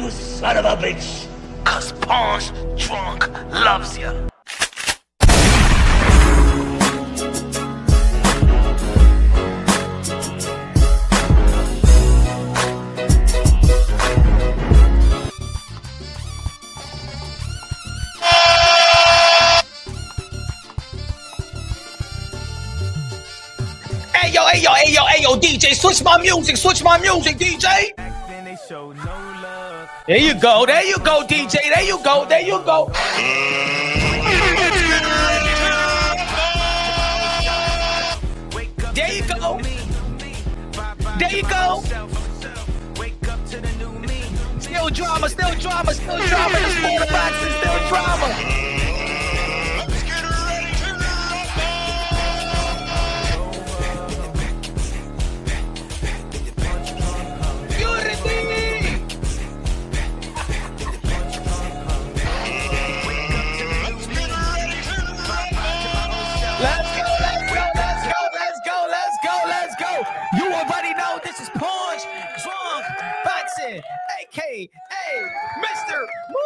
you son of a bitch. Cause Pawn's drunk loves ya. Hey yo, DJ, switch my music, DJ. There you go, DJ, there you go. There you go. Still drama. The sport of boxing, still drama. Let's go. You already know this is Pawn's Drunk Boxing, aka Mr. Woo!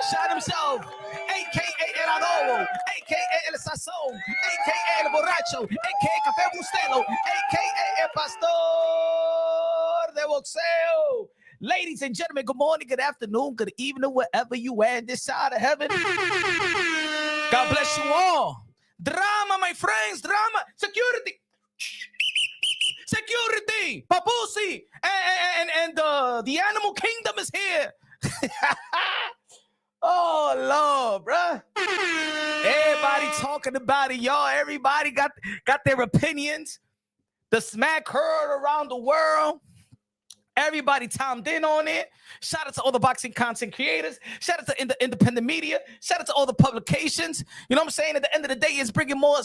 Shot himself, aka El Adobo, aka El Sazón, aka El Borracho, aka Café Bustelo, aka El Pastor de Boxeo. Ladies and gentlemen, good morning, good afternoon, good evening, wherever you are this side of heaven. God bless you all. Drama, my friends, drama. Security. Papoose. And the animal kingdom is here. Oh, Lord, bruh. Everybody talking about it, y'all. Everybody got their opinions. The smack heard around the world. Everybody timed in on it. Shout out to all the boxing content creators. Shout out to the independent media. Shout out to all the publications. You know what I'm saying? At the end of the day, it's bringing more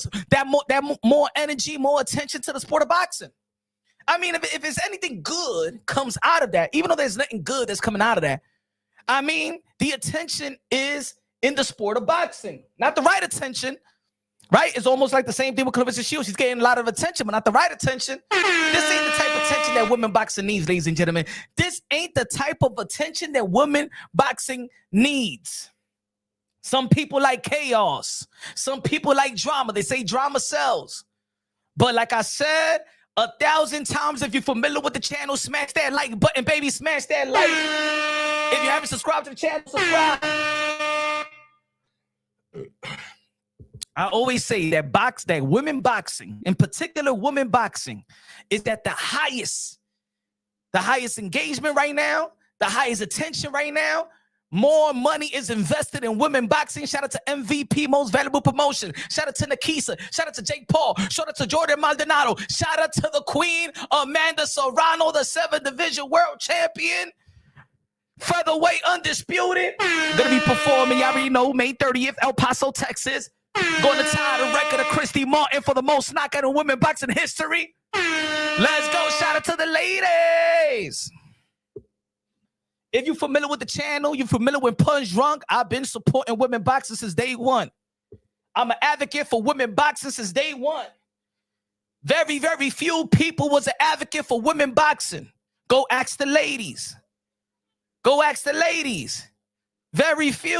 energy, more attention to the sport of boxing. I mean, if there's anything good comes out of that, even though there's nothing good that's coming out of that, I mean, the attention is in the sport of boxing. Not the right attention, right? It's almost like the same thing with Claressa Shields. She's getting a lot of attention, but not the right attention. This ain't the type of attention that women boxing needs, ladies and gentlemen. This ain't the type of attention that women boxing needs. Some people like chaos. Some people like drama. They say drama sells. But like I said 1,000 times, if you're familiar with the channel, smash that like button, baby. Smash that like. If you haven't subscribed to the channel, subscribe. I always say that women boxing, in particular women boxing, is at the highest engagement right now, the highest attention right now. More money is invested in women boxing. Shout out to MVP, most valuable promotion. Shout out to Nikisa. Shout out to Jake Paul. Shout out to Jordan Maldonado. Shout out to the queen, Amanda Serrano, the 7th division world champion. Featherweight undisputed. Gonna be performing, y'all already know, May 30th, El Paso, Texas. Going to tie the record of Christy Martin for the most knockout in women boxing history. Let's go. Shout out to the ladies. If you're familiar with the channel, you're familiar with Pawn's Drunk, I've been supporting women boxing since day one. I'm an advocate for women boxing since day one. Very, very few people was an advocate for women boxing. Go ask the ladies. Very few.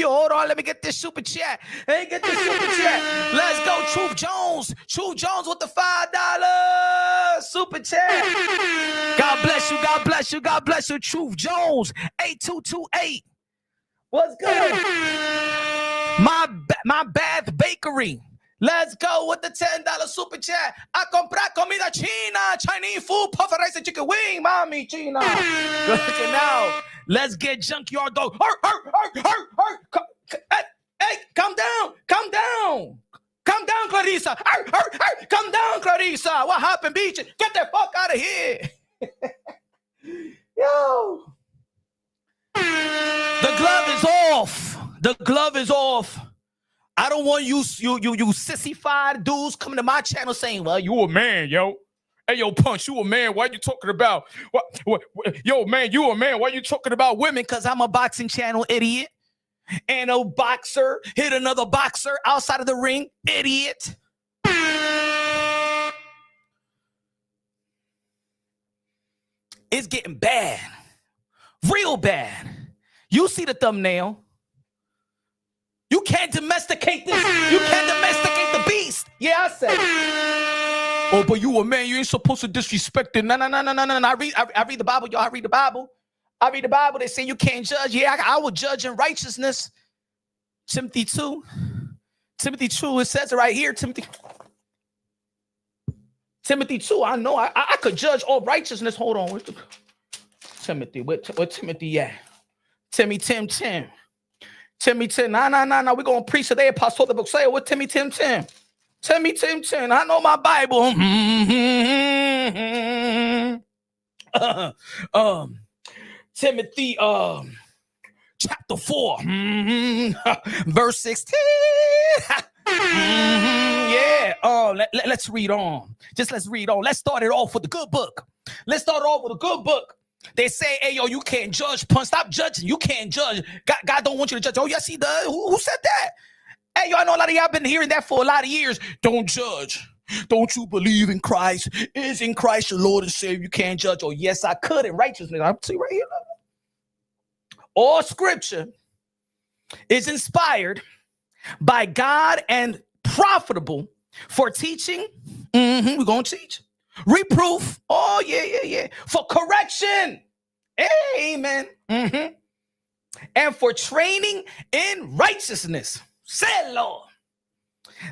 Hold on, let me get this super chat. Let's go, Truth Jones. Truth Jones with the $5 super chat. God bless you, Truth Jones. 8228. What's good? My Bath Bakery. Let's go with the $10 super chat. A comprar comida china, Chinese food, puff rice and chicken wing, mommy, China. Look at now. Let's get Junkyard Dog. Hey, calm down, Clarissa. Calm down, Clarissa. What happened, bitch? Get the fuck out of here. Yo. The glove is off. I don't want you sissified dudes coming to my channel saying, well, you a man, yo. Hey, yo, Punch, you a man. Why you talking about, yo, man, you a man. Why you talking about women? Because I'm a boxing channel, idiot. And a boxer hit another boxer outside of the ring, idiot. It's getting bad. Real bad. You see the thumbnail. You can't domesticate this. You can't domesticate the beast. Yeah, I said it. Oh, but you a man. You ain't supposed to disrespect it. No. I read the Bible, y'all. I read the Bible. They say you can't judge. Yeah, I will judge in righteousness. Timothy 2. It says it right here. Timothy 2. I know I could judge all righteousness. Hold on. Where's the Timothy? Where Timothy at? Timmy 10. No. We're going to preach today. Apostle the book say what Timmy 10. Timmy 10. I know my Bible. Timothy chapter 4 verse 16. Yeah. Let's read on. Let's read on. Let's start it off with a good book. They say, hey, yo, you can't judge. Stop judging. You can't judge. God don't want you to judge. Oh, yes, he does. Who said that? Hey, yo, I know a lot of y'all been hearing that for a lot of years. Don't judge. Don't you believe in Christ? Is in Christ your Lord and Savior? You can't judge. Oh, yes, I could in righteousness. I'll see right here. All scripture is inspired by God and profitable for teaching. We're going to teach. Reproof. Oh, yeah. For correction. Amen. And for training in righteousness. Say, Lord,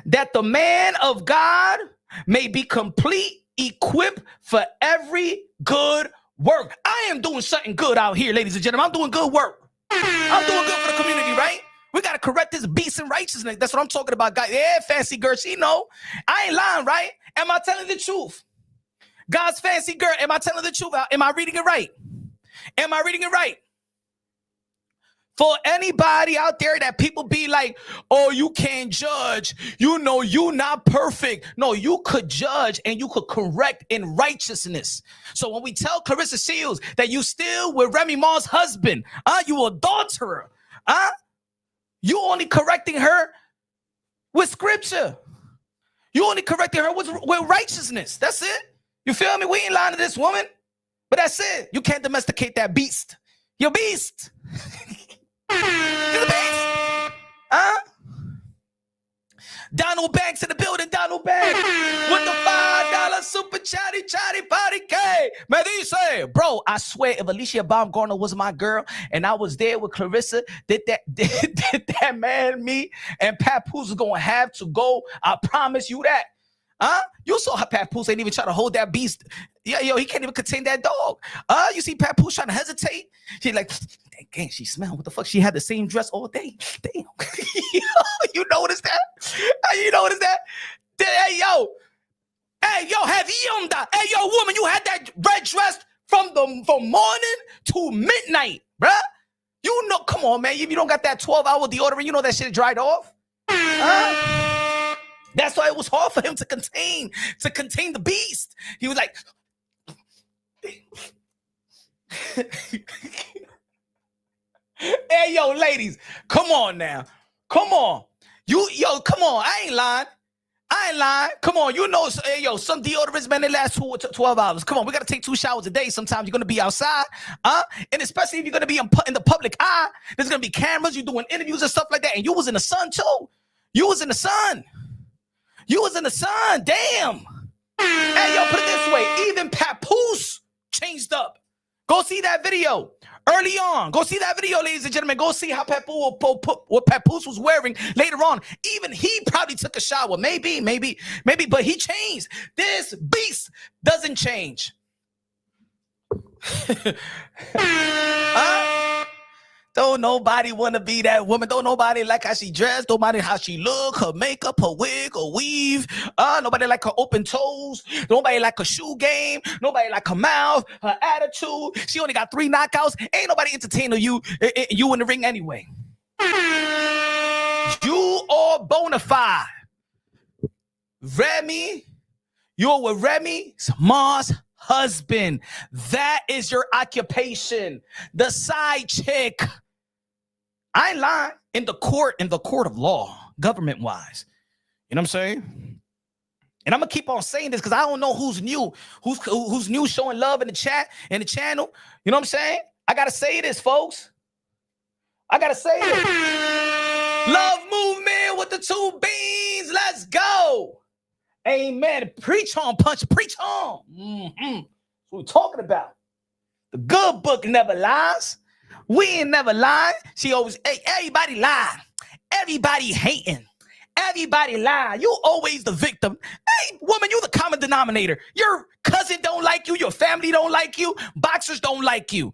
that the man of God may be complete, equipped for every good work. I am doing something good out here, ladies and gentlemen. I'm doing good work. I'm doing good for the community, right? We got to correct this beast in righteousness. That's what I'm talking about, guys. Yeah, fancy girl, she know. I ain't lying, right? Am I telling the truth? God's fancy girl, am I telling the truth? Am I reading it right? For anybody out there that people be like, oh, you can't judge. You know, you not perfect. No, you could judge and you could correct in righteousness. So when we tell Claressa Shields that you still with Remy Ma's husband, you adulterer, you only correcting her with scripture. You only correcting her with righteousness. That's it. You feel me? We ain't lying to this woman. But that's it. You can't domesticate that beast. You're beast. You're the beast. Donald Banks in the building. Donald Banks with the $5 super chatty party K. Man, you say, bro, I swear if Alycia Baumgardner was my girl and I was there with Clarissa, did that man, me, and Papoose was going to have to go. I promise you that. You saw how Papoose ain't even trying to hold that beast. Yeah, yo, he can't even contain that dog. You see Papoose trying to hesitate. She's like, dang, she smelled. What the fuck? She had the same dress all day. Damn. You notice that? You notice that? Hey, yo, have you hey, yo, woman, you had that red dress from morning to midnight, bruh. You know, come on, man. If you don't got that 12-hour deodorant, you know that shit dried off. That's why it was hard for him to contain the beast. He was like, hey, yo, ladies, come on now. Come on. Come on. I ain't lying. Come on. You know, hey, yo, some deodorants, man, they last 12 hours. Come on. We got to take 2 showers a day. Sometimes you're going to be outside. And especially if you're going to be in the public eye, there's going to be cameras. You're doing interviews and stuff like that. And you was in the sun, too. You was in the sun. Damn. Hey, yo, put it this way. Even Papoose changed up. Go see that video early on. Go see that video, ladies and gentlemen. Go see how what Papoose was wearing later on. Even he probably took a shower. Maybe, but he changed. This beast doesn't change. Don't nobody want to be that woman. Don't nobody like how she dressed. Nobody how she look, her makeup, her wig, her weave. Nobody like her open toes. Nobody like her shoe game. Nobody like her mouth, her attitude. She only got 3 knockouts. Ain't nobody entertaining you in the ring anyway. You are bona fide. Remy, you're with Remy Ma's husband. That is your occupation. The side chick. I ain't lying. In the court of law, government-wise. You know what I'm saying? And I'm gonna keep on saying this because I don't know who's new showing love in the chat and the channel. You know what I'm saying? I gotta say this, folks. I gotta say it. Love movement with the two beans. Let's go. Amen. Preach on, punch. Preach on. What we talking about? The good book never lies. We ain't never lied. She always, hey, everybody lie. Everybody hating. Everybody lie. You always the victim. Hey, woman, you the common denominator. Your cousin don't like you. Your family don't like you. Boxers don't like you.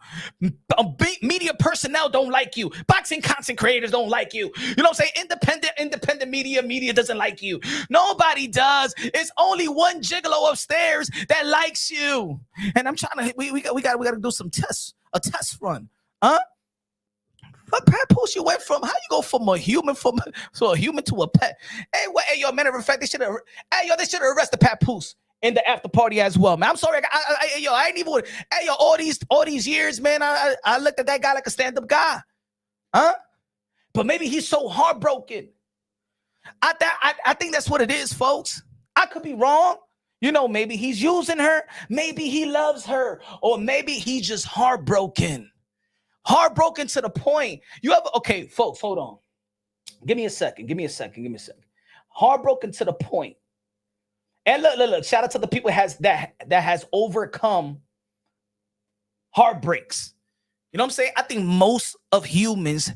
Media personnel don't like you. Boxing content creators don't like you. You know what I'm saying? Independent media doesn't like you. Nobody does. It's only one gigolo upstairs that likes you. And I'm trying to, we got to do some tests, a test run. Huh? What Papoose you went from? How you go from a human to a pet? Hey, yo, matter of fact, they should have arrested Papoose in the after party as well, man. I'm sorry, I ain't even. Hey, yo, all these years, man, I looked at that guy like a stand-up guy, huh? But maybe he's so heartbroken. I think that's what it is, folks. I could be wrong. You know, maybe he's using her, maybe he loves her, or maybe he's just heartbroken. Heartbroken to the point. Okay, folks, hold on. Give me a second. Heartbroken to the point. And look. Shout out to the people that has overcome heartbreaks. You know what I'm saying? I think most of humans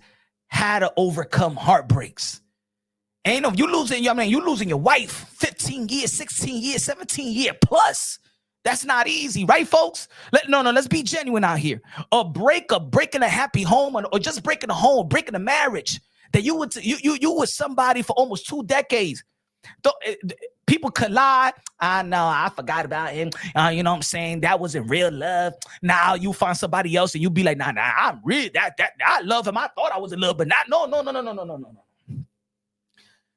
had to overcome heartbreaks. And you know, you losing your wife 15 years, 16 years, 17 years plus. That's not easy, right, folks? Let's be genuine out here. A breakup, breaking a happy home, or just breaking a home, breaking a marriage that you with somebody for almost 2 decades. People could lie. I know, I forgot about him. You know what I'm saying? That wasn't real love. Now you find somebody else and you be like, nah, I'm real. That I love him. I thought I was in love, but not. No.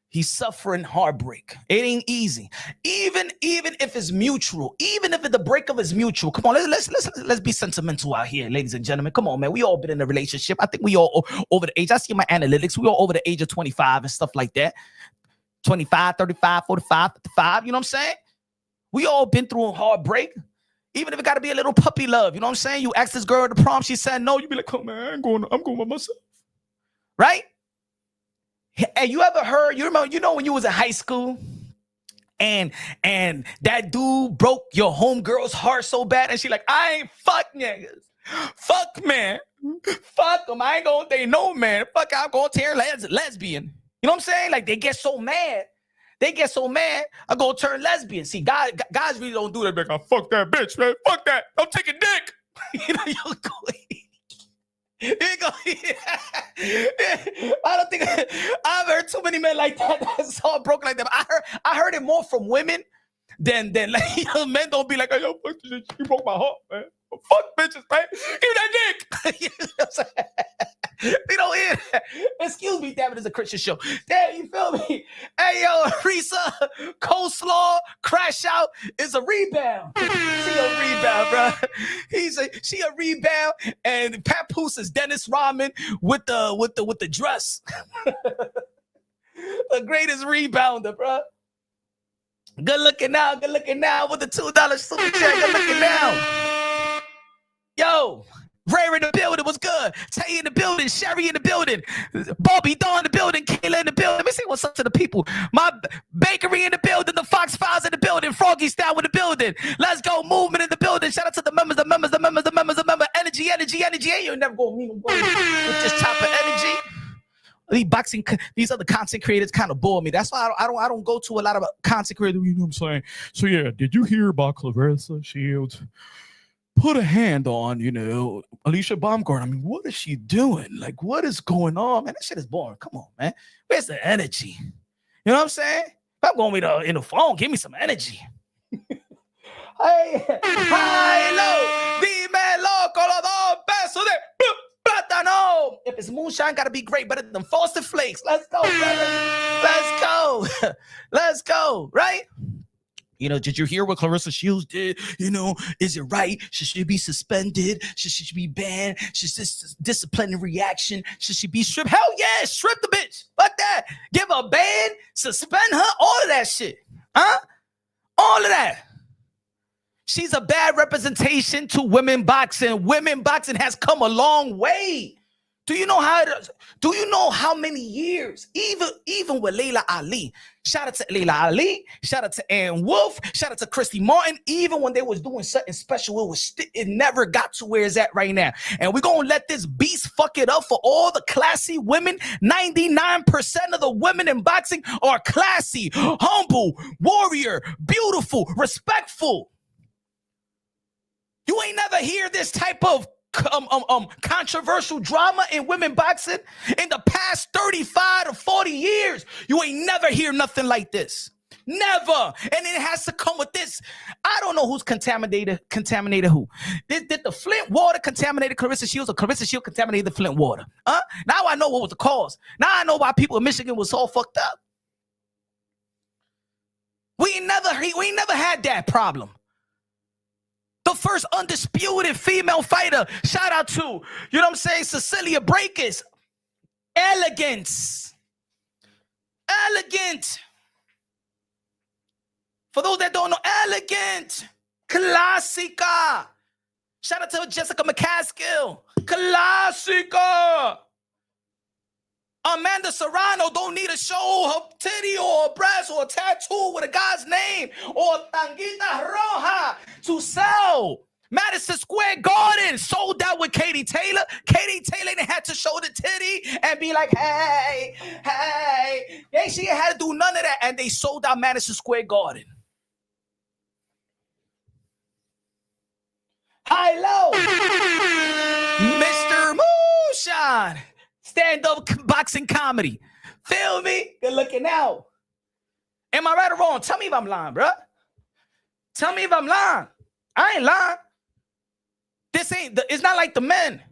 He's suffering heartbreak. It ain't easy. Even if it's mutual, even if the breakup is mutual. Come on, let's be sentimental out here, ladies and gentlemen. Come on, man. We all been in a relationship. I think we all over the age. I see my analytics. We all over the age of 25 and stuff like that. 25, 35, 45, 55. You know what I'm saying? We all been through a heartbreak. Even if it got to be a little puppy love. You know what I'm saying? You asked this girl at the prom. She said no. You be like, come on, I'm going by myself. Right? Hey, you ever heard, you know when you was in high school and that dude broke your homegirl's heart so bad and she like, I ain't fuck niggas. Fuck man. Fuck them. I ain't gonna date no man. Fuck, I'm gonna turn lesbian. You know what I'm saying? Like they get so mad. I'm gonna turn lesbian. See, guys really don't do that. Like, oh, fuck that bitch, man. Fuck that. I'm taking dick. You know, you'll go. I don't think I've heard too many men like that that's all broken like that. I heard it more from women than like, you know, men don't be like, oh, yo, fuck this shit. You broke my heart, man. Fuck bitches, man. Give me that dick. You know what I'm saying? You don't hear that. Excuse me, damn it, it's a Christian show. Damn, you feel me? Hey, yo, Risa, coleslaw, crash out is a rebound. She a rebound, bro. She a rebound, and Papoose is Dennis Rodman with the dress. The greatest rebounder, bro. Good looking now with the $2 super check. Good looking now. Yo, Ray in the building, what's good? Tay in the building, Sherry in the building, Bobby Dawn in the building, Kayla in the building. Let me say what's up to the people. My bakery in the building, the Fox Files in the building, Froggy Style in the building. Let's go, movement in the building. Shout out to the members. Energy. Hey, you're never gonna meet them with this type of energy. These other content creators kind of bore me. That's why I don't go to a lot of content creators. You know what I'm saying? So yeah, did you hear about Claressa Shields? Put a hand on, you know, Alycia Baumgardner. I mean, what is she doing? Like, what is going on? Man, that shit is boring. Come on, man. Where's the energy? You know what I'm saying? If I'm going to in the phone, give me some energy. Hey, hello, dime loco, los dos pesos de plátano. If it's moonshine, gotta be great, better than Frosted Flakes. Let's go, brother. Let's go, right? You know, did you hear what Claressa Shields did? You know, is it right? Should she be suspended? Should she be banned? Should this disciplinary reaction? Should she be stripped? Hell yeah, strip the bitch. Fuck that. Give her a ban, suspend her, all of that shit. Huh? All of that. She's a bad representation to women boxing. Women boxing has come a long way. Do you know how many years? Even with Layla Ali. Shout out to Layla Ali. Shout out to Ann Wolf. Shout out to Christy Martin. Even when they was doing something special, it never got to where it's at right now. And we're gonna let this beast fuck it up for all the classy women. 99% of the women in boxing are classy, humble, warrior, beautiful, respectful. You ain't never hear this type of controversial drama in women boxing in the past 35 to 40 years. You ain't never hear nothing like this. Never. And it has to come with this. I don't know who's contaminated who. Did the Flint water contaminated Clarissa Shields, or Clarissa Shields contaminated the Flint water? Now I know what was the cause. Now I know why people in Michigan was all fucked up. We ain't never had that problem. The first undisputed female fighter. Shout out to, you know what I'm saying, Cecilia Breakers. Elegance. Elegant. For those that don't know, elegant. Classica. Shout out to Jessica McCaskill. Classica. Amanda Serrano don't need to show her titty or a breast or a tattoo with a guy's name or Tanguita Roja to sell. Madison Square Garden sold out with Katie Taylor. Katie Taylor had to show the titty and be like, hey, hey. Yeah, she had to do none of that. And they sold out Madison Square Garden. High-low. Mr. Moonshine. Stand-up boxing comedy. Feel me? Good looking out. Am I right or wrong? Tell me if I'm lying, bro. Tell me if I'm lying. I ain't lying. It's not like the men.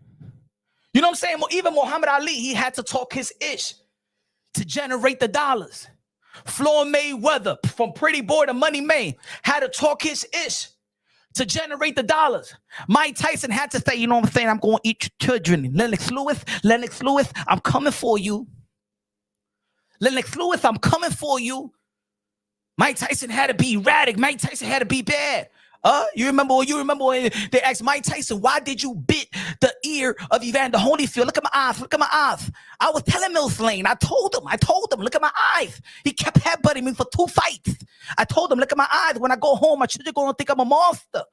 You know what I'm saying? Even Muhammad Ali, he had to talk his ish to generate the dollars. Floyd Mayweather, from Pretty Boy to Money May, had to talk his ish to generate the dollars. Mike Tyson had to say, you know what I'm saying, I'm going to eat your children. Lennox Lewis, I'm coming for you. Lennox Lewis, I'm coming for you. Mike Tyson had to be erratic. Mike Tyson had to be bad. You remember when they asked Mike Tyson, why did you bit the ear of Evander Holyfield? Look at my eyes. Look at my eyes. I was telling Mills Lane. I told him, look at my eyes. He kept headbutting me for 2 fights. I told him, look at my eyes. When I go home, my children going to think I'm a monster.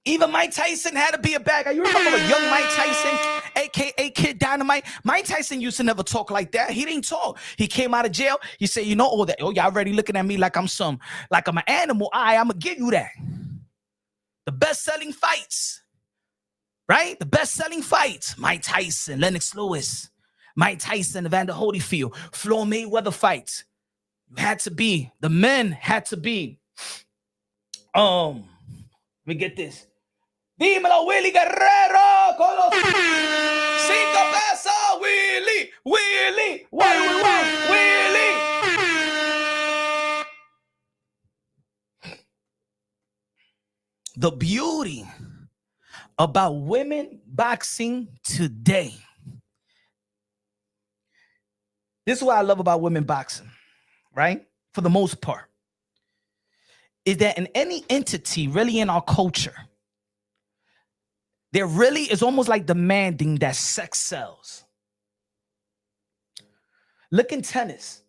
Even Mike Tyson had to be a bad guy. You remember a young Mike Tyson, a.k.a. Kid Dynamite? Mike Tyson used to never talk like that. He didn't talk. He came out of jail. He said, you know all that. Oh, y'all already looking at me like I'm an animal. I'm going to give you that. The best-selling fights, right? The best-selling fights. Mike Tyson, Lennox Lewis, Mike Tyson, Evander Holyfield, Floyd Mayweather fights. The men had to be, let me get this. Dímelo, Willy Guerrero, con los 5 pesos, Willy, Willy. The beauty about women boxing today. This is what I love about women boxing, right? For the most part, is that in any entity, really in our culture, there really is almost like demanding that sex sells. Look in tennis.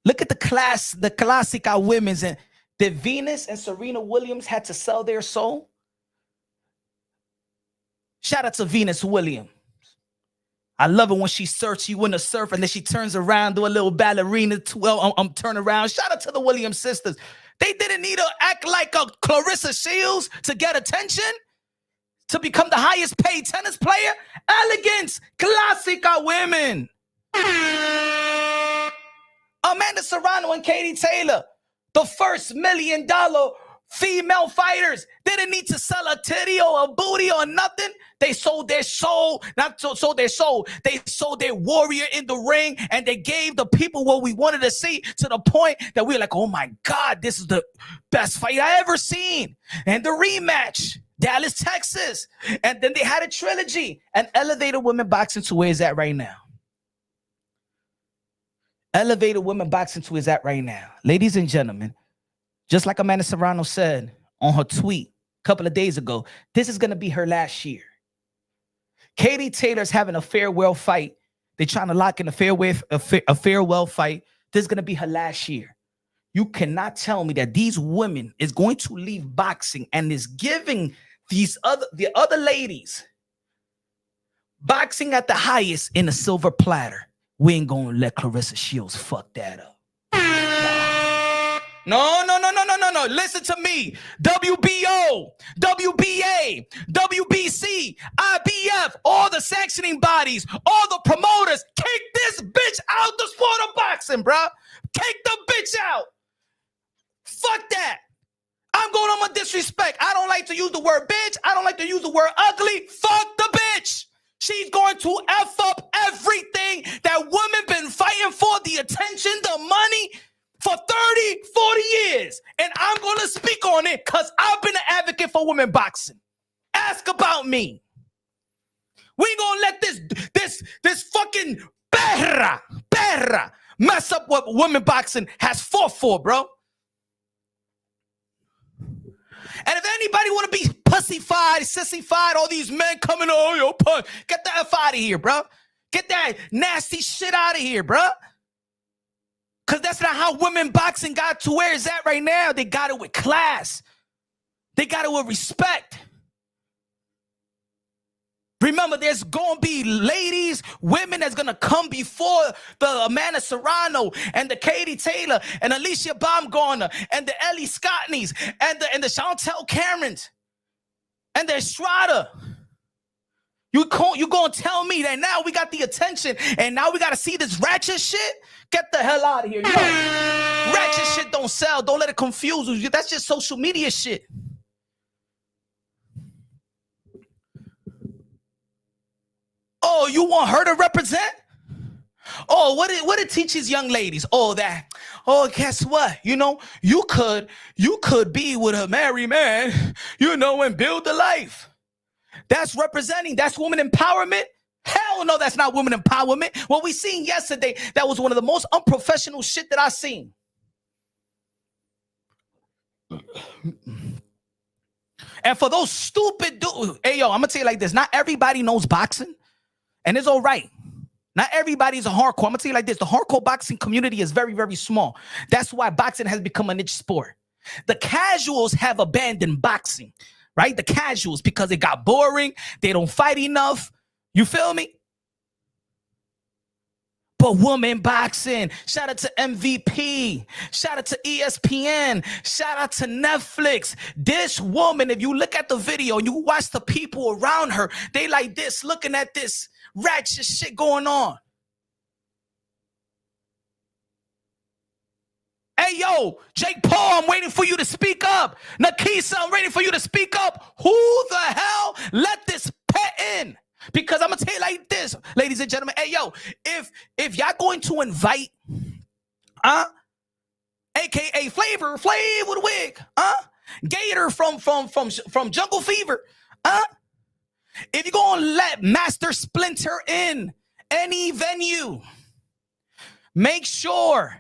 Look at the classical women's, and the Venus and Serena Williams had to sell their soul. Shout out to Venus Williams. I love it when she win a surf and then she turns around, do a little ballerina, turn around. Shout out to the Williams sisters. They didn't need to act like a Claressa Shields to get attention, to become the highest paid tennis player. Elegance, classica women. Amanda Serrano and Katie Taylor, the first $1 million female fighters, didn't need to sell a titty or a booty or nothing. They sold their soul, they sold their warrior in the ring, and they gave the people what we wanted to see, to the point that we were like, oh my God, this is the best fight I ever seen. And the rematch, Dallas, Texas. And then they had a trilogy and elevated women boxing to where it's at right now. elevated women boxing to is at right now. Ladies and gentlemen, just like Amanda Serrano said on her tweet a couple of days ago, this is going to be her last year. Katie Taylor's having a farewell fight. They're trying to lock in a farewell fight. This is going to be her last year. You cannot tell me that these women is going to leave boxing and is giving the other ladies boxing at the highest in a silver platter. We ain't going to let Claressa Shields fuck that up. No. Listen to me. WBO, WBA, WBC, IBF, all the sanctioning bodies, all the promoters, kick this bitch out the sport of boxing, bro. Kick the bitch out. Fuck that. I'm going on my disrespect. I don't like to use the word bitch. I don't like to use the word ugly. Fuck the bitch. She's going to F up everything that women been fighting for, the attention, the money, for 30, 40 years. And I'm going to speak on it because I've been an advocate for women boxing. Ask about me. We ain't going to let this fucking perra mess up what women boxing has fought for, bro. And if anybody want to be pussyfied, sissified, all these men coming, oh, yo, get the F out of here, bro. Get that nasty shit out of here, bro. Because that's not how women boxing got to where it's at right now. They got it with class. They got it with respect. Remember, there's going to be ladies, women that's going to come before the Amanda Serrano and the Katie Taylor and Alycia Baumgardner and the Ellie Scottneys and the Chantel Camerons and the Estrada. You going to tell me that now we got the attention and now we got to see this ratchet shit? Get the hell out of here. Ratchet shit don't sell. Don't let it confuse you. That's just social media shit. Oh, you want her to represent? Oh, what it teaches young ladies? Oh, guess what? You know, you could be with a married man, you know, and build a life. That's representing. That's woman empowerment. Hell no, that's not woman empowerment. What we seen yesterday, that was one of the most unprofessional shit that I seen. And for those stupid dudes, hey, yo, I'm going to tell you like this. Not everybody knows boxing. And it's all right. Not everybody's a hardcore. I'm going to tell you like this. The hardcore boxing community is very, very small. That's why boxing has become a niche sport. The casuals have abandoned boxing, right? The casuals, because it got boring. They don't fight enough. You feel me? But women boxing, shout out to MVP, shout out to ESPN, shout out to Netflix. This woman, if you look at the video and you watch the people around her, they like this, looking at this ratchet shit going on. Hey, yo, Jake Paul, I'm waiting for you to speak up. Nakisa, I'm waiting for you to speak up. Who the hell let this pet in? Because I'm going to tell you like this, ladies and gentlemen. Hey, yo, if y'all going to invite, a.k.a. Flavor with a wig, Gator from Jungle Fever, if you're going to let Master Splinter in any venue, make sure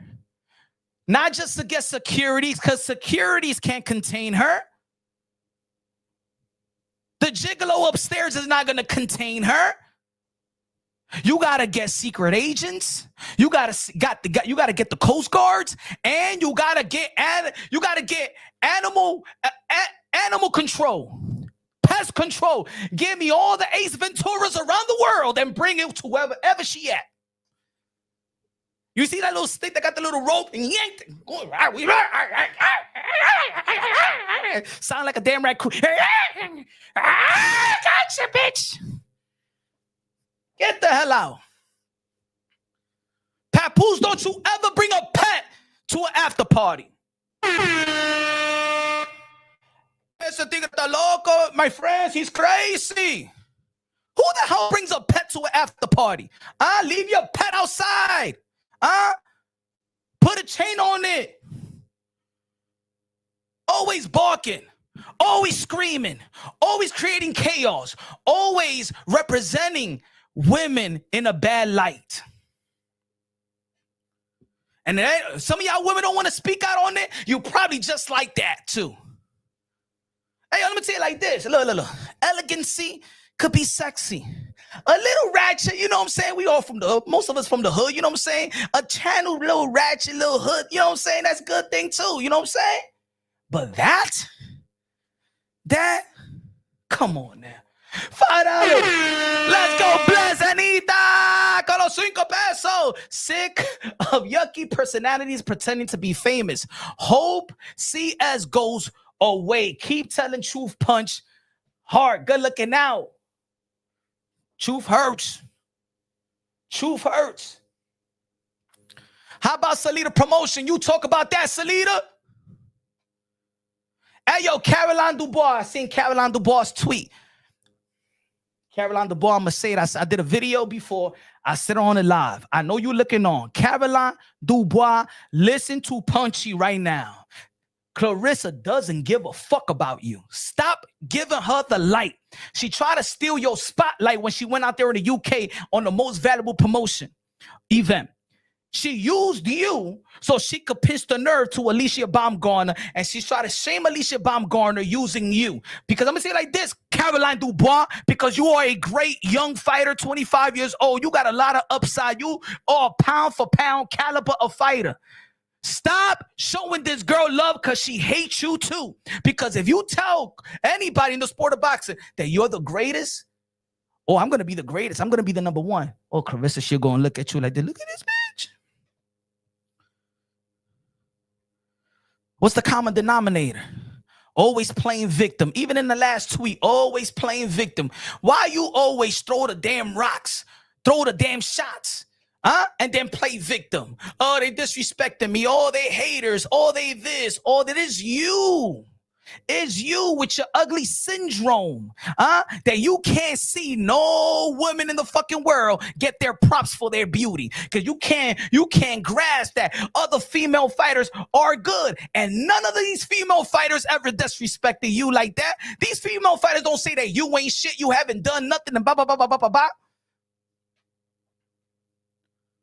not just to get securities, because securities can't contain her. The gigolo upstairs is not going to contain her. You got to get secret agents. You got to get the Coast Guards, and you got to get animal control, pest control. Give me all the Ace Venturas around the world and bring it to wherever she at. You see that little stick that got the little rope and yanked it? Sound like a damn raccoon. Gotcha, bitch. Get the hell out. Papoose, don't you ever bring a pet to an after party. Ese tigre está loco, my friends, he's crazy. Who the hell brings a pet to an after party? Leave your pet outside. Put a chain on it. Always barking, always screaming, always creating chaos, always representing women in a bad light. And some of y'all women don't want to speak out on it. You probably just like that too. Hey, let me tell you like this. Look. Elegancy could be sexy. A little ratchet, you know what I'm saying? We all from the hood. Most of us from the hood, you know what I'm saying? A channel, little ratchet, little hood, you know what I'm saying? That's a good thing too, you know what I'm saying? But that, come on now. $5. Let's go, bless Anita. Con los 5 pesos. Sick of yucky personalities pretending to be famous. Hope CS goes away. Keep telling truth punch hard. Good looking out. Truth hurts. Truth hurts. How about Salida promotion? You talk about that, Salida? Hey, yo, Caroline Dubois. I seen Caroline Dubois' tweet. Caroline Dubois, I'm going to say it. I did a video before. I said on it live. I know you looking on. Caroline Dubois, listen to Punchy right now. Clarissa doesn't give a fuck about you. Stop giving her the light. She tried to steal your spotlight when she went out there in the UK on the most valuable promotion event. She used you so she could pinch the nerve to Alycia Baumgardner, and she's trying to shame Alycia Baumgardner using you. Because I'm going to say it like this, Caroline Dubois, because you are a great young fighter, 25 years old. You got a lot of upside. You are a pound for pound caliber of fighter. Stop showing this girl love because she hates you too. Because if you tell anybody in the sport of boxing that you're the greatest, oh, I'm going to be the greatest, I'm going to be the number one. Oh, Clarissa, she'll go and look at you like this. Look at this bitch. What's the common denominator? Always playing victim. Even in the last tweet, always playing victim. Why you always throw the damn rocks, throw the damn shots, and then play victim? Oh, they disrespecting me. Oh, they haters. Oh, they this. Oh, that is you. Is you with your ugly syndrome, that you can't see no women in the fucking world get their props for their beauty, because you can't grasp that other female fighters are good, and none of these female fighters ever disrespected you like that. These female fighters don't say that you ain't shit, you haven't done nothing, and blah blah blah blah blah blah blah.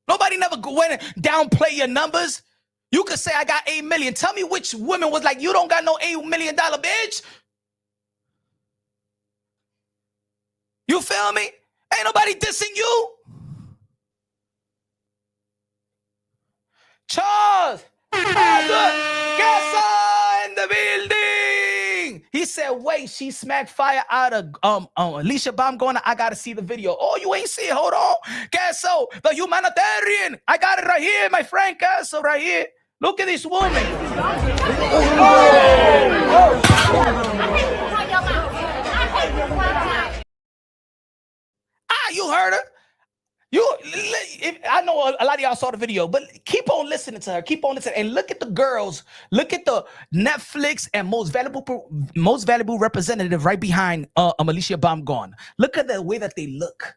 Nobody never went and downplay your numbers. You could say I got 8 million. Tell me which woman was like, you don't got no $8 million, bitch. You feel me? Ain't nobody dissing you. Charles, Gessa in the building. He said, wait, she smacked fire out of Alycia Baumgardner. I gotta see the video. Oh, you ain't see it. Hold on. Gesso, the humanitarian. I got it right here, my friend. Gesso, right here. Look at this woman. You heard her. I know a lot of y'all saw the video, but keep on listening to her. Keep on listening and look at the girls. Look at the Netflix and most valuable representative right behind Alycia Baumgardner. Look at the way that they look.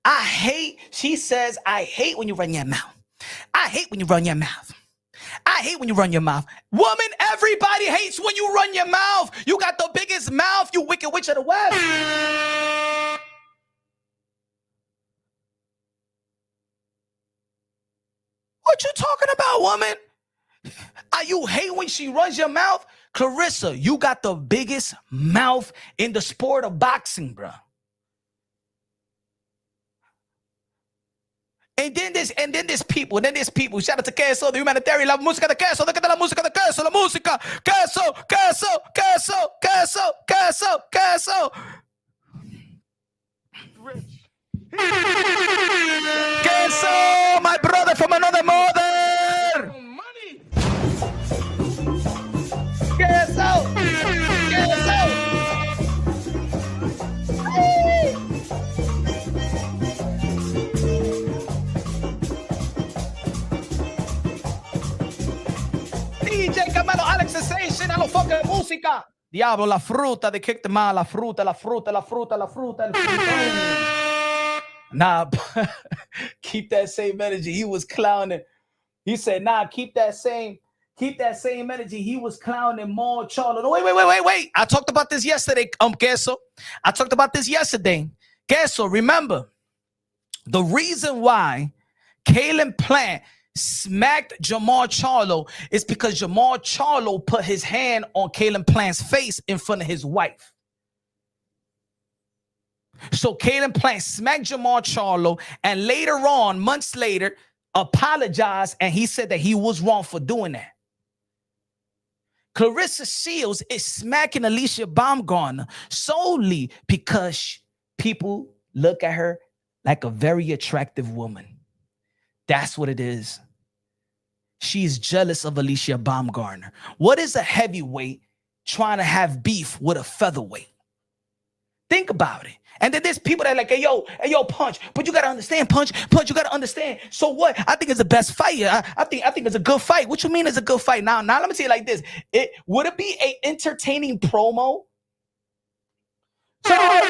I hate, she says, I hate when you run your mouth. I hate when you run your mouth. I hate when you run your mouth. Woman, everybody hates when you run your mouth. You got the biggest mouth, you wicked witch of the West. What you talking about, woman? You hate when she runs your mouth? Clarissa, you got the biggest mouth in the sport of boxing, bro. And then there's people. Shout out to Queso, the humanitarian. La música de Queso. Look at la música de Queso. La música. Queso. Queso, my brother from another mother. Queso. DJ Camelo, Alex Sensation, a lo fucking música. Diablo, la fruta, they kicked him out. La fruta. Nah, keep that same energy. He was clowning. He said, nah, keep that same Keep that same energy. He was clowning more Charlo. No, wait. I talked about this yesterday, Queso. I talked about this yesterday. Queso, remember, the reason why Kalen Plant smacked Jamal Charlo is because Jamal Charlo put his hand on Kalen Plant's face in front of his wife. So Kalen Plant smacked Jamal Charlo, and later on, months later, apologized, and he said that he was wrong for doing that. Claressa Shields is smacking Alycia Baumgardner solely because people look at her like a very attractive woman. That's what it is. She's jealous of Alycia Baumgardner. What is a heavyweight trying to have beef with a featherweight? Think about it. And then there's people that are like, hey, yo, Punch, but you got to understand, Punch, you got to understand. So what? I think it's the best fight. I think it's a good fight. What you mean it's a good fight? Now let me tell you like this. Would it be an entertaining promo? Charles.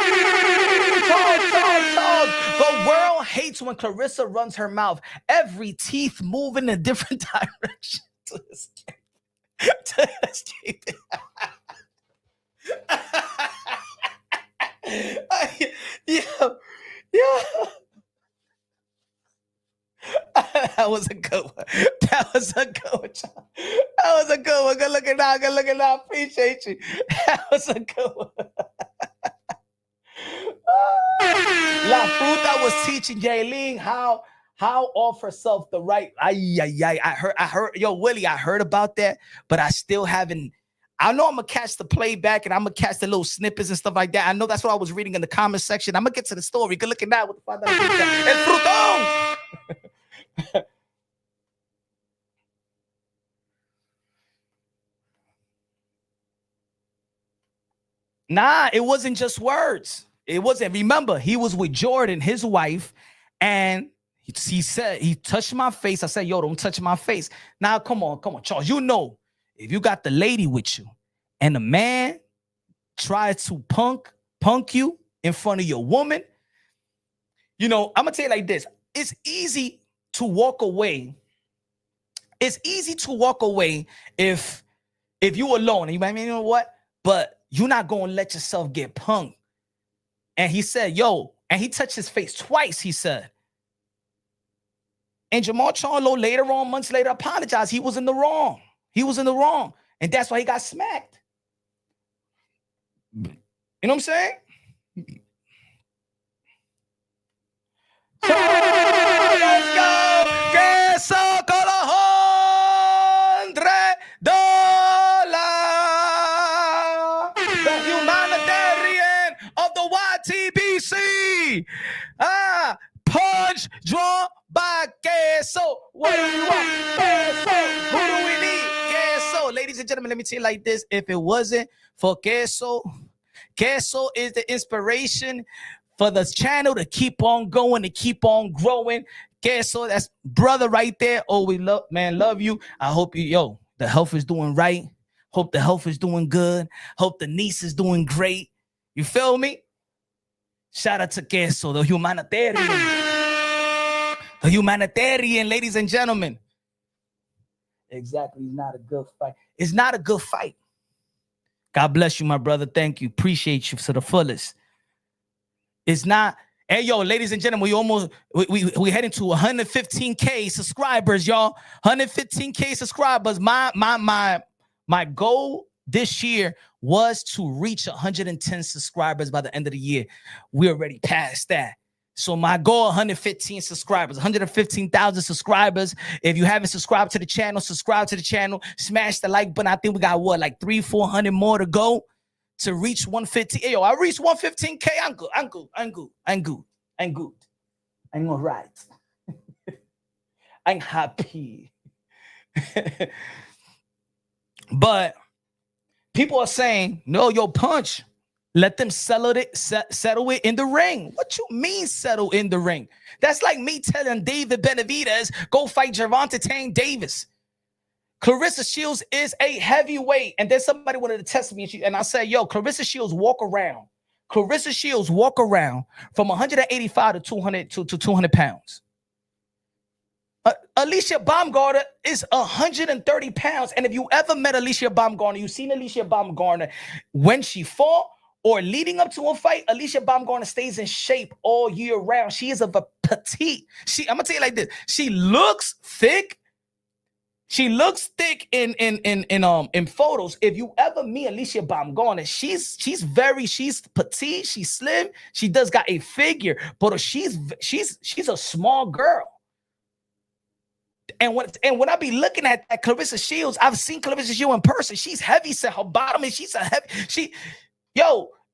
The world hates when Clarissa runs her mouth. Every teeth moving in a different direction to escape. Yeah. That was a good one. That was a good one. Good looking out. Appreciate you. That was a good one. La Fruta was teaching Jaylene how off herself the right. I heard, yo, Willie, I heard about that, but I still haven't. I know I'm gonna catch the playback and I'm gonna catch the little snippets and stuff like that. I know that's what I was reading in the comment section. I'm gonna get to the story. Good looking out with the father. El Frutón. Nah, it wasn't just words. It wasn't. Remember, he was with Jordan, his wife, and he said, he touched my face. I said, yo, don't touch my face. Now, come on, Charles. You know, if you got the lady with you and the man tries to punk you in front of your woman, you know, I'm going to tell you like this. It's easy to walk away. It's easy to walk away if you alone. And you might mean, you know what? But you're not going to let yourself get punked. And he said, yo, and he touched his face twice, he said. And Jamal Charlo later on, months later, apologized. He was in the wrong. And that's why he got smacked. You know what I'm saying? So, let's go. Queso con $100. The humanitarian of the YTBC. Punch drawn by Queso. What do you want? Queso. Who do we need? Queso. Ladies and gentlemen, let me tell you like this. If it wasn't for Queso, Queso is the inspiration for the channel to keep on going, to keep on growing. Queso, that's brother right there. Oh, we love you. I hope the health is doing right. Hope the health is doing good. Hope the niece is doing great. You feel me? Shout out to Queso, the humanitarian. The humanitarian, ladies and gentlemen. Exactly. It's not a good fight. It's not a good fight. God bless you, my brother. Thank you. Appreciate you to the fullest. It's not. Hey, yo, ladies and gentlemen, we heading to 115K subscribers, y'all. 115K subscribers. My goal this year was to reach 110 subscribers by the end of the year. We're already past that. So my goal, 115 subscribers, 115,000 subscribers. If you haven't subscribed to the channel, subscribe to the channel. Smash the like button. I think we got like 300-400 more to go to reach 115. Hey, yo, I reached 115K. I'm good. I'm all right. I'm happy. But people are saying, no, yo, Punch, let them settle it in the ring. What you mean settle in the ring? That's like me telling David Benavidez, go fight Gervonta Tank Davis. Claressa Shields is a heavyweight. And then somebody wanted to test me, and I said, yo, Claressa Shields walk around. Claressa Shields walk around from 185 to 200 pounds. Alycia Baumgardner is 130 pounds. And if you ever met Alycia Baumgardner, you've seen Alycia Baumgardner when she fought or leading up to a fight, Alycia Baumgardner stays in shape all year round. She is of a petite. I'm gonna tell you like this. She looks thick. She looks thick in photos. If you ever meet Alycia Baumgardner, she's petite, she's slim, she does got a figure, but she's a small girl. And when I be looking at Clarissa Shields, I've seen Clarissa Shields in person. She's heavy set. Her bottom is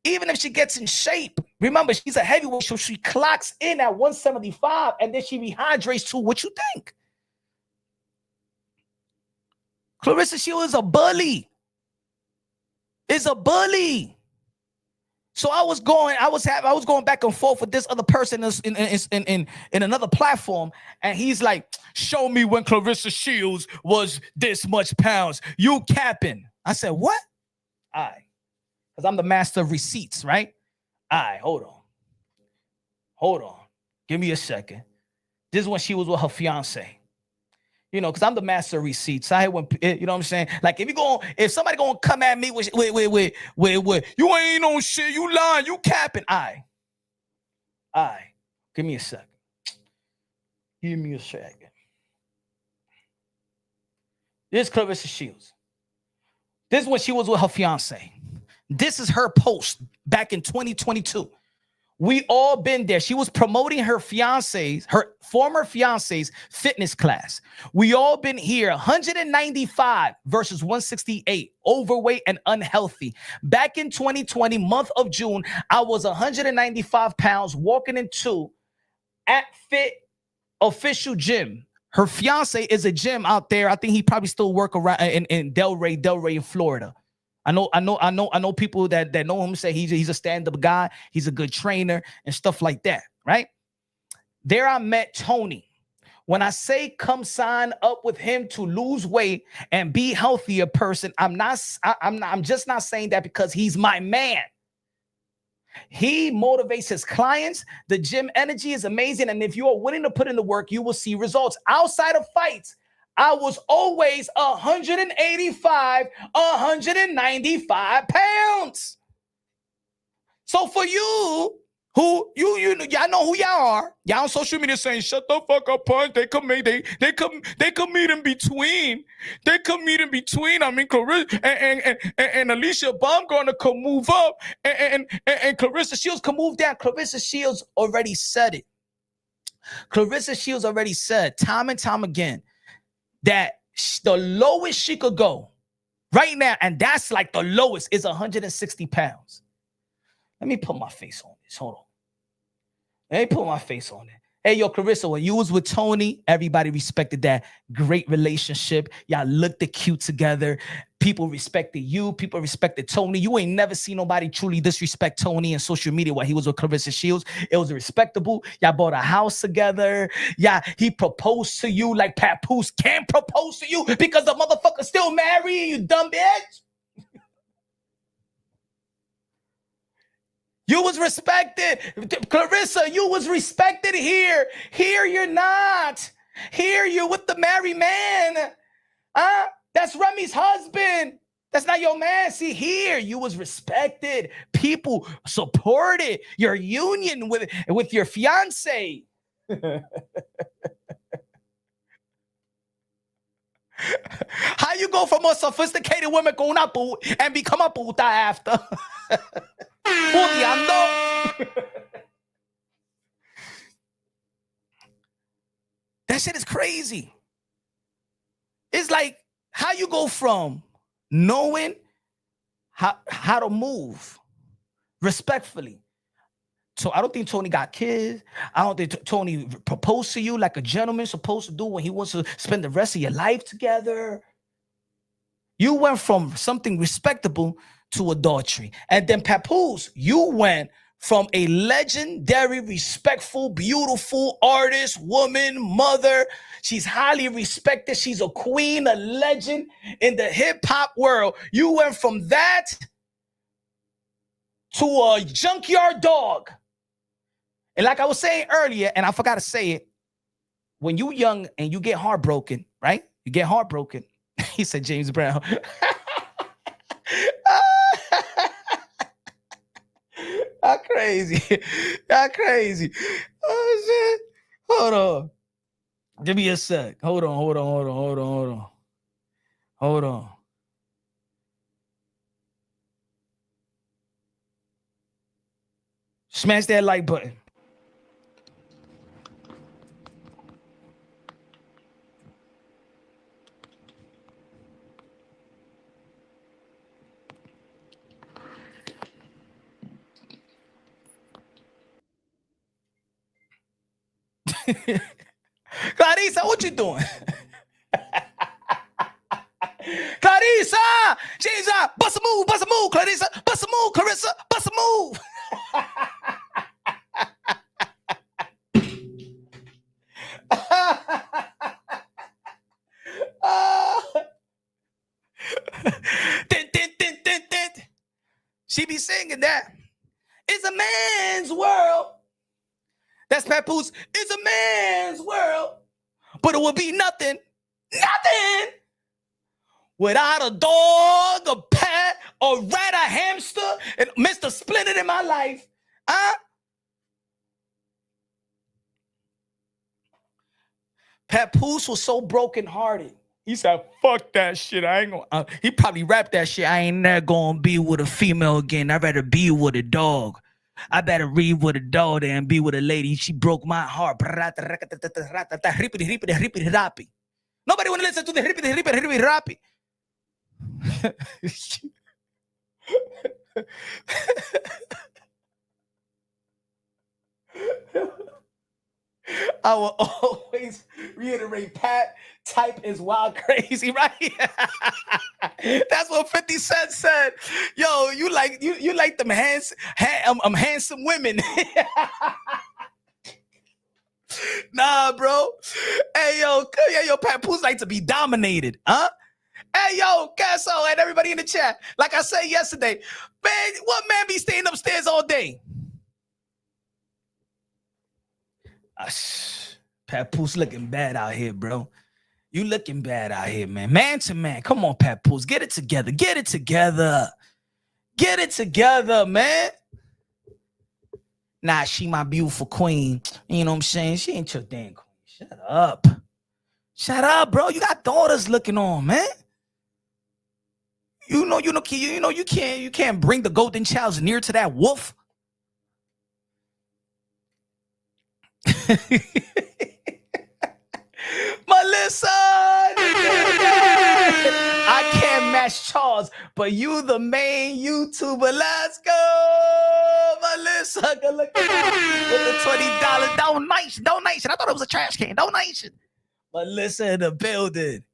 even if she gets in shape, remember she's a heavyweight, so she clocks in at 175 and then she rehydrates to what you think. Clarissa Shields is a bully. Is a bully. So I was going back and forth with this other person in another platform, and he's like, "Show me when Clarissa Shields was this much pounds. You capping?" I said, "What?" All right, because I'm the master of receipts, right? All right, hold on. Give me a second. This is when she was with her fiance. You know, because I'm the master of receipts. I when you know what I'm saying. Like if somebody gonna come at me with you ain't on shit, you lying, you capping. All right. Give me a second. This is Clarissa Shields. This is when she was with her fiance. This is her post back in 2022. We all been there. She was promoting her former fiance's fitness class. We all been here. 195 versus 168, overweight and unhealthy. Back in 2020, month of June, I was 195 pounds walking into at Fit Official Gym. Her fiance is a gym out there. I think he probably still work around in Delray in Florida. I know people that know him say he's a stand-up guy. He's a good trainer and stuff like that, right? There I met Tony. When I say come sign up with him to lose weight and be healthier person, I'm just not saying that because he's my man. He motivates his clients. The gym energy is amazing. And if you are willing to put in the work, you will see results. Outside of fights, I was always 185, 195 pounds. So for you, y'all know who y'all are. Y'all on social media saying, "Shut the fuck up, punch." They come meet in between. They come meet in between. I mean, Clarissa and Alycia Baumgardner could move up, and Clarissa Shields could move down. Clarissa Shields already said it. Clarissa Shields already said time and time again that the lowest she could go right now, and that's like the lowest, is 160 pounds. Let me put my face on this. Hold on. Let me put my face on it. Hey, yo, Clarissa, when you was with Tony, everybody respected that great relationship. Y'all looked cute together. People respected you. People respected Tony. You ain't never seen nobody truly disrespect Tony in social media while he was with Clarissa Shields. It was respectable. Y'all bought a house together. Yeah, he proposed to you like Papoose can't propose to you because the motherfucker still married you, dumb bitch. You was respected. Clarissa, you was respected here. Here you're not. Here you're with the married man. That's Remy's husband. That's not your man. See, here you was respected. People supported your union with your fiance. How you go from a sophisticated woman and become a puta after? That shit is crazy. It's like how you go from knowing how to move respectfully. So I don't think Tony got kids. I don't think Tony proposed to you like a gentleman's supposed to do when he wants to spend the rest of your life together. You went from something respectable to adultery. And then Papoose, you went from a legendary, respectful, beautiful artist, woman, mother. She's highly respected. She's a queen, a legend in the hip-hop world. You went from that to a junkyard dog. And like I was saying earlier, and I forgot to say it, when you young and you get heartbroken, right? You get heartbroken. He said James Brown. Y'all crazy. Y'all crazy. Oh shit. Hold on. Give me a sec. Hold on. Smash that like button. Clarissa, what you doing? Clarissa, she's bust a move, Clarissa, bust a move, Clarissa, bust a move. She be singing that. It's a man's world. That's Papoose. It's a man's world. But it will be nothing without a dog, a pet, a rat, a hamster, and Mr. Splendid in my life. Papoose was so brokenhearted. He said, fuck that shit. I ain't gonna. He probably rapped that shit. I ain't never gonna be with a female again. I'd rather be with a dog. I better read with a dog than be with a lady. She broke my heart. Nobody want to listen to the rippity. I will always reiterate, Pat, type is wild crazy, right? That's what 50 Cent said. Yo, you like them handsome women. Nah, bro. Hey, yo, Papoose like to be dominated, huh? Hey, yo, Casso, and everybody in the chat. Like I said yesterday, man, what man be staying upstairs all day? Papoose looking bad out here, bro. You looking bad out here, man. Man to man. Come on, Papoose. Get it together. Get it together, man. Nah, she my beautiful queen. You know what I'm saying? She ain't your damn queen. Shut up, bro. You got daughters looking on, man. You can't bring the golden child near to that wolf. Melissa, I can't match Charles, but you the main YouTuber. Let's go, Melissa. Good looking with the $20 donation. I thought it was a trash can donation. Melissa in the building.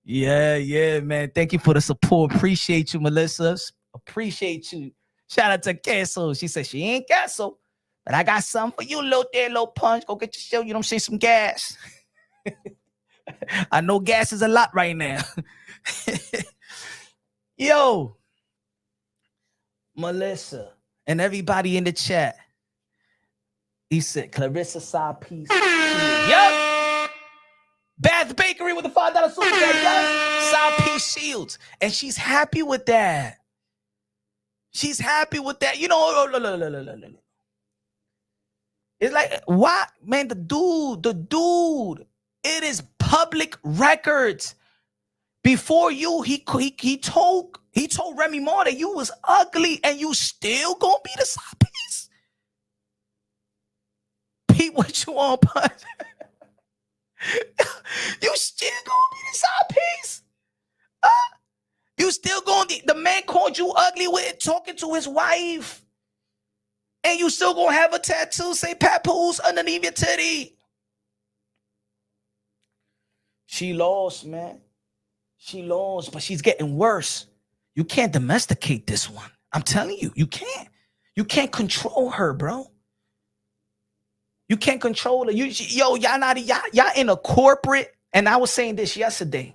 Yeah, man. Thank you for the support. Appreciate you, Melissa. Appreciate you. Shout out to Queso. She said she ain't Queso, but I got something for you, little punch. Go get your show. You know what I'm saying? Some gas. I know gas is a lot right now. Yo, Melissa and everybody in the chat. He said Clarissa side piece. Yep. Bath Bakery with the $5 super chat. Side piece Shields. And she's happy with that. You know, look. It's like, what? Man, the dude. It is public records. Before you, he told Remy Ma that you was ugly and you still gonna be the side piece. Pete, what you on, punch? You still gonna be the side piece? You still gonna the man called you ugly with talking to his wife, and you still gonna have a tattoo say Papoose underneath your titty. She lost, man. She lost, but she's getting worse. You can't domesticate this one. I'm telling you, you can't. You can't control her, bro. You can't control her. Y'all in a corporate, and I was saying this yesterday.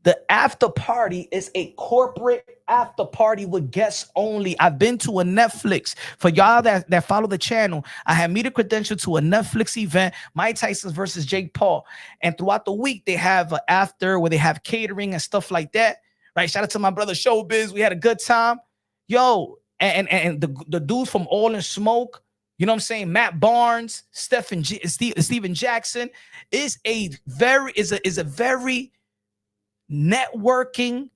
The after party is a corporate after party with guests only. I've been to a Netflix. For y'all that follow the channel, I had media credential to a Netflix event, Mike Tyson versus Jake Paul. And throughout the week, they have an after where they have catering and stuff like that. Right? Shout out to my brother Showbiz. We had a good time. Yo, and the dudes from All in Smoke, you know what I'm saying? Matt Barnes, Steven Jackson is a very networking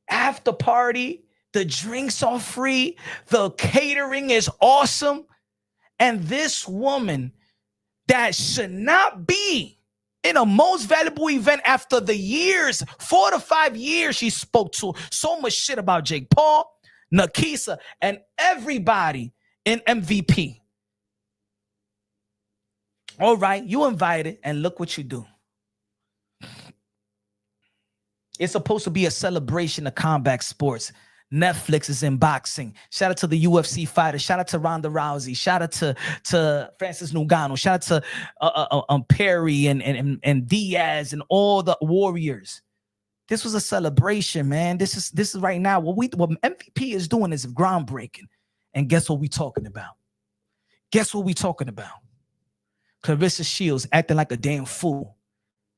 after party. The drinks are free. The catering is awesome. And this woman that should not be in a most valuable event after the years, 4 to 5 years, she spoke to so much shit about Jake Paul, Nakisa, and everybody in MVP. All right, you invited, and look what you do. It's supposed to be a celebration of combat sports. Netflix is in boxing. Shout out to the UFC fighters. Shout out to Ronda Rousey. Shout out to Francis Ngannou. Shout out to Perry and Diaz and all the warriors. This was a celebration, man. This is right now what MVP is doing is groundbreaking. And guess what we talking about? Guess what we talking about? Clarissa Shields acting like a damn fool.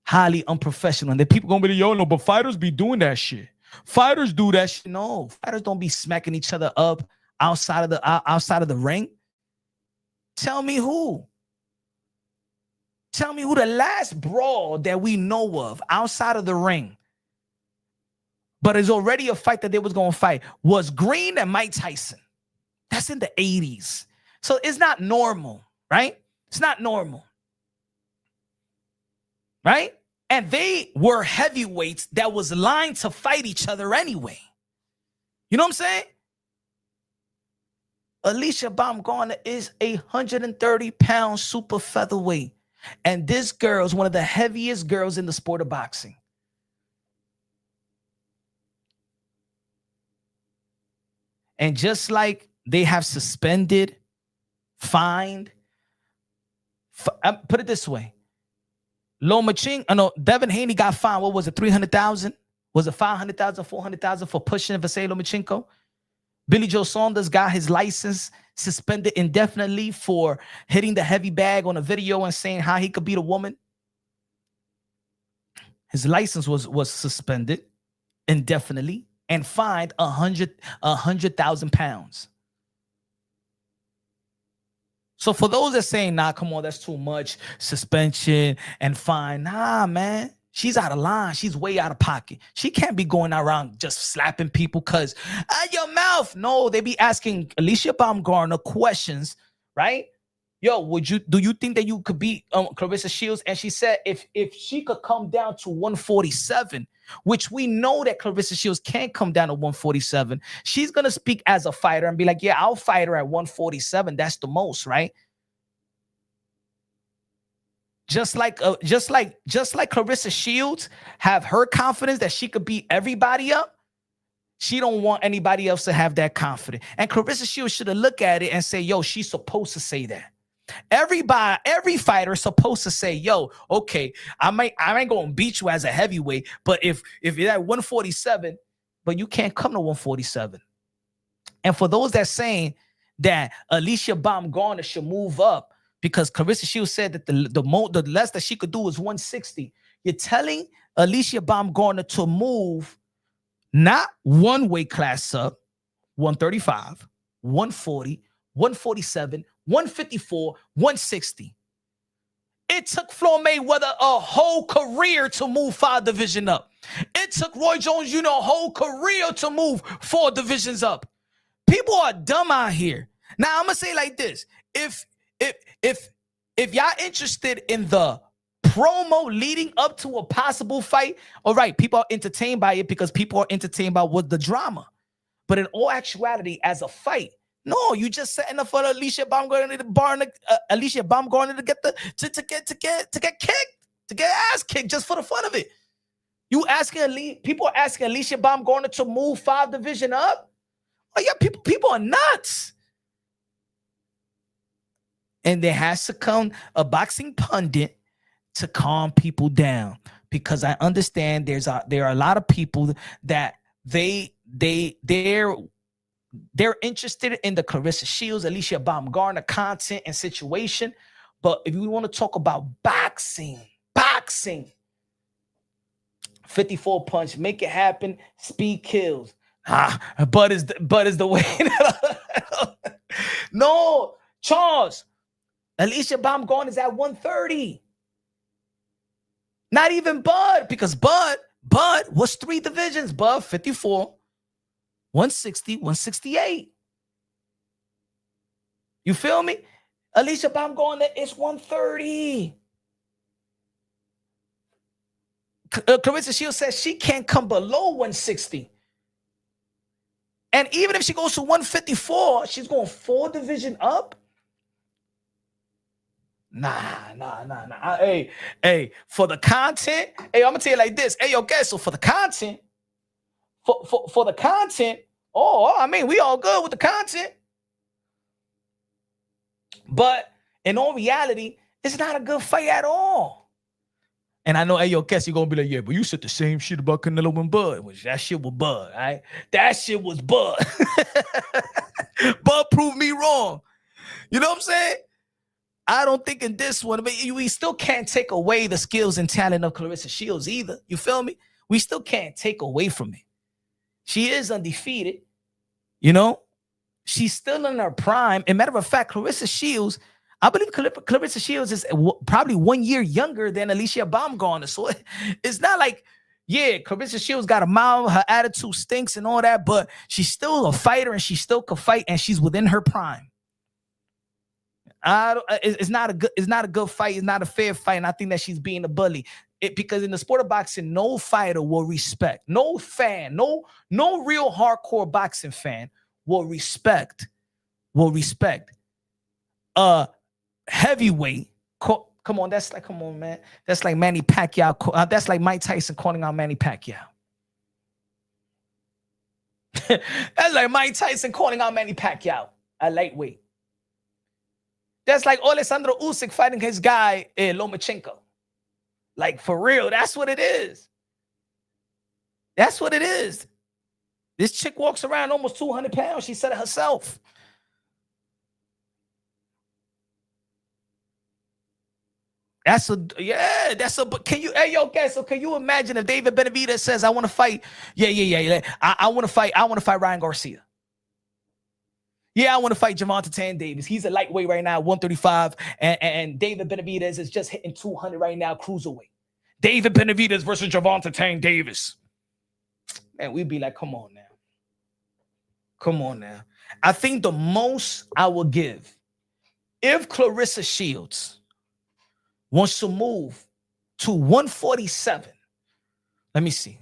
Highly unprofessional. And the people gonna be like, yo, no, but fighters be doing that shit. Fighters do that shit. No, fighters don't be smacking each other up outside of the ring. Tell me who. Tell me who the last brawl that we know of outside of the ring, but it's already a fight that they was gonna fight, was Green and Mike Tyson. That's in the 80s. So it's not normal, right? It's not normal. Right? And they were heavyweights that was lined to fight each other anyway. You know what I'm saying? Alycia Baumgardner is 130-pound super featherweight. And this girl is one of the heaviest girls in the sport of boxing. And just like they have suspended, fined, put it this way. Devin Haney got fined. What was it? 300,000? Was it 500,000, 400,000 for pushing Vasily Lomachenko? Billy Joe Saunders got his license suspended indefinitely for hitting the heavy bag on a video and saying how he could beat a woman. His license was suspended indefinitely and fined 100,000 pounds. So for those that saying, nah, come on, that's too much, suspension and fine. Nah, man, she's out of line. She's way out of pocket. She can't be going around just slapping people because your mouth. No, they be asking Alycia Baumgardner questions, right? Yo, do you think that you could beat Claressa Shields? And she said if she could come down to 147, which we know that Claressa Shields can't come down to 147, she's gonna speak as a fighter and be like, yeah, I'll fight her at 147. That's the most, right? Just like Claressa Shields have her confidence that she could beat everybody up. She don't want anybody else to have that confidence. And Claressa Shields should have looked at it and say, yo, she's supposed to say that. Every fighter is supposed to say, yo, okay, I ain't gonna beat you as a heavyweight, but if you're at 147, but you can't come to 147. And for those that saying that Alycia Baumgardner should move up because Claressa Shields said that the less that she could do is 160, you're telling Alycia Baumgardner to move not one weight class up, 135, 140, 147, 154, 160. It took Floyd Mayweather a whole career to move 5 divisions up. It took Roy Jones Jr. a whole career to move 4 divisions up. People are dumb out here. Now I'm gonna say like this: if y'all interested in the promo leading up to a possible fight, all right, people are entertained by it because people are entertained by what the drama. But in all actuality, as a fight, no, you just setting up for Alycia Baumgardner to get kicked, to get ass kicked just for the fun of it. People are asking Alycia Baumgardner to move 5 divisions up. Oh yeah, people are nuts. And there has to come a boxing pundit to calm people down. because I understand there are a lot of people that they're interested in the Claressa Shields, Alycia Baumgardner content and situation. But if you want to talk about boxing, 54 punch, make it happen, speed kills. But is the way. No, Charles. Alycia Baumgardner is at 130. Not even Bud, because Bud was 3 divisions. Bud 54, 160, 168. You feel me? Alycia Baumgardner is 130. Clarissa Shields says she can't come below 160. And even if she goes to 154, she's going 4 division up. Nah. Hey, for the content, hey, I'm gonna tell you like this. Hey, okay, so for the content, for the content, I mean, we all good with the content. But in all reality, it's not a good fight at all. And I know, hey, yo, Kess, you're going to be like, yeah, but you said the same shit about Canelo and Bud. Which that shit was Bud, all right? That shit was Bud. Bud proved me wrong. You know what I'm saying? I don't think in this one, but we still can't take away the skills and talent of Claressa Shields either. You feel me? We still can't take away from it. She is undefeated. You know? She's still in her prime. As a matter of fact, Claressa Shields, I believe Claressa Shields is probably 1 year younger than Alycia Baumgardner. So it's not like, yeah, Claressa Shields got a mouth, her attitude stinks and all that, but she's still a fighter and she still can fight and she's within her prime. It's not a good fight. It's not a fair fight. And I think that she's being a bully. Because in the sport of boxing, no fighter will respect, no fan, no real hardcore boxing fan will respect heavyweight. Come on, man. That's like Manny Pacquiao. That's like Mike Tyson calling out Manny Pacquiao. That's like Mike Tyson calling out Manny Pacquiao at lightweight. That's like Alexander Usyk fighting his guy Lomachenko. Like, for real, that's what it is. That's what it is. This chick walks around almost 200 pounds. She said it herself. But can you, hey, yo, guys, so can you imagine if David Benavidez says, I want to fight, I want to fight Ryan Garcia. Yeah, I want to fight Gervonta Tank Davis. He's a lightweight right now, 135, and David Benavidez is just hitting 200 right now, cruiserweight. David Benavidez versus Gervonta Tank Davis. Man, we'd be like, come on now. Come on now. I think the most I will give, if Claressa Shields wants to move to 147, let me see,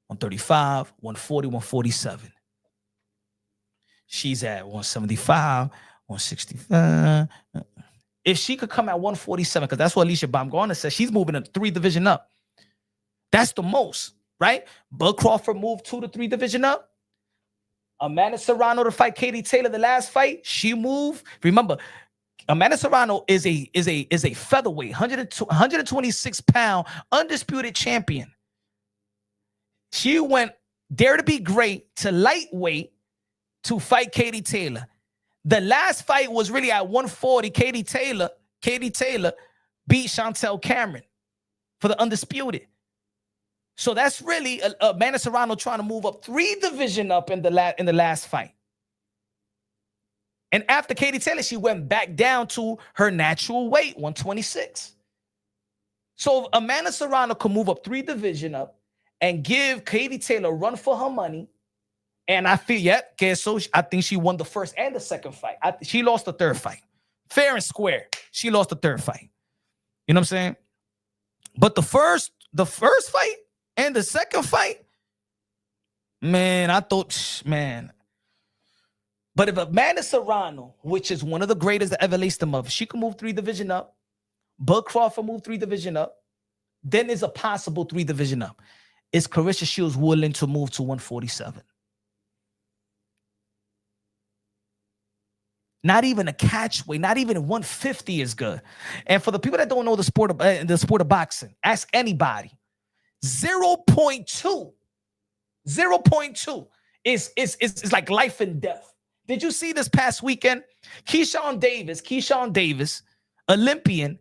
135, 140, 147. She's at 175, 165. If she could come at 147, because that's what Alycia Baumgardner says, she's moving a 3 division up. That's the most, right? Bud Crawford moved 2 to 3 division up. Amanda Serrano to fight Katie Taylor the last fight, she moved. Remember, Amanda Serrano is a featherweight, 126 pound undisputed champion. She went dare to be great to lightweight to fight Katie Taylor. The last fight was really at 140. Katie Taylor beat Chantel Cameron for the undisputed. So that's really Amanda Serrano trying to move up 3 division up in the last fight. And after Katie Taylor, she went back down to her natural weight, 126. So Amanda Serrano could move up 3 division up and give Katie Taylor a run for her money. And I feel, so I think she won the first and the second fight. She lost the third fight. Fair and square. She lost the third fight. You know what I'm saying? But the first fight and the second fight, man, I thought, man. But if Amanda Serrano, which is one of the greatest that ever laced them up, she can move 3 division up, Bud Crawford move 3 division up, then there's a possible 3 division up. Is Claressa Shields willing to move to 147? Not even a catch weight, not even 150 is good. And for the people that don't know the sport of boxing, ask anybody. 0.2. 0.2 is like life and death. Did you see this past weekend? Keyshawn Davis, Olympian,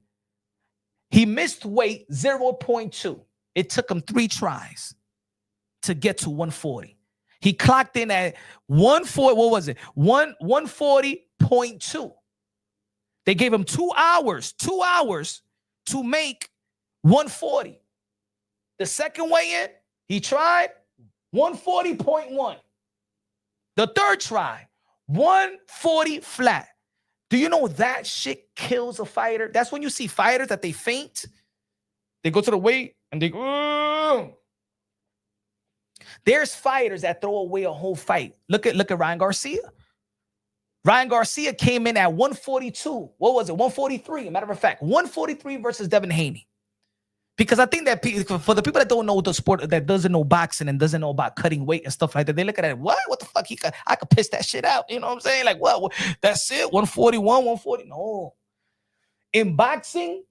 he missed weight 0.2. It took him 3 tries to get to 140. He clocked in at 140. What was it? 140.2. They gave him 2 hours to make 140. The second weigh in, he tried 140.1. The third try, 140 flat. Do you know that shit kills a fighter? That's when you see fighters that they faint. They go to the weight and they go. There's fighters that throw away a whole fight. Look at Ryan Garcia. Ryan Garcia came in at 142. What was it? 143. Matter of fact, 143 versus Devin Haney. Because I think that for the people that don't know the sport, that doesn't know boxing and doesn't know about cutting weight and stuff like that, they look at it, what the fuck? I could piss that shit out. You know what I'm saying? Like, what? That's it? 141, 140? No. In boxing,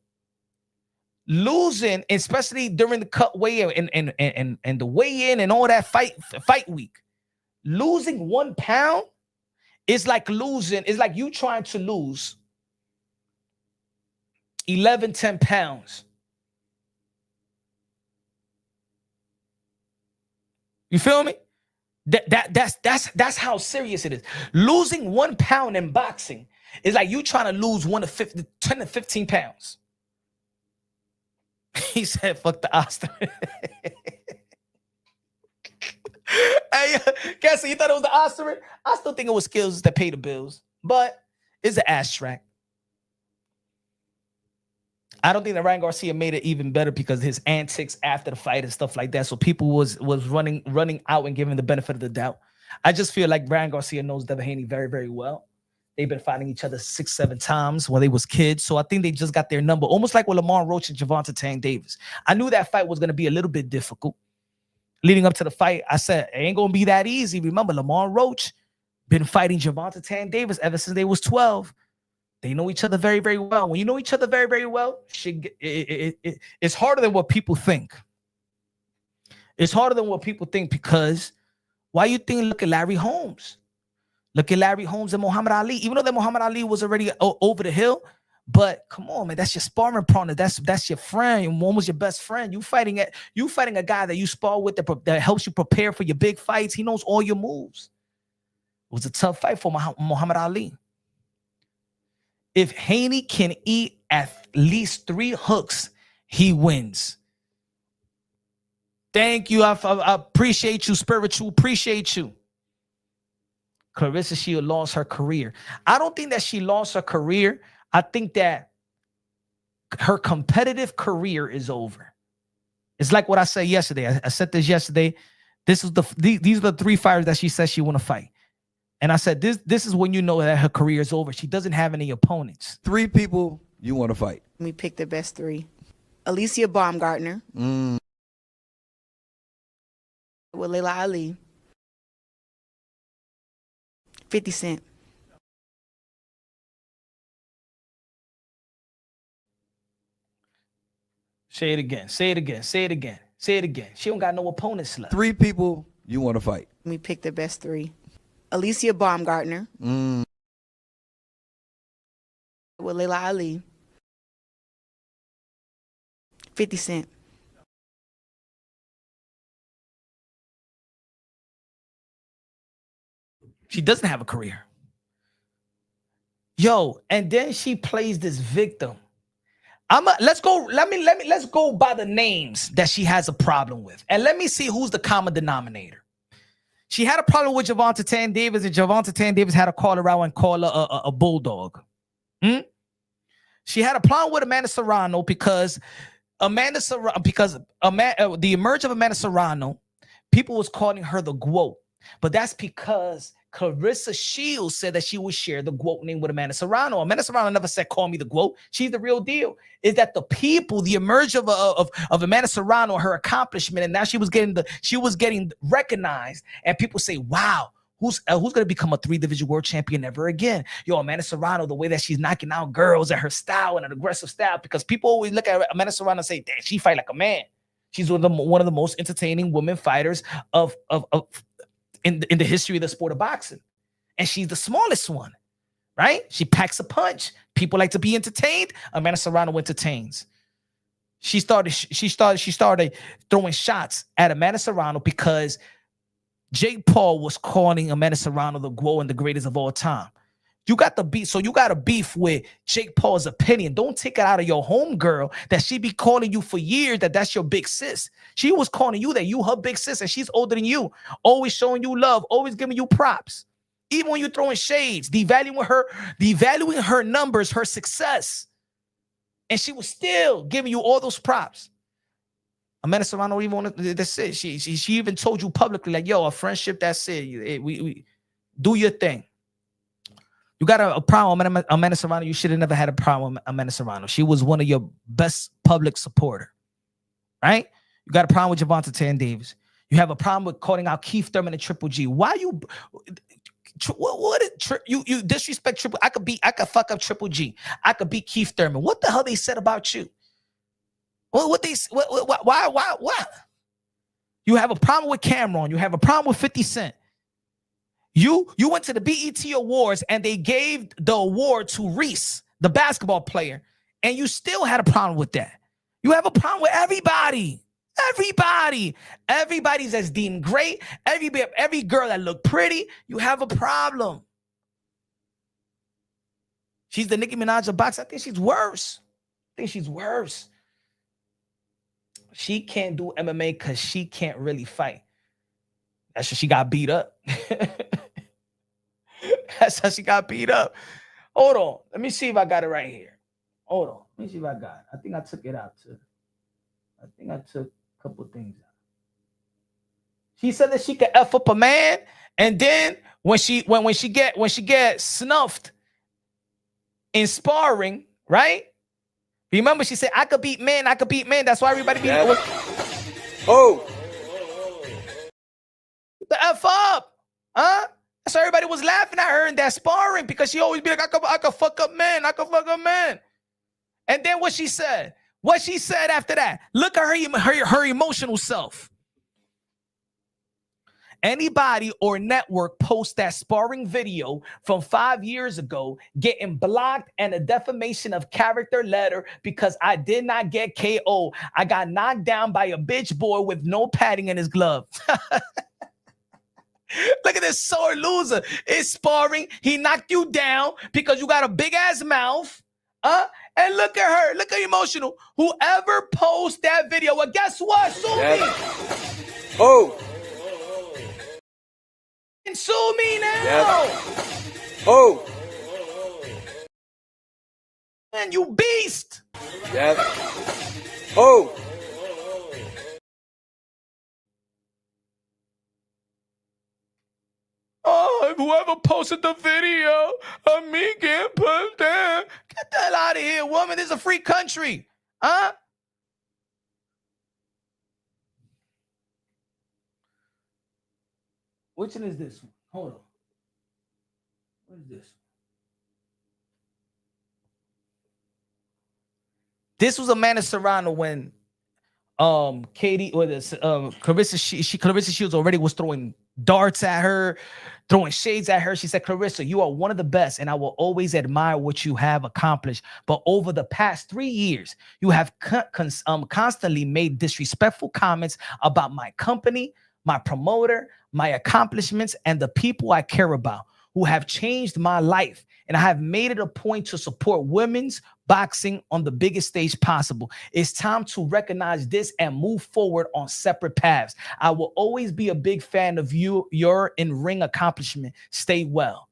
losing, especially during the cut weigh and the weigh in and all that fight week, losing 1 pound is like you trying to lose 11, 10 pounds. You feel me? That's how serious it is. Losing 1 pound in boxing is like you trying to lose 10 to 15 pounds. He said, fuck the ostrich. Hey, Cassie, you thought it was the ostrich? I still think it was skills that pay the bills, but it's an ass track. I don't think that Ryan Garcia made it even better because his antics after the fight and stuff like that. So people was running out and giving the benefit of the doubt. I just feel like Ryan Garcia knows Devin Haney very, very well. They've been fighting each other 6, 7 times when they was kids. So I think they just got their number, almost like with Lamar Roach and Gervonta Tank Davis. I knew that fight was going to be a little bit difficult. Leading up to the fight, I said, it ain't going to be that easy. Remember, Lamar Roach been fighting Gervonta Tank Davis ever since they was 12. They know each other very, very well. When you know each other very, very well, it's harder than what people think. It's harder than what people think because why you think, look at Larry Holmes. Look at Larry Holmes and Muhammad Ali. Even though that Muhammad Ali was already over the hill, but come on, man, that's your sparring partner. That's your friend. One was your best friend. You fighting a guy that you spar with that helps you prepare for your big fights. He knows all your moves. It was a tough fight for Muhammad Ali. If Haney can eat at least 3 hooks, he wins. Thank you. I appreciate you, spiritual. Appreciate you. Claressa Shields lost her career. I don't think that she lost her career. I think that her competitive career is over. It's like what I said yesterday. I said this yesterday. These are the 3 fighters that she says she want to fight. And I said, this is when you know that her career is over. She doesn't have any opponents. 3 people you want to fight. We picked the best 3. Alycia Baumgardner. With Layla Ali. 50 Cent. Say it again. Say it again. Say it again. Say it again. She don't got no opponents left. 3 people you want to fight. We picked the best 3. Alycia Baumgardner. With Layla Ali. 50 Cent. She doesn't have a career. Yo, and then she plays this victim. Let's go by the names that she has a problem with. And let me see who's the common denominator. She had a problem with Gervonta Tank Davis, and Gervonta Tank Davis had to call her out and call her a bulldog. She had a problem with Amanda Serrano because the emerge of Amanda Serrano, people was calling her the GWOAT. But that's because Clarissa Shields said that she would share the GWOAT name with Amanda Serrano. Amanda Serrano never said, call me the GWOAT. She's the real deal. Is that the people, the emerge of Amanda Serrano, her accomplishment, and now she was getting recognized, and people say, wow, who's going to become a 3-division world champion ever again? Yo, Amanda Serrano, the way that she's knocking out girls and her style and an aggressive style, because people always look at Amanda Serrano and say, damn, she fight like a man. She's one of the most entertaining women fighters in the history of the sport of boxing. And she's the smallest one, right? She packs a punch. People like to be entertained. Amanda Serrano entertains. She started throwing shots at Amanda Serrano because Jake Paul was calling Amanda Serrano the GOAT and the greatest of all time. You got the beef, so you got a beef with Jake Paul's opinion. Don't take it out of your homegirl that she be calling you for years that's your big sis. She was calling you that you her big sis, and she's older than you, always showing you love, always giving you props. Even when you're throwing shades, devaluing her numbers, her success. And she was still giving you all those props. Amanda Serrano even wanted, that's it. She even told you publicly, like, yo, a friendship, that's it. We do your thing. You got a problem with Amanda Serrano. You should have never had a problem with Amanda Serrano. She was one of your best public supporter, right? You got a problem with Gervonta Tan Davis. You have a problem with calling out Keith Thurman and Triple G. Why you you disrespect Triple? I could fuck up Triple G. I could beat Keith Thurman. What the hell they said about you? Why? You have a problem with Cameron. You have a problem with 50 Cent. You went to the BET Awards and they gave the award to Reese, the basketball player, and you still had a problem with that. You have a problem with everybody. Everybody's as deemed great. Every girl that looked pretty, you have a problem. She's the Nicki Minaj of boxing. I think she's worse. She can't do MMA because she can't really fight. That's why she got beat up. That's how she got beat up. Hold on. Let me see if I got it right here. Hold on. Let me see if I got it. I think I took it out too. I think I took a couple of things out. She said that she could F up a man, and then when she get snuffed in sparring, right? Remember, she said, I could beat men. That's why everybody beat me. Oh. The F up. Huh? So everybody was laughing at her in that sparring because she always be like, I could fuck up men. And then what she said after that, look at her emotional self. Anybody or network post that sparring video from 5 years ago getting blocked and a defamation of character letter because I did not get KO. I got knocked down by a bitch boy with no padding in his glove. Look at this sore loser. It's sparring. He knocked you down because you got a big ass mouth. And look at her. Look at emotional. Whoever posts that video, well, guess what? Sue me. Oh. And sue me now. Oh. Man, you beast. Oh. Oh, whoever posted the video of me getting put down. Get the hell out of here, woman. This is a free country. Huh? Which one is this one? Hold on. What is this? This was Amanda Serrano when Katie or this Clarissa Shields already was throwing darts at her, throwing shades at her. She said, Clarissa, you are one of the best, and I will always admire what you have accomplished. But over the past 3 years, you have constantly made disrespectful comments about my company, my promoter, my accomplishments, and the people I care about, who have changed my life. And I have made it a point to support women's boxing on the biggest stage possible. It's time to recognize this and move forward on separate paths. I will always be a big fan of your in-ring accomplishment. Stay well.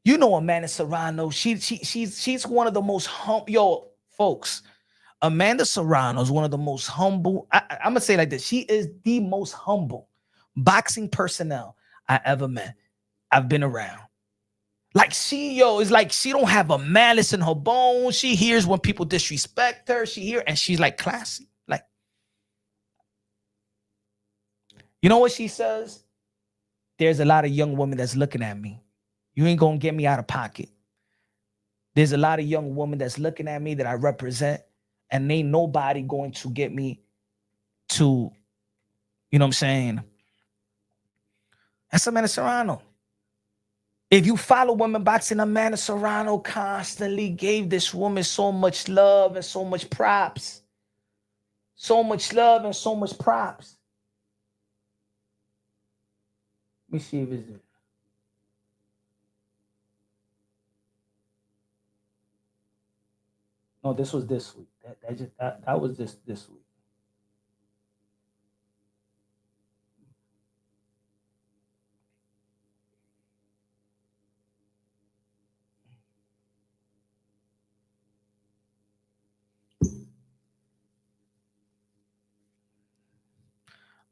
You know Amanda Serrano. She's one of the most humble. Folks, Amanda Serrano is one of the most humble. I'm gonna say it like this. She is the most humble boxing personnel I ever met. I've been around. Like it's like she don't have a malice in her bones. She hears when people disrespect her. And she's like classy. Like, you know what she says? There's a lot of young women that's looking at me. You ain't gonna get me out of pocket. There's a lot of young women that's looking at me that I represent. and ain't nobody going to get me to, you know what I'm saying? That's Amanda Serrano. If you follow women boxing, Amanda Serrano constantly gave this woman so much love and so much props. So much love and so much props. Let me see if it's there. No, this was this week. That was this week.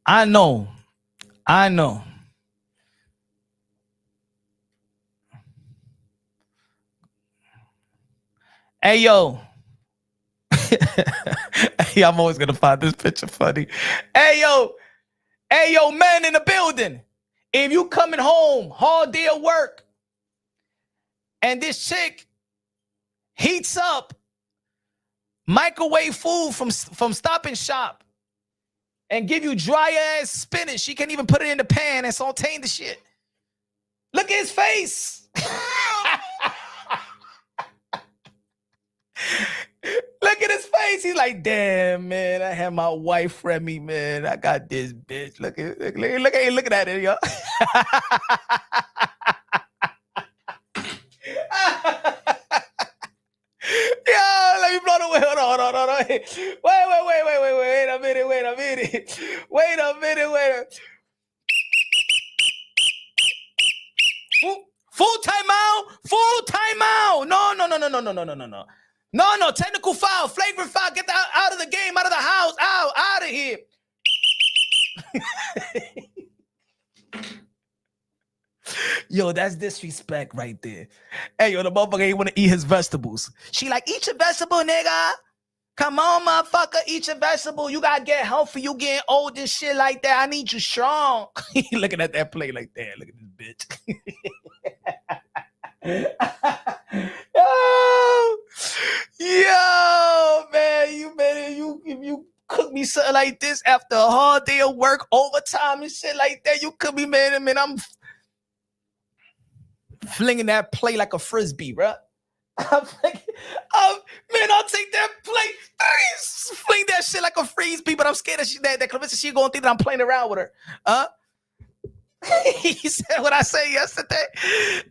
I know. Hey, yo. Hey, I'm always going to find this picture funny. Hey, yo, man in the building. If you coming home, hard day of work, and this chick heats up microwave food from Stop and Shop and give you dry ass spinach, she can't even put it in the pan and sauteing the shit. Look at his face. Look at his face. He's like, damn, man, I have my wife Remy, man. I got this bitch. Look at it, yo. Yo, let me blow the way. Hold on. Wait a minute. Full timeout. No, technical foul, flagrant foul. Get out of the game, out of the house, out of here. Yo, that's disrespect right there. Hey, yo, the motherfucker ain't want to eat his vegetables. She like, eat your vegetable, nigga. Come on, motherfucker, eat your vegetable. You gotta get healthy. You getting old and shit like that. I need you strong. Looking at that plate like that. Look at this bitch. Yo, man, if you cook me something like this after a hard day of work, overtime and shit like that, you cook me, man. I mean, I'm flinging that plate like a frisbee, bro. I'll take that plate, fling that shit like a frisbee, but I'm scared that Clarissa Shields gonna think that I'm playing around with her. He said what I said yesterday.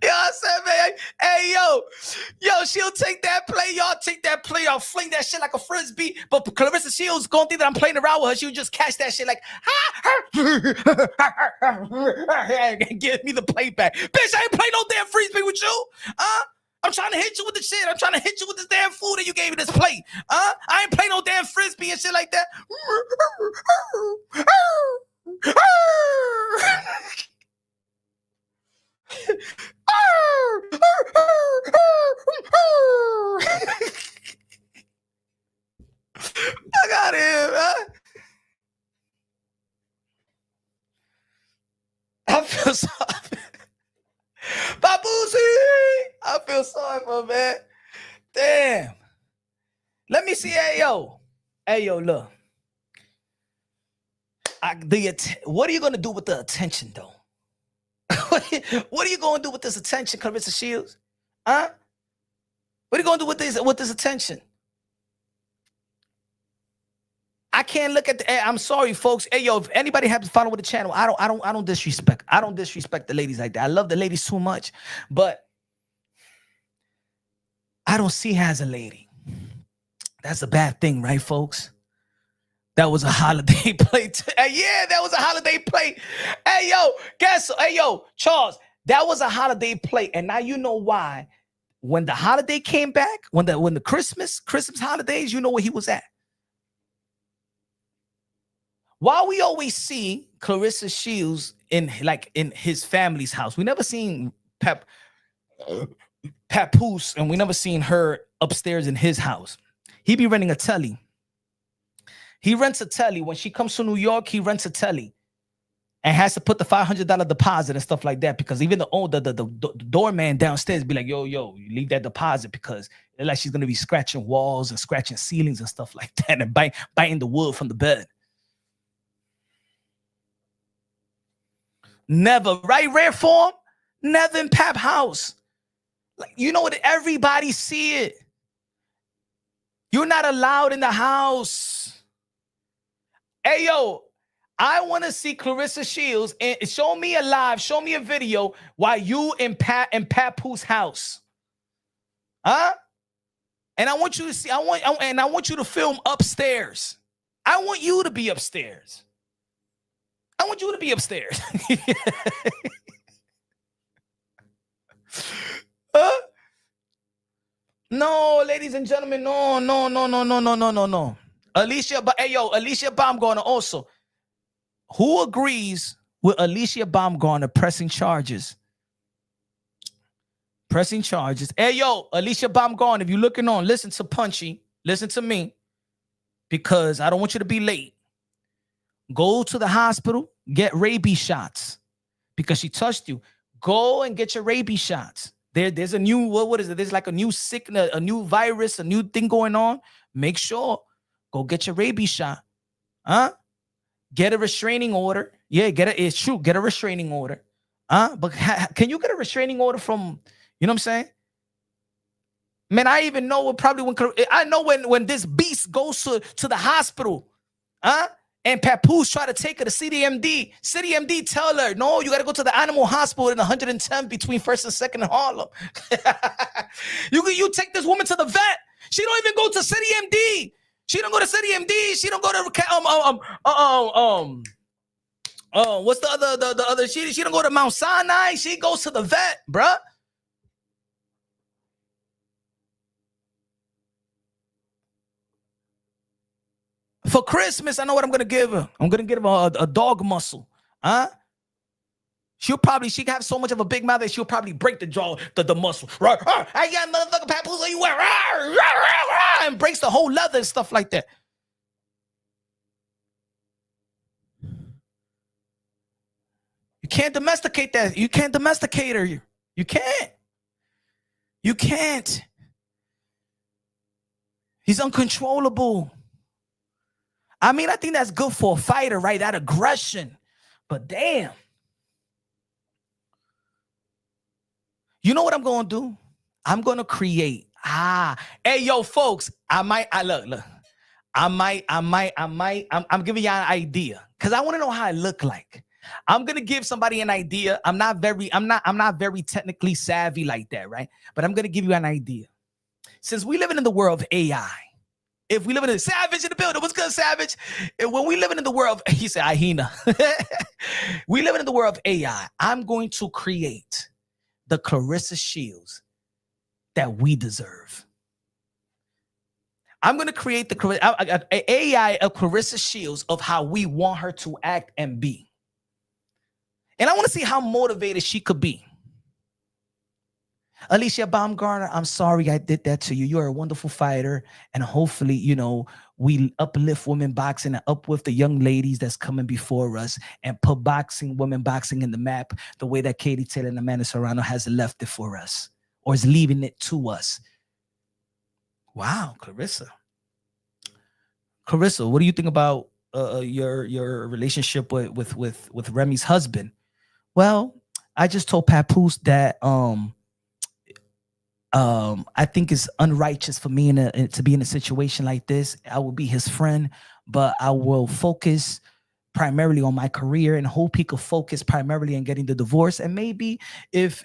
Yo, I said, man, hey, yo, she'll take that play. Y'all take that play. I'll fling that shit like a frisbee. But Clarissa Shields gonna think that I'm playing around with her. She'll just catch that shit like, and give me the play back. Bitch, I ain't playing no damn frisbee with you. I'm trying to hit you with the shit. I'm trying to hit you with this damn food that you gave me this plate. I ain't playing no damn frisbee and shit like that. I got him. I feel sorry. Papoose, I feel sorry for him, man. Damn. Let me see. Hey, yo, look. What are you gonna do with the attention, though? What are you gonna do with this attention, Clarissa Shields? What are you gonna do with this attention? I can't look at the. I'm sorry, folks. Hey, yo, if anybody has to follow with the channel, I don't disrespect. I don't disrespect the ladies like that. I love the ladies too much, but I don't see her as a lady. That's a bad thing, right, folks? That was a holiday play. Yeah, that was a holiday play. Hey, yo, Charles, that was a holiday play. And now you know why. When the holiday came back, when the Christmas holidays, you know where he was at. While we always see Clarissa Shields in his family's house, we never seen Papoose, and we never seen her upstairs in his house. He be renting a telly. He rents a telly. When she comes to New York, he rents a telly. and has to put the $500 deposit and stuff like that, because even the doorman downstairs be like, yo, you leave that deposit, because it's like she's gonna be scratching walls and scratching ceilings and stuff like that, and biting the wood from the bed. Never, right? Rare form, never in Pap house. Like, you know what? Everybody see it. You're not allowed in the house. Hey, yo, I want to see Claressa Shields and show me a live, show me a video while you in Papoose house. Huh? And I want you to see, I want you to film upstairs. I want you to be upstairs. I want you to be upstairs. No, ladies and gentlemen, no. Alycia, but hey, yo, Alycia Baumgardner also. Who agrees with Alycia Baumgardner pressing charges? Pressing charges. Hey, yo, Alycia Baumgardner, if you're looking on, listen to Punchy. Listen to me, because I don't want you to be late. Go to the hospital, get rabies shots, because she touched you. Go and get your rabies shots. There's a new, what is it? There's like a new sickness, a new virus, a new thing going on. Make sure, go get your rabies shot. Huh? Get a restraining order. Yeah, it's true. Get a restraining order. But can you get a restraining order from, you know what I'm saying? Man, I even know when this beast goes to the hospital, and Papoose try to take her to CDMD. CDMD tell her, no, you got to go to the animal hospital in 110 between 1st and 2nd in Harlem. You take this woman to the vet. She don't even go to CDMD. She don't go to CDMD. She don't go to what's the other? She don't go to Mount Sinai. She goes to the vet, bruh. For Christmas, I know what I'm gonna give her. I'm gonna give her a dog muscle. She have so much of a big mouth that she'll probably break the muscle. Right? I got motherfucking Papoose on you wear, and breaks the whole leather and stuff like that. You can't domesticate that. You can't domesticate her. You can't. You can't. He's uncontrollable. I mean, I think that's good for a fighter, right? That aggression. But damn. You know what I'm going to do? I'm going to create. Hey, yo, folks, I'm giving you an idea, because I want to know how I look like. I'm going to give somebody an idea. I'm not very technically savvy like that, right? But I'm going to give you an idea. Since we living in the world of AI, if we live in a Savage in the building, what's good, Savage? When we living in the world, he said, Ahina. We living in the world of AI. I'm going to create the Clarissa Shields that we deserve. I'm going to create the AI of Clarissa Shields of how we want her to act and be. And I want to see how motivated she could be. Alycia Baumgardner, I'm sorry I did that to you. You're a wonderful fighter. And hopefully, we uplift women boxing and uplift the young ladies that's coming before us and put women boxing in the map the way that Katie Taylor and Amanda Serrano has left it for us, or is leaving it to us. Wow, Clarissa. Clarissa, what do you think about your relationship with Remy's husband? Well, I just told Papoose that I think it's unrighteous for me to be in a situation like this. I will be his friend, but I will focus primarily on my career and hope he could focus primarily on getting the divorce. And maybe if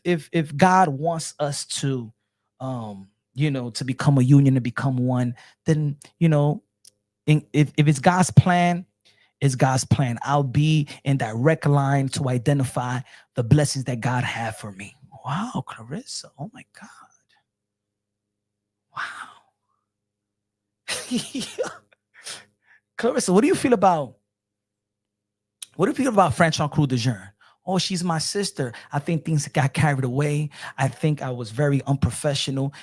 God wants us to, to become a union, to become one, then, if it's God's plan, it's God's plan. I'll be in direct line to identify the blessings that God had for me. Wow, Clarissa. Oh my God. Wow. Clarissa, what do you feel about Franchon Crew de Jeune? Oh, she's my sister. I think things got carried away. I think I was very unprofessional.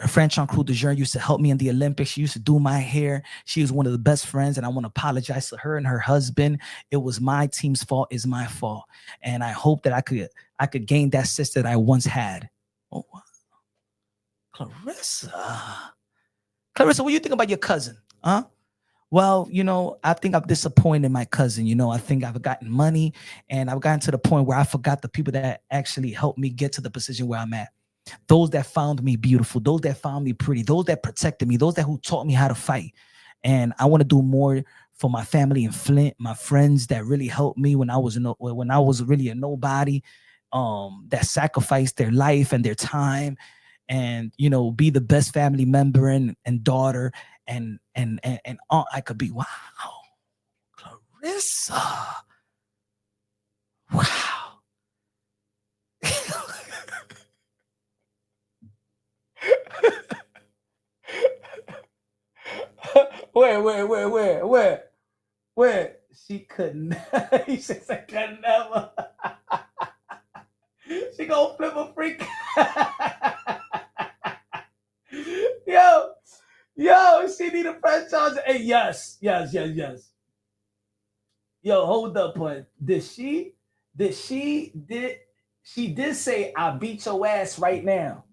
French on Crew de Jour used to help me in the Olympics. She used to do my hair. She was one of the best friends, and I want to apologize to her and her husband. It was my team's fault. It's my fault, and I hope that I could gain that sister that I once had. Oh, Clarissa, what do you think about your cousin? Huh? Well, I think I'm disappointed in my cousin. I think I've gotten money, and I've gotten to the point where I forgot the people that actually helped me get to the position where I'm at. Those that found me beautiful, those that found me pretty, those that protected me, those that who taught me how to fight. And I want to do more for my family in Flint, my friends that really helped me when I was really a nobody, that sacrificed their life and their time, and be the best family member and daughter and aunt I could be. Wow, Clarissa. Wow. Where? She couldn't. He says I could never. She gonna flip a freak. Yo, she need a franchise. Hey, yes. Yo, hold up, but she did say I beat your ass right now.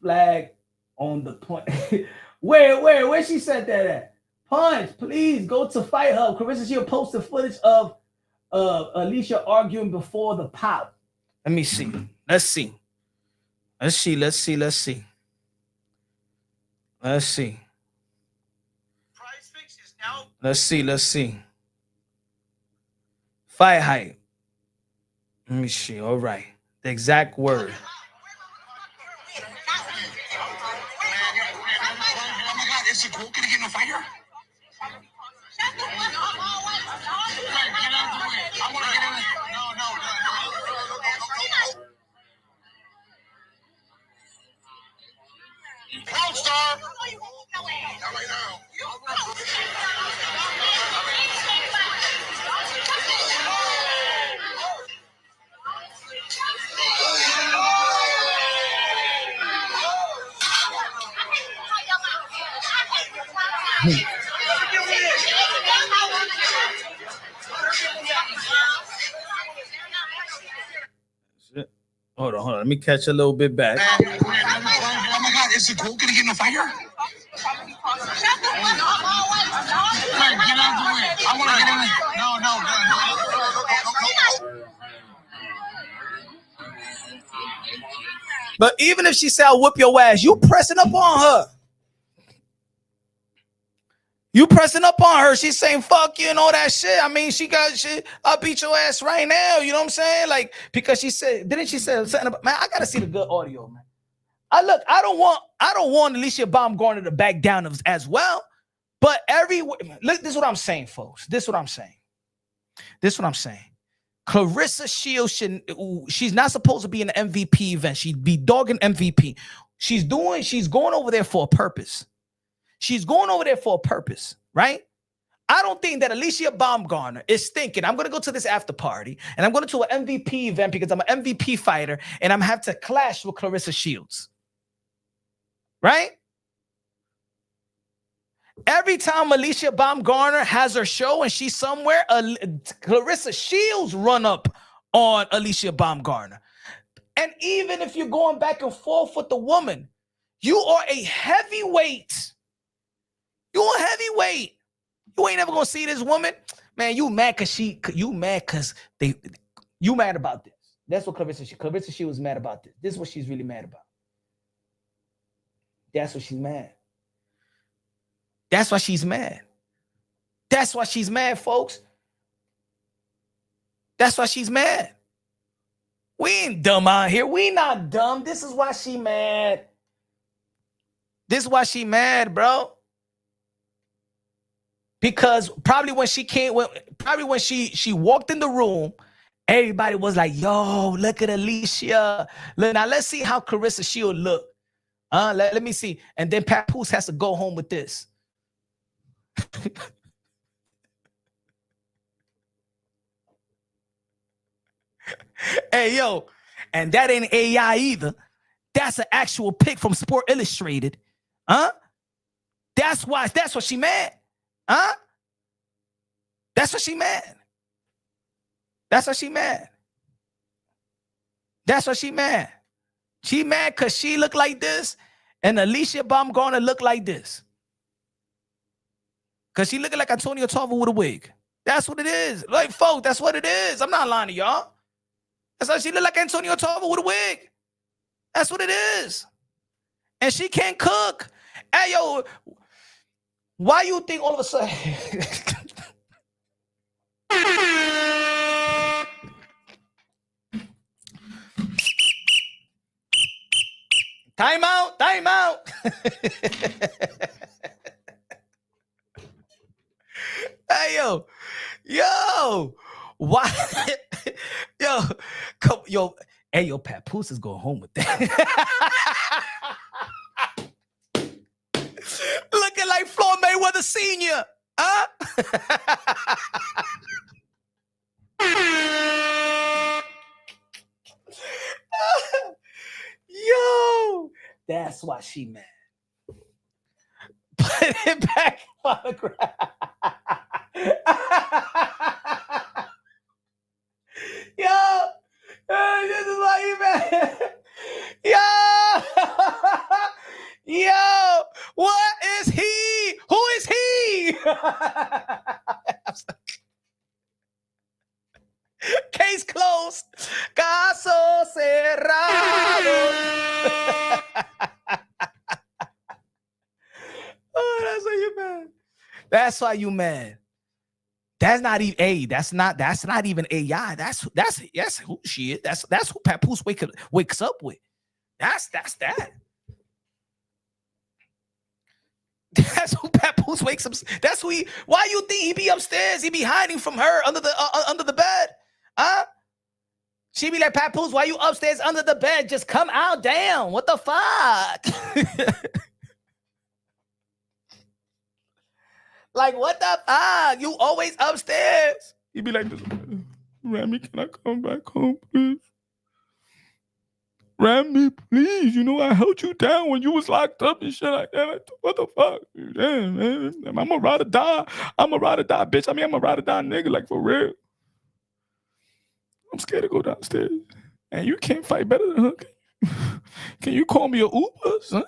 Flag on the point. Where she said that at? Punch, please go to Fight Hub. Clarissa Shields posted footage of Alycia arguing before the pop. Let me see. Let's see. Let's see. Let's see. Fight hype. Let me see. All right. The exact word. Is the goal gonna get in a fire? Proud star. Not right now. Hold on. Let me catch a little bit back. Oh my God, is the goal gonna get in a fire? I want to get in. No. But even if she said I'll whoop your ass, you pressing up on her. She's saying fuck you and all that shit. I mean, she got shit. I'll beat your ass right now. You know what I'm saying? Like, because she said, didn't she say something about, man, I gotta see the good audio, man. I don't want Alycia Baumgardner to back down as well. But look, this is what I'm saying, folks. This is what I'm saying. Clarissa Shields she's not supposed to be in the MVP event. She'd be dogging MVP. She's going over there for a purpose. Right? I don't think that Alycia Baumgardner is thinking, I'm going to go to this after party and I'm going to an MVP event because I'm an MVP fighter and I'm have to clash with Claressa Shields. Right? Every time Alycia Baumgardner has her show and she's somewhere, Claressa Shields run up on Alycia Baumgardner. And even if you're going back and forth with the woman, you are a heavyweight. You ain't never gonna see this woman, man. You mad because you mad about this. That's what Clarissa Shields was mad about this. This is what she's really mad about. That's what she's mad. That's why she's mad. That's why she's mad, folks. That's why she's mad. We ain't dumb out here. We not dumb. This is why she mad. This is why she mad, bro. Because probably when she walked in the room, everybody was like, yo, look at Alycia. Look, now let's see how Clarissa Shields look. Let me see. And then Papoose has to go home with this. Hey, yo, and that ain't AI either. that's an actual pic from Sport Illustrated. Huh? That's what she mad. Huh? That's what she mad. That's what she mad. That's what she mad. She mad because she look like this and Alycia Baumgardner look like this. Because she looking like Antonio Tarver with a wig. That's what it is. Like, folks, that's what it is. I'm not lying to y'all. That's how she look like Antonio Tarver with a wig. That's what it is. And she can't cook. Hey, yo, why you think all of a sudden... Time out. Hey, yo, why? Hey, yo, Papoose is going home with that. Looking like Floyd Mayweather Sr., huh? Yo, that's why she mad. Put it back on the ground. Yo, this is why you mad. Yo, what is he? Who is he? Case closed. Caso cerrado. Oh, that's why you mad. That's why you mad. That's not even that's not even AI. That's who she is. That's who Papoose wakes up with. That's that. That's who Papoose wakes up. That's who he. Why you think he be upstairs? He be hiding from her under the bed, huh? She be like, Papoose, why you upstairs under the bed? Just come out down. What the fuck? Like, what the fuck? You always upstairs. He be like, Remy, can I come back home, please? Remy, please. You know I held you down when you was locked up and shit like that. Like, what the fuck? Damn, man. I'm a ride or die. I'm a ride or die, bitch. I mean, I'm a ride or die nigga, like, for real. I'm scared to go downstairs. And you can't fight better than her. Can you call me a Uber, son?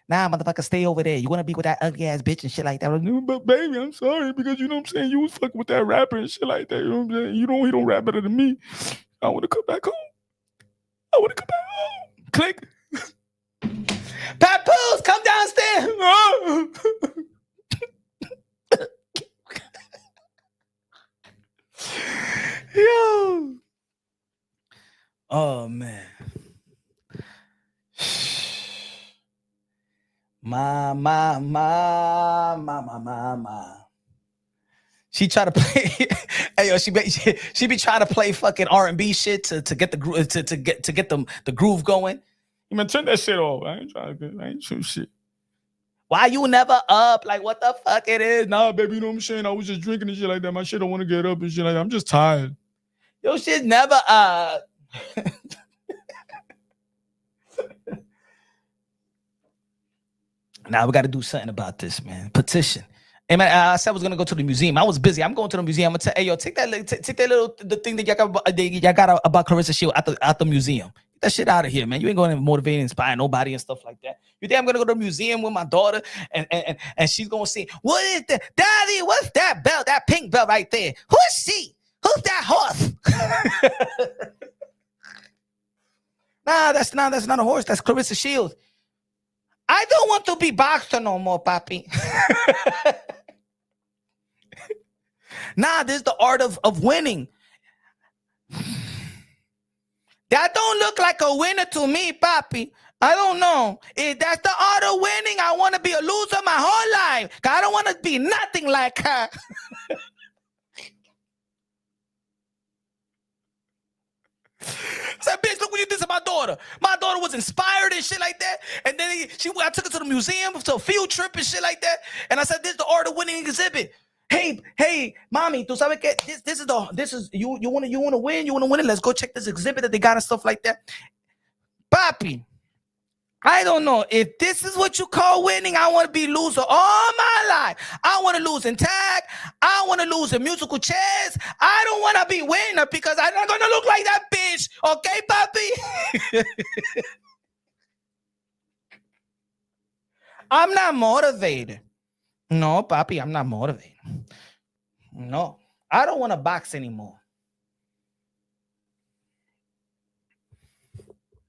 Nah, motherfucker, stay over there. You want to be with that ugly ass bitch and shit like that? But baby, I'm sorry, because you know what I'm saying? You was fucking with that rapper and shit like that. You know what I'm saying? He don't rap better than me. I want to come back home. Click. Papoose, come downstairs. Yo. Oh, man. Ma. She try to play. Hey, yo, she be trying to play fucking R&B shit to get the groove to get the groove going. You man, turn that shit off. I ain't true shit. Why you never up? Like, what the fuck it is? Nah, baby, you know what I'm saying? I was just drinking and shit like that. My shit don't want to get up and shit like that. I'm just tired. Yo, shit never up. Now we got to do something about this, man. Petition. Hey, man, I said I was gonna go to the museum. I was busy. I'm going to the museum. I'm gonna tell, hey, yo, take that little the thing that y'all got about Claressa Shields at the museum. Get that shit out of here, man. You ain't going to motivate and inspire nobody and stuff like that. You think I'm gonna go to the museum with my daughter and she's gonna see, what is that, Daddy? What's that belt? That pink belt right there? Who is she? Who's that horse? Nah, that's not a horse. That's Clarissa Shields. I don't want to be boxer no more, papi. Nah, this is the art of winning. That don't look like a winner to me, papi. I don't know. If that's the art of winning, I want to be a loser my whole life. I don't want to be nothing like her. I said, bitch, look what you did to my daughter. My daughter was inspired and shit like that. And then I took her to the museum, to a field trip and shit like that. And I said, this is the art of winning exhibit. Hey, mommy, tú sabes que this is you want to win? You want to win it? Let's go check this exhibit that they got and stuff like that. Papi, I don't know if this is what you call winning. I want to be loser all my life. I want to lose in tag. I want to lose in musical chairs. I don't want to be winner because I'm not gonna look like that bitch. Okay, Papi? I'm not motivated. No, Papi, I'm not motivated. No, I don't want to box anymore.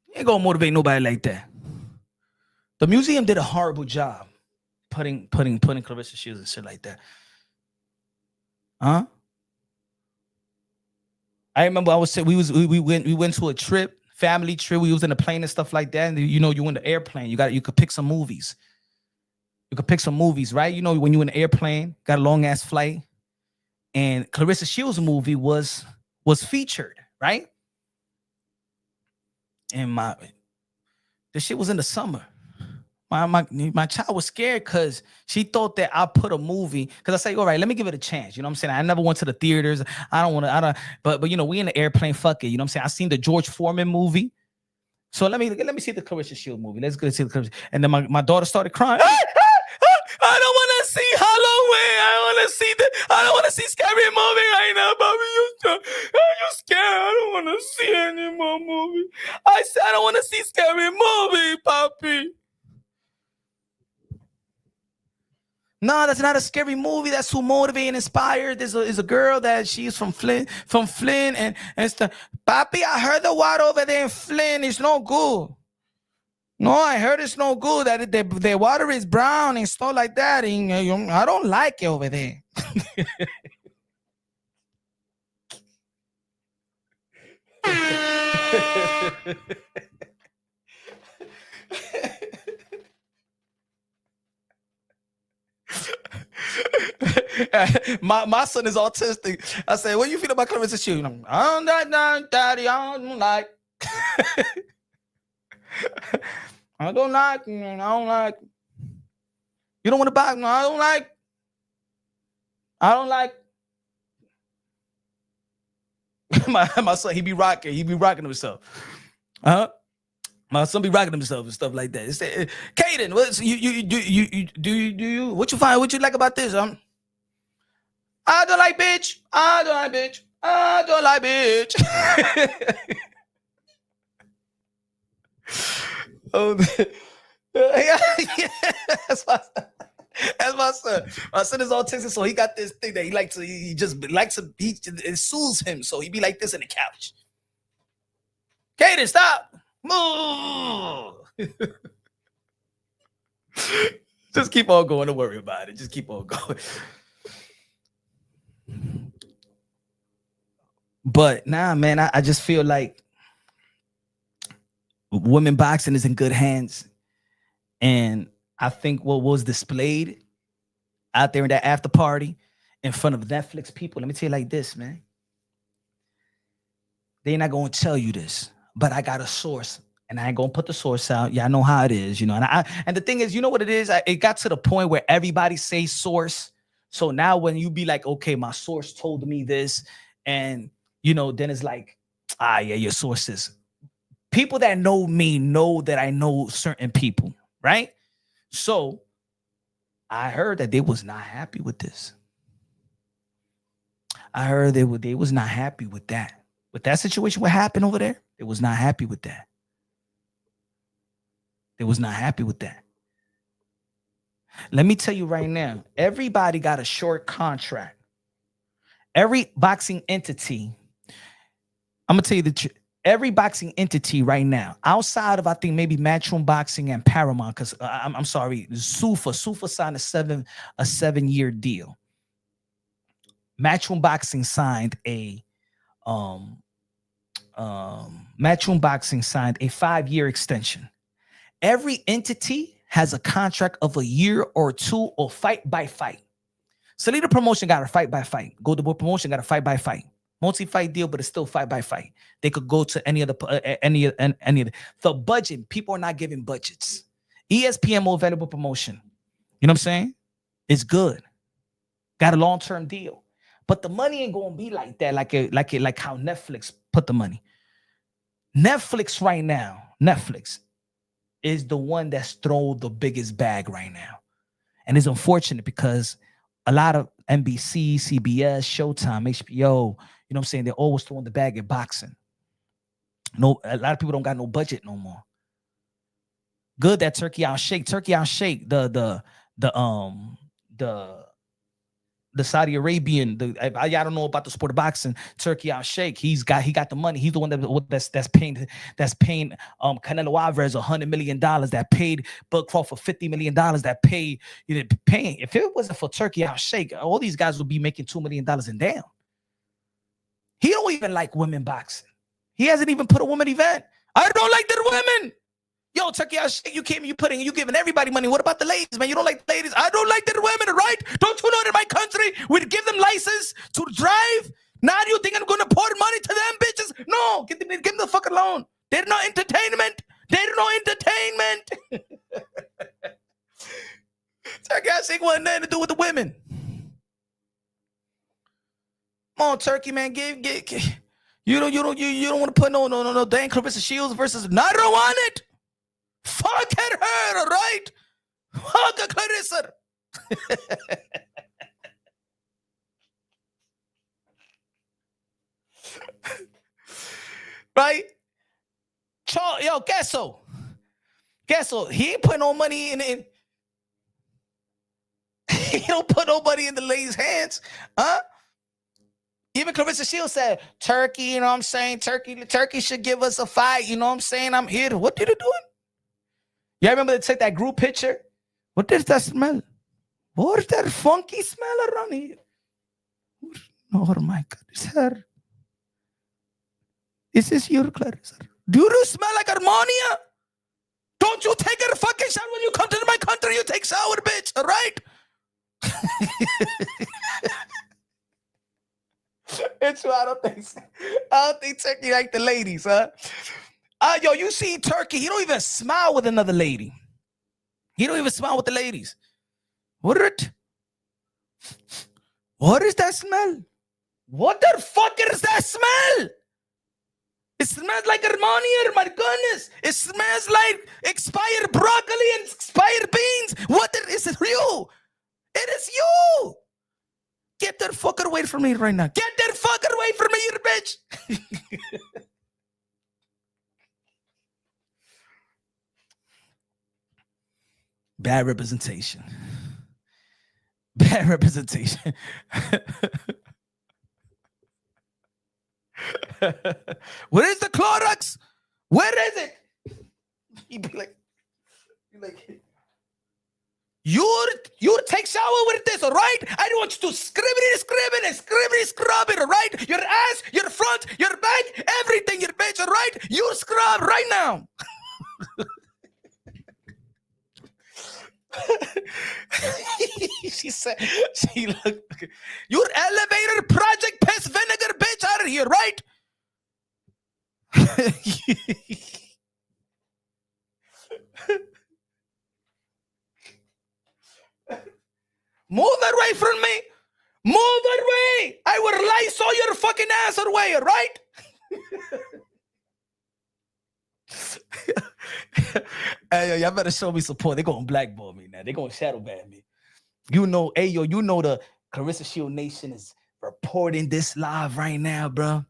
You ain't gonna motivate nobody like that. The museum did a horrible job putting Clarissa Shields and shit like that. Huh? I remember we went to a trip, family trip. We was in a plane and stuff like that. And you know, you in the airplane. You could pick some movies. You could pick some movies, right? You know, when you in the airplane, got a long ass flight, and Clarissa Shields' movie was featured, right? And the shit was in the summer. My child was scared because she thought that I put a movie, because I say, all right, let me give it a chance. You know what I'm saying? I never went to the theaters. But you know, we in the airplane, fuck it. You know what I'm saying? I seen the George Foreman movie. So let me see the Clarissa Shields movie. Let's go see the Clarissa. And then my daughter started crying. I don't want to see Halloween. I don't want to see Scary Movie right now, Bobby. You scared? I don't want to see any more movie. I said I don't want to see Scary Movie, Papi. No, that's not a scary movie. That's who motivated and inspired. There's a girl that she's from Flint, and stuff. Papi, I heard the water over there in Flint is no good. No, I heard it's no good. That the water is brown and stuff like that. And I don't like it over there. my son is autistic. I said, what do you feel about Clarissa Shields? I don't like, Daddy. I don't like. I don't like. You don't want to buy? No, I don't like. my son, he be rocking himself. My son be rocking himself and stuff like that. It's, Caden, what you find? What you like about this? I don't like bitch. I don't like bitch. Oh, yeah, that's my son. My son is autistic, so he got this thing that he just likes to. It soothes him, so he be like this in the couch. Caden, stop. Move. Just keep on going. Don't worry about it. Just keep on going. But nah, man, I just feel like women boxing is in good hands. And I think what was displayed out there in that after party in front of Netflix people, let me tell you like this, man. They're not going to tell you this, but I got a source. And I ain't gonna put the source out. Yeah, I know how it is, you know. And the thing is, you know what it is? It got to the point where everybody says source. So now when you be like, okay, my source told me this, and you know, then it's like, yeah, your sources. People that know me know that I know certain people, right? So I heard that they was not happy with this. I heard they was not happy with that. With that situation, what happened over there? They was not happy with that. They was not happy with that. Let me tell you right now, everybody got a short contract. Every boxing entity, I'm gonna tell you the truth. Every boxing entity right now, outside of I think maybe Matchroom Boxing and Paramount, because I'm sorry, Sufa signed a 7-year deal. Matchroom Boxing signed a 5-year extension. Every entity has a contract of a year or two or fight by fight. Salida Promotion got a fight by fight. Golden Boy Promotion got a fight by fight. Multi-fight deal, but it's still fight by fight. They could go to any of the budget. People are not giving budgets. ESPN more valuable promotion. You know what I'm saying? It's good. Got a long-term deal. But the money ain't gonna be like that, like how Netflix put the money. Netflix right now, Netflix is the one that's thrown the biggest bag right now. And it's unfortunate because a lot of NBC, CBS, Showtime, HBO, you know what I'm saying, they're always throwing the bag at boxing. No, a lot of people don't got no budget no more. Good that Turkey out shake the Saudi Arabian. I don't know about the sport of boxing. Turkey out shake. He got the money. He's the one that's paying Canelo Alvarez $100 million. That paid Bud Crawford $50 million. That paid paying. If it wasn't for Turkey out shake, all these guys would be making $2 million and down. He don't even like women boxing. He hasn't even put a woman event. I don't like the women. Yo, Turkey out shake. You giving everybody money. What about the ladies, man? You don't like the ladies. I don't like the women, right? Don't you know that in my country we'd give them license to drive? Now do you think I'm gonna pour money to them bitches? No, give them the fuck alone. They're not entertainment. Turkey out shake wasn't nothing to do with the women. Come on, Turkey, man. Give. You don't want to put no dang Claressa Shields versus. No, I don't want it. Fuck her, all right? Fuck a Clarissa. Right? Yo, Queso. He ain't put no money in. He don't put nobody in the lady's hands, huh? Even Clarissa Shields said, Turkey, you know what I'm saying? Turkey should give us a fight, you know what I'm saying? I'm here. What did it do? Yeah, I remember they take that group picture. What does that smell? What is that funky smell around here? Oh my God, it's her. Is this your Clarissa? Do you smell like ammonia? Don't you take a fucking shower when you come to my country? You take shower, bitch, all right? It's true, I don't think Turkey like the ladies, huh? Yo, you see Turkey, he don't even smile with another lady. He don't even smile with the ladies. What is that smell? What the fuck is that smell? It smells like ammonia, my goodness. It smells like expired broccoli and expired beans. What is it you? It is you. Get that fucker away from me right now. Get that fucker away from me, you bitch. Bad representation. Bad representation. Where is the Clorox? Where is it? You'd be like, you take shower with this, all right? I don't want you to scrub it, all right? Your ass, your front, your back, everything, your bitch, all right? You scrub right now. She said, she looked, your elevator project piss vinegar bitch out of here, right? Move away from me. Move away. I will Lysol your fucking ass away, right? Hey, y'all better show me support. They're gonna blackball me now. They're gonna shadow ban me. You know, hey, yo, you know the Clarissa Shield Nation is reporting this live right now, bro.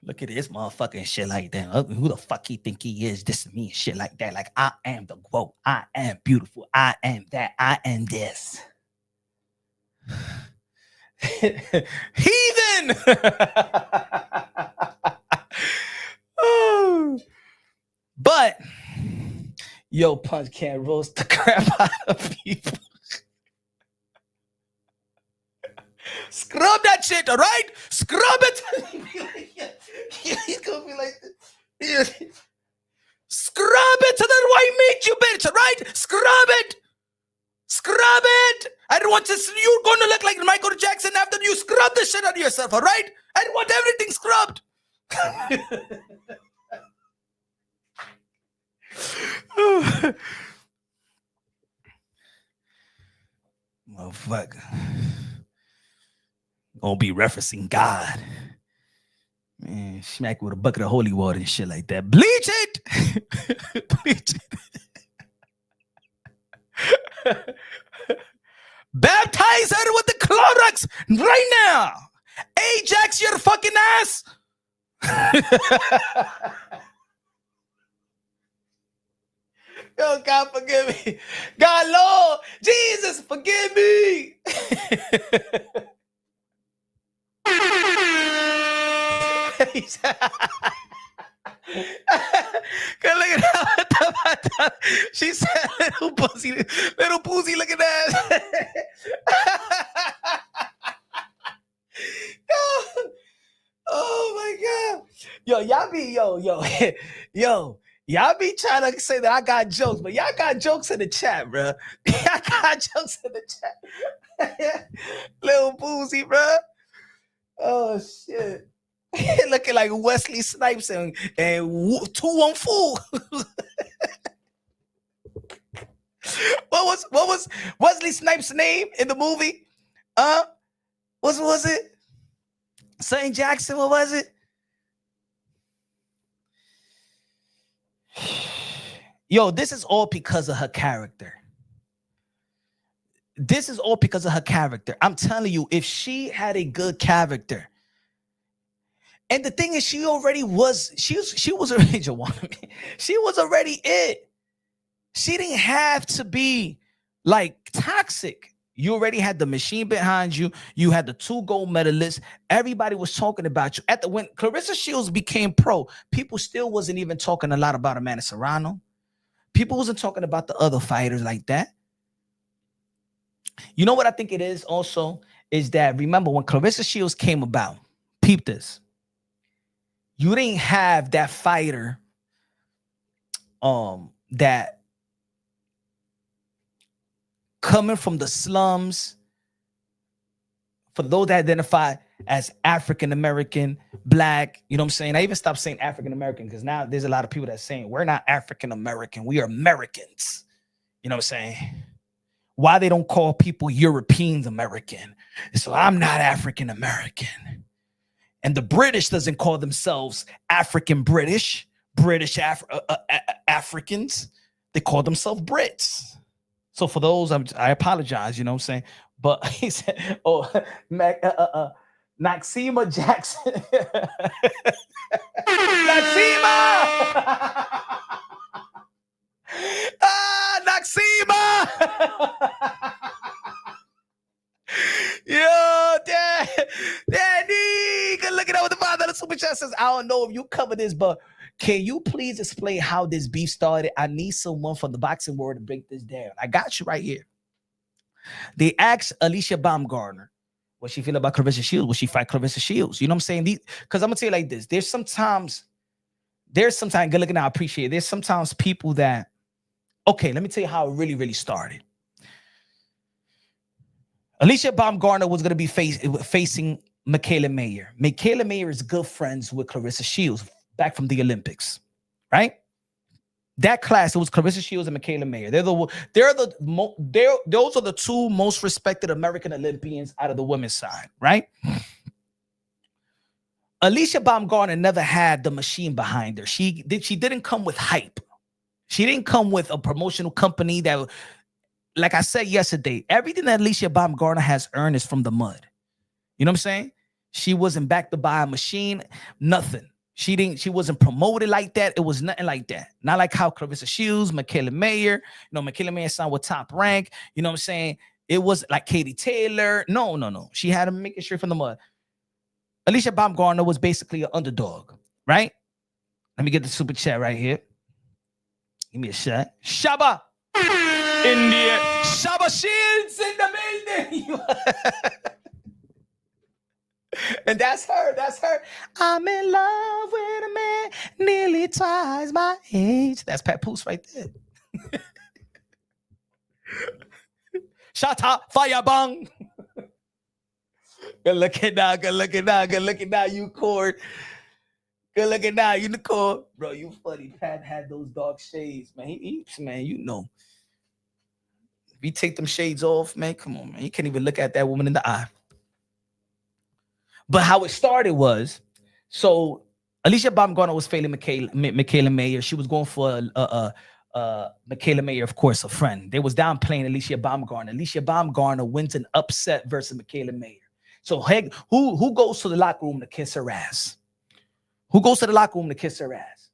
Look at this motherfucking shit like that. Who the fuck he think he is? This is me and shit like that. Like, I am the GOAT. I am beautiful. I am that. I am this. Heathen! But yo, Punch can't roast the crap out of people. Scrub that shit, all right? Scrub it. He's gonna be like this. Scrub it to the white meat, you bitch, all right? Scrub it. Scrub it. I don't want this. You're gonna look like Michael Jackson after you scrub the shit out of yourself, all right? I don't want everything scrubbed. Motherfucker. Gonna be referencing God. Man, smack with a bucket of holy water and shit like that. Bleach it. Bleach it. Baptize her with the Clorox right now. Ajax your fucking ass. Yo, God forgive me. God, Lord, Jesus, forgive me. Look at that. She said, little pussy, look at that. Oh my God. Yo, y'all be, y'all be trying to say that I got jokes, but y'all got jokes in the chat, bro. Y'all got jokes in the chat. Little Boozy, bro. Oh, shit. Looking like Wesley Snipes and 214. What was Wesley Snipes' name in the movie? What was it? St. Jackson, what was it? Yo, this is all because of her character. This is all because of her character. I'm telling you, if she had a good character, and the thing is, she was already she was already it. She didn't have to be like toxic. You already had the machine behind you. You had the 2 gold medalists. Everybody was talking about you. When Clarissa Shields became pro, people still wasn't even talking a lot about Amanda Serrano. People wasn't talking about the other fighters like that. You know what I think it is also? Is that, remember, when Clarissa Shields came about, peep this. You didn't have that fighter that coming from the slums, for those that identify as African American, Black, you know what I'm saying? I even stopped saying African American because now there's a lot of people that are saying we're not African American, we are Americans. You know what I'm saying? Why they don't call people Europeans American? So I'm not African American. And the British doesn't call themselves African British, Africans. They call themselves Brits. So for those, I apologize, you know what I'm saying? But he said, oh, Maxima Jackson. Maxima! Maxima! Yo, Daddy, good looking out with the $5 super chat says, I don't know if you cover this, but can you please explain how this beef started? I need someone from the boxing world to break this down. I got you right here. They asked Alycia Baumgardner what she feel about Claressa Shields. Would she fight Claressa Shields? You know what I'm saying? Because I'm gonna tell you like this. There's sometimes, good looking out, I appreciate it. There's sometimes people that, okay, let me tell you how it really, really started. Alycia Baumgardner was going to be facing Michaela Mayer. Michaela Mayer is good friends with Claressa Shields back from the Olympics, right? That class, it was Claressa Shields and Michaela Mayer. Those are the 2 most respected American Olympians out of the women's side, right? Alycia Baumgardner never had the machine behind her. She didn't come with hype. She didn't come with a promotional company that, like I said yesterday, everything that Alycia Baumgardner has earned is from the mud. You know what I'm saying? She wasn't backed up by a machine, nothing. She wasn't promoted like that. It was nothing like that. Not like how Claressa Shields, Michaela Mayer, Michaela Mayer signed with Top Rank. You know what I'm saying? It was like Katie Taylor. No. She had to make it straight from the mud. Alycia Baumgardner was basically an underdog, right? Let me get the super chat right here. Give me a shot. Shaba India. Shaba Shields in the building. And that's her. I'm in love with a man nearly twice my age. That's Papoose right there. Shut up, fire bang. Good looking now, you Cord. Good looking now, you Nicole. Bro, you funny. Pat had those dark shades, man. Man, you know. If you take them shades off, man, come on, man. You can't even look at that woman in the eye. But how it started was, So Alycia Baumgardner was failing Michaela Mayer. She was going for Michaela Mayer, of course, a friend. They was downplaying Alycia Baumgardner. Alycia Baumgardner wins an upset versus Michaela Mayer. So who goes to the locker room to kiss her ass? Who goes to the locker room to kiss her ass?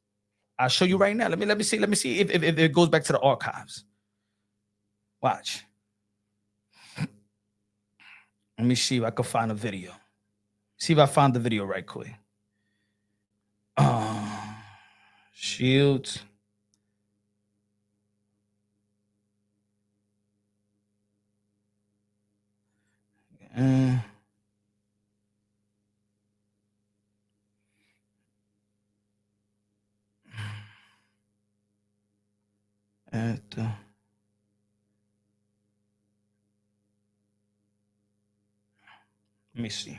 I'll show you right now. Let me see if it goes back to the archives. Watch. Let me see if I can find a video. See if I found the video right quick. Shields. Let me see.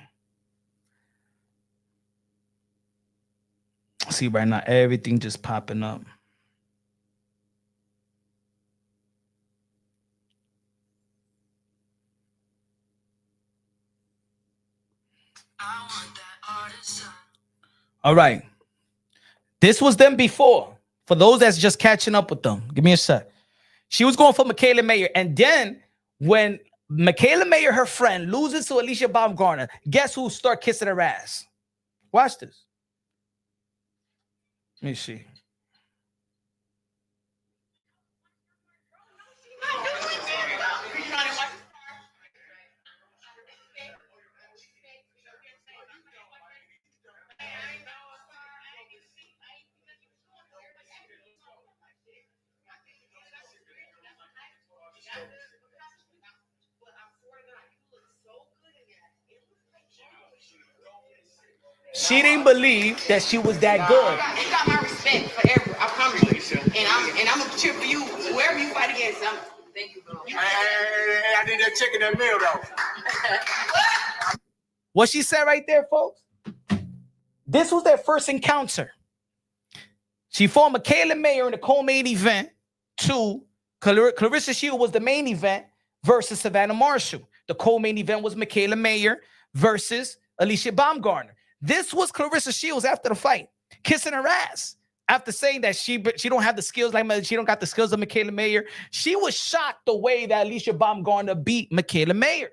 See right now, everything just popping up. All right. This was them before. For those that's just catching up with them, give me a sec. She was going for Michaela Mayer. And then when Michaela Mayer, her friend, loses to Alycia Baumgardner, guess who start kissing her ass? Watch this. Let me see. She didn't believe that she was that good. You got my respect forever. I promise you. And I'm gonna cheer for you wherever you fight against. Thank you, bro. I need that chicken and meal though. What she said right there, folks. This was their first encounter. She fought Michaela Mayer in the co-main event. Clarissa Shields was the main event versus Savannah Marshall. The co-main event was Michaela Mayer versus Alycia Baumgardner. This was Clarissa Shields after the fight, kissing her ass after saying that she don't have the skills she don't got the skills of Michaela Mayer. She was shocked the way that Alycia Baumgardner beat Michaela Mayer.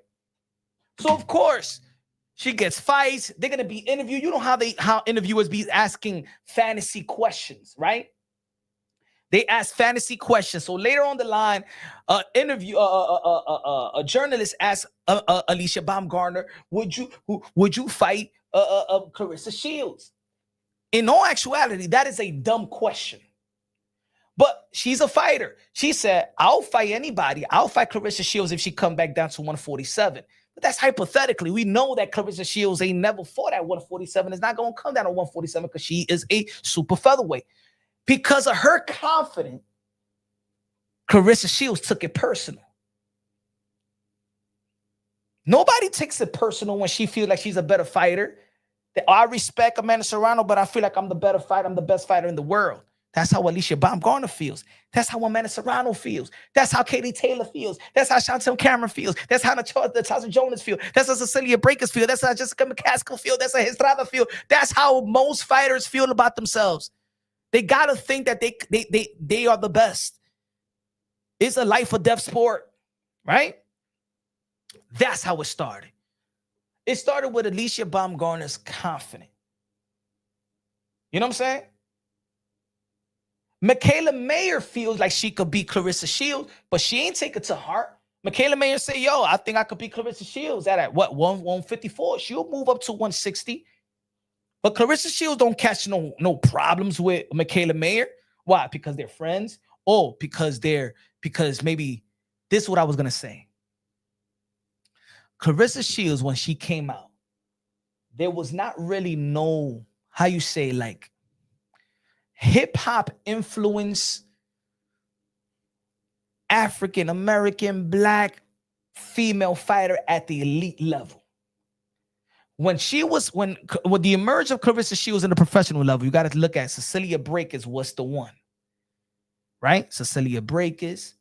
So of course she gets fights. They're gonna be interviewed. You know how interviewers be asking fantasy questions, right? They ask fantasy questions. So later on the line, a journalist asked Alycia Baumgardner, would you fight Claressa Shields? In all actuality, that is a dumb question. But she's a fighter. She said, I'll fight anybody. I'll fight Claressa Shields if she come back down to 147. But that's hypothetically. We know that Claressa Shields ain't never fought at 147. It's not going to come down to 147 because she is a super featherweight. Because of her confidence, Claressa Shields took it personal. Nobody takes it personal when she feels like she's a better fighter. I respect Amanda Serrano, but I feel like I'm the better fighter. I'm the best fighter in the world. That's how Alycia Baumgardner feels. That's how Amanda Serrano feels. That's how Katie Taylor feels. That's how Chantel Cameron feels. That's how Natasha Jonas feels. That's how Cecilia Breakers feel. That's how Jessica McCaskill feels. That's how Estrada feel. That's how most fighters feel about themselves. They gotta think that they are the best. It's a life or death sport, right? That's how it started. It started with Alycia Baumgardner's confidence. You know what I'm saying? Michaela Mayer feels like she could beat Clarissa Shields, but she ain't take it to heart. Michaela Mayer say, yo, I think I could beat Clarissa Shields at what, 154? She'll move up to 160. But Clarissa Shields don't catch no problems with Michaela Mayer. Why? Because they're friends? Oh, because maybe this is what I was going to say. Clarissa Shields, when she came out, there was not really no, how you say, like, hip-hop influence, African-American, black, female fighter at the elite level. When the emerge of Clarissa Shields in the professional level, you got to look at Cecilia Breakers was the one, right? Cecilia Breakers.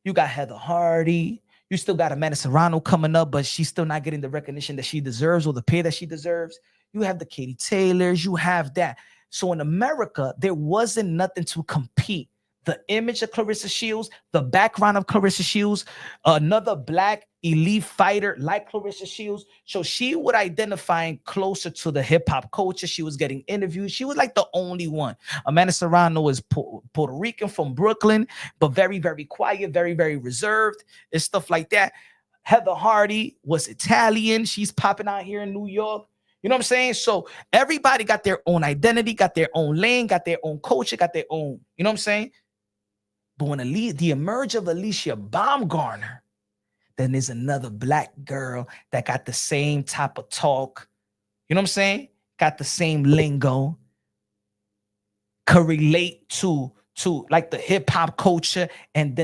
You got Heather Hardy. You still got Amanda Serrano coming up, but she's still not getting the recognition that she deserves or the pay that she deserves. You have the Katie Taylors. You have that. So in America, there wasn't nothing to compete. The image of Claressa Shields, the background of Claressa Shields, another black elite fighter like Claressa Shields. So she would identify closer to the hip hop culture. She was getting interviews. She was like the only one. Amanda Serrano is Puerto Rican from Brooklyn, but very, very quiet, very, very reserved and stuff like that. Heather Hardy was Italian. She's popping out here in New York. You know what I'm saying? So everybody got their own identity, got their own lane, got their own culture, got their own, you know what I'm saying? But when the emerge of Alycia Baumgardner, then there's another black girl that got the same type of talk. You know what I'm saying? Got the same lingo. Could relate to like the hip hop culture. And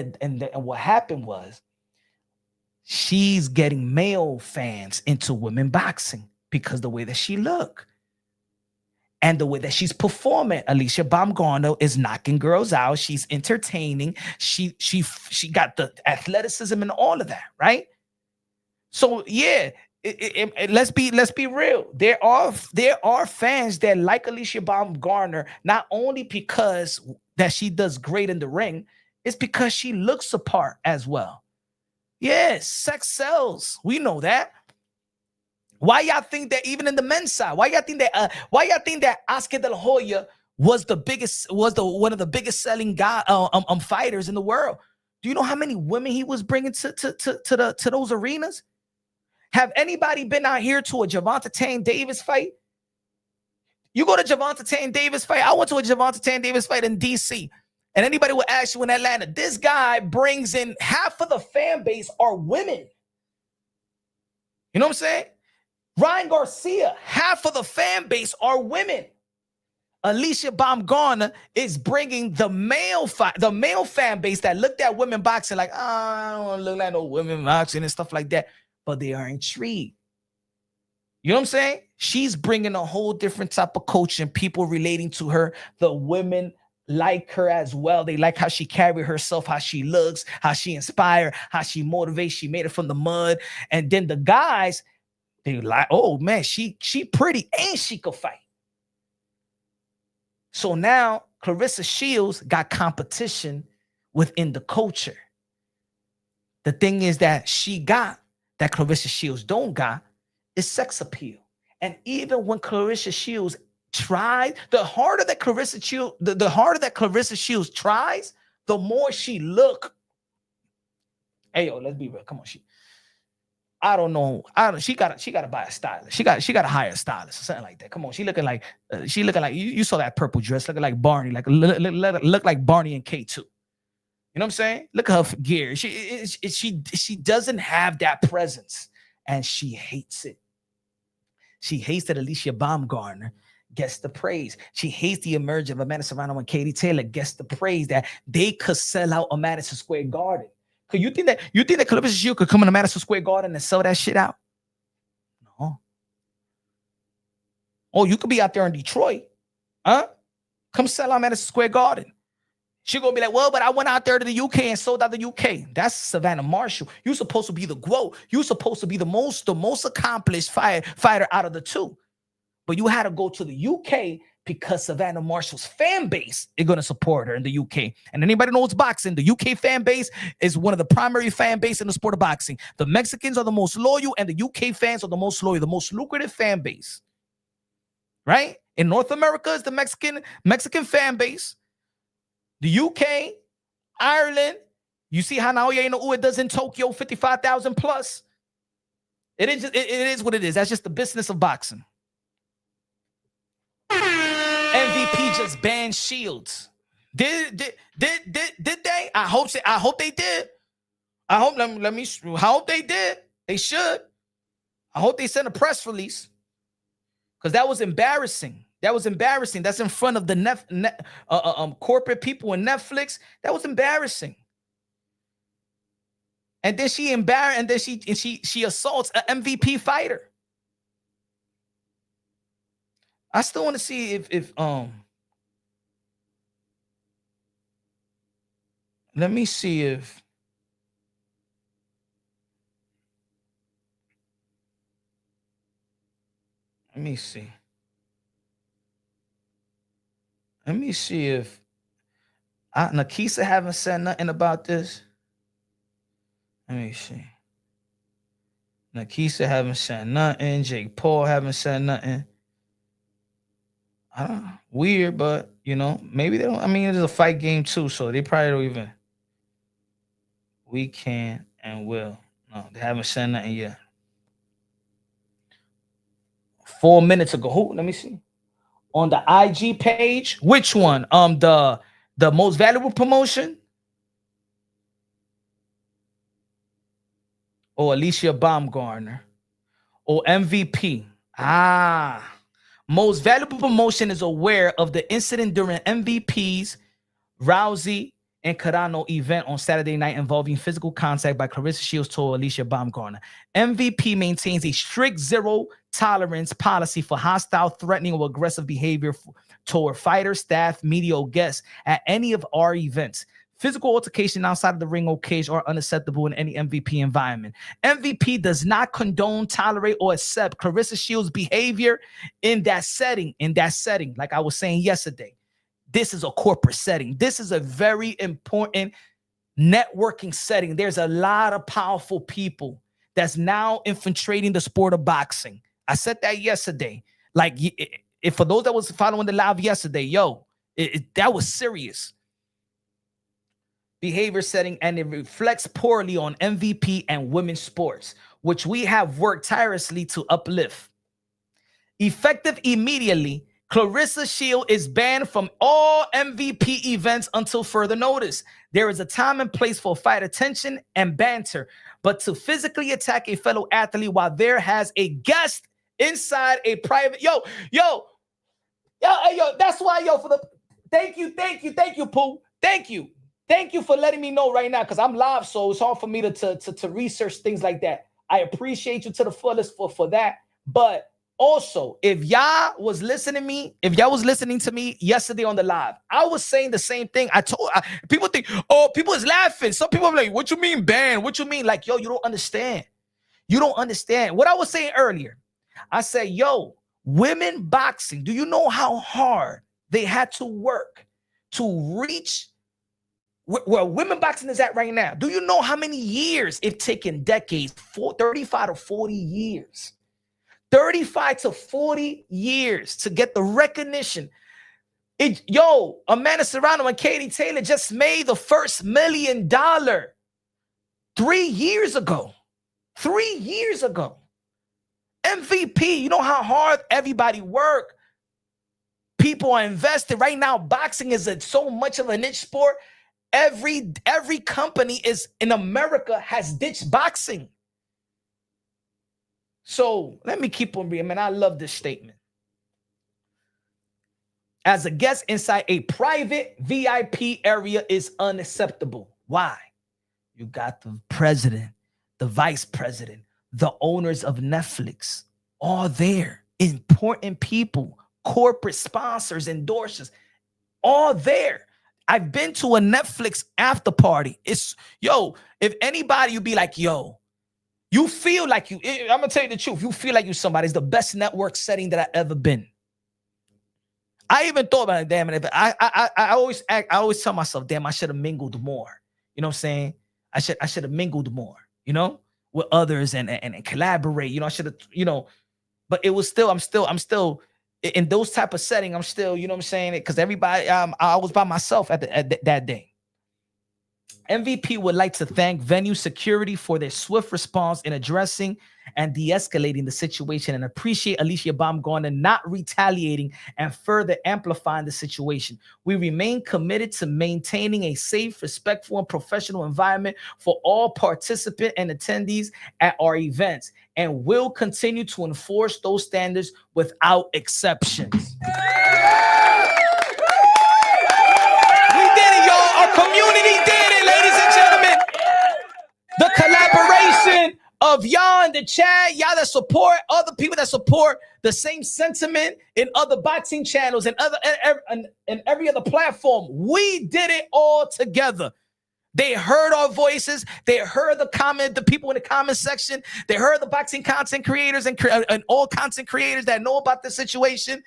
what happened was she's getting male fans into women boxing because the way that she look. And the way that she's performing. Alycia Baumgardner is knocking girls out. She's entertaining. She got the athleticism and all of that, right? So yeah, let's be real. There are fans that like Alycia Baumgardner not only because that she does great in the ring, it's because she looks the part as well. Yes, sex sells. We know that. Why y'all think that even in the men's side? Why y'all think that Oscar De La Hoya was one of the biggest selling fighters in the world? Do you know how many women he was bringing to those arenas? Have anybody been out here to a Gervonta Tank Davis fight? You go to Gervonta Tank Davis fight. I went to a Gervonta Tank Davis fight in DC, and anybody would ask you in Atlanta, this guy brings in half of the fan base are women. You know what I'm saying? Ryan Garcia, half of the fan base are women. Alycia Baumgardner is bringing the male fan base that looked at women boxing like, I don't want to look like no women boxing and stuff like that, but they are intrigued. You know what I'm saying? She's bringing a whole different type of coaching, people relating to her. The women like her as well. They like how she carry herself, how she looks, how she inspire, how she motivates. She made it from the mud. And then the guys, they like, oh man, she pretty and she could fight. So now Clarissa Shields got competition within the culture. The thing is that she got that Clarissa Shields don't got is sex appeal. And even when Clarissa Shields tried, the harder that Clarissa Shields tries, the more she look. Hey yo, let's be real. Come on, I don't know. She got to buy a stylist. She got to hire a stylist or something like that. Come on, she looking like you saw that purple dress looking like Barney, like look like Barney and K2. You know what I'm saying? Look at her gear. She doesn't have that presence, and she hates it. She hates that Alycia Baumgardner gets the praise. She hates the emergence of Amanda Serrano and Katie Taylor gets the praise that they could sell out a Madison Square Garden. Cause you think that Clarissa Shields could come in a Madison Square Garden and sell that shit out? No. Oh, you could be out there in Detroit, huh? Come sell out Madison Square Garden. She gonna be like, well, but I went out there to the UK and sold out the UK. That's Savannah Marshall. You're supposed to be the GOAT. You're supposed to be the most accomplished fighter out of the two. But you had to go to the UK because Savannah Marshall's fan base is going to support her in the UK. And anybody knows boxing, the UK fan base is one of the primary fan base in the sport of boxing. The Mexicans are the most loyal and the UK fans are the most loyal, the most lucrative fan base. Right? In North America is the Mexican fan base. The UK, Ireland, you see how now it does in Tokyo, 55,000 plus. It is what it is. That's just the business of boxing. MVP just banned Shields. Did they? I hope they did. I hope they did. They should. I hope they sent a press release. Because that was embarrassing. That's in front of the corporate people in Netflix. That was embarrassing. And then she assaults an MVP fighter. I still want to see if let me see if let me see. Let me see if Nakisa haven't said nothing about this. Let me see. Nakisa haven't said nothing. Jake Paul haven't said nothing. I don't know. Weird, but you know, maybe they don't. I mean, it is a fight game too, so they probably don't even. We can and will. No, they haven't said nothing yet. 4 minutes ago. Who? Let me see. On the IG page, which one? The most valuable promotion or Alycia Baumgardner or MVP? Most valuable promotion is aware of the incident during MVP's Rousey and Carano event on Saturday night involving physical contact by Clarissa Shields to Alycia Baumgardner. MVP maintains a strict zero tolerance policy for hostile, threatening, or aggressive behavior toward fighters, staff, media, or guests at any of our events. Physical altercation outside of the ring or cage are unacceptable in any MVP environment. MVP does not condone, tolerate, or accept Clarissa Shields' behavior in that setting. Like I was saying yesterday, this is a corporate setting. This is a very important networking setting. There's a lot of powerful people that's now infiltrating the sport of boxing. I said that yesterday. Like, if for those that was following the live yesterday, that was serious behavior setting, and it reflects poorly on MVP and women's sports, which we have worked tirelessly to uplift. Effective immediately, Clarissa Shields is banned from all MVP events until further notice. There is a time and place for fight attention and banter, but to physically attack a fellow athlete while there has a guest inside a private, that's why, thank you, Pooh. Thank you for letting me know right now, because I'm live, so it's hard for me to research things like that. I appreciate you to the fullest for that. But also, if y'all was listening to me yesterday on the live, I was saying the same thing. People think, people is laughing. Some people are like, what you mean ban? What you mean? Like, you don't understand. You don't understand. What I was saying earlier, I said, women boxing, do you know how hard they had to work to reach where women boxing is at right now? Do you know how many years it's taken? Decades, 35 to 40 years. 35 to 40 years to get the recognition. Amanda Serrano and Katie Taylor just made the first $1 million 3 years ago. 3 years ago. MVP, you know how hard everybody worked. People are invested. Right now, boxing is so much of a niche sport. Every company is in America has ditched boxing. So let me keep on reading, man. I love this statement. As a guest inside a private VIP area is unacceptable. Why? You got the president, the vice president, the owners of Netflix, all there. Important people, corporate sponsors, endorsers, all there. I've been to a Netflix after party. If anybody, you'd be like, you feel like I'm going to tell you the truth. You feel like you somebody. It's the best network setting that I've ever been. I even thought about it, damn it. I always tell myself, damn, I should have mingled more. You know what I'm saying? I should have mingled more, with others and collaborate. I should have, but it was still, I'm still in those type of setting. I'm still, you know what I'm saying? Because everybody, I was by myself at that day. MVP would like to thank venue security for their swift response in addressing and de-escalating the situation, and appreciate Alycia Baumgardner not retaliating and further amplifying the situation. We remain committed to maintaining a safe, respectful, and professional environment for all participants and attendees at our events, and will continue to enforce those standards without exceptions. We did it, y'all. Our community did it, ladies and gentlemen. The collaboration of y'all in the chat, y'all that support other people that support the same sentiment in other boxing channels and every other platform. We did it all together. They heard our voices. They heard the people in the comment section. They heard the boxing content creators and all content creators that know about the situation.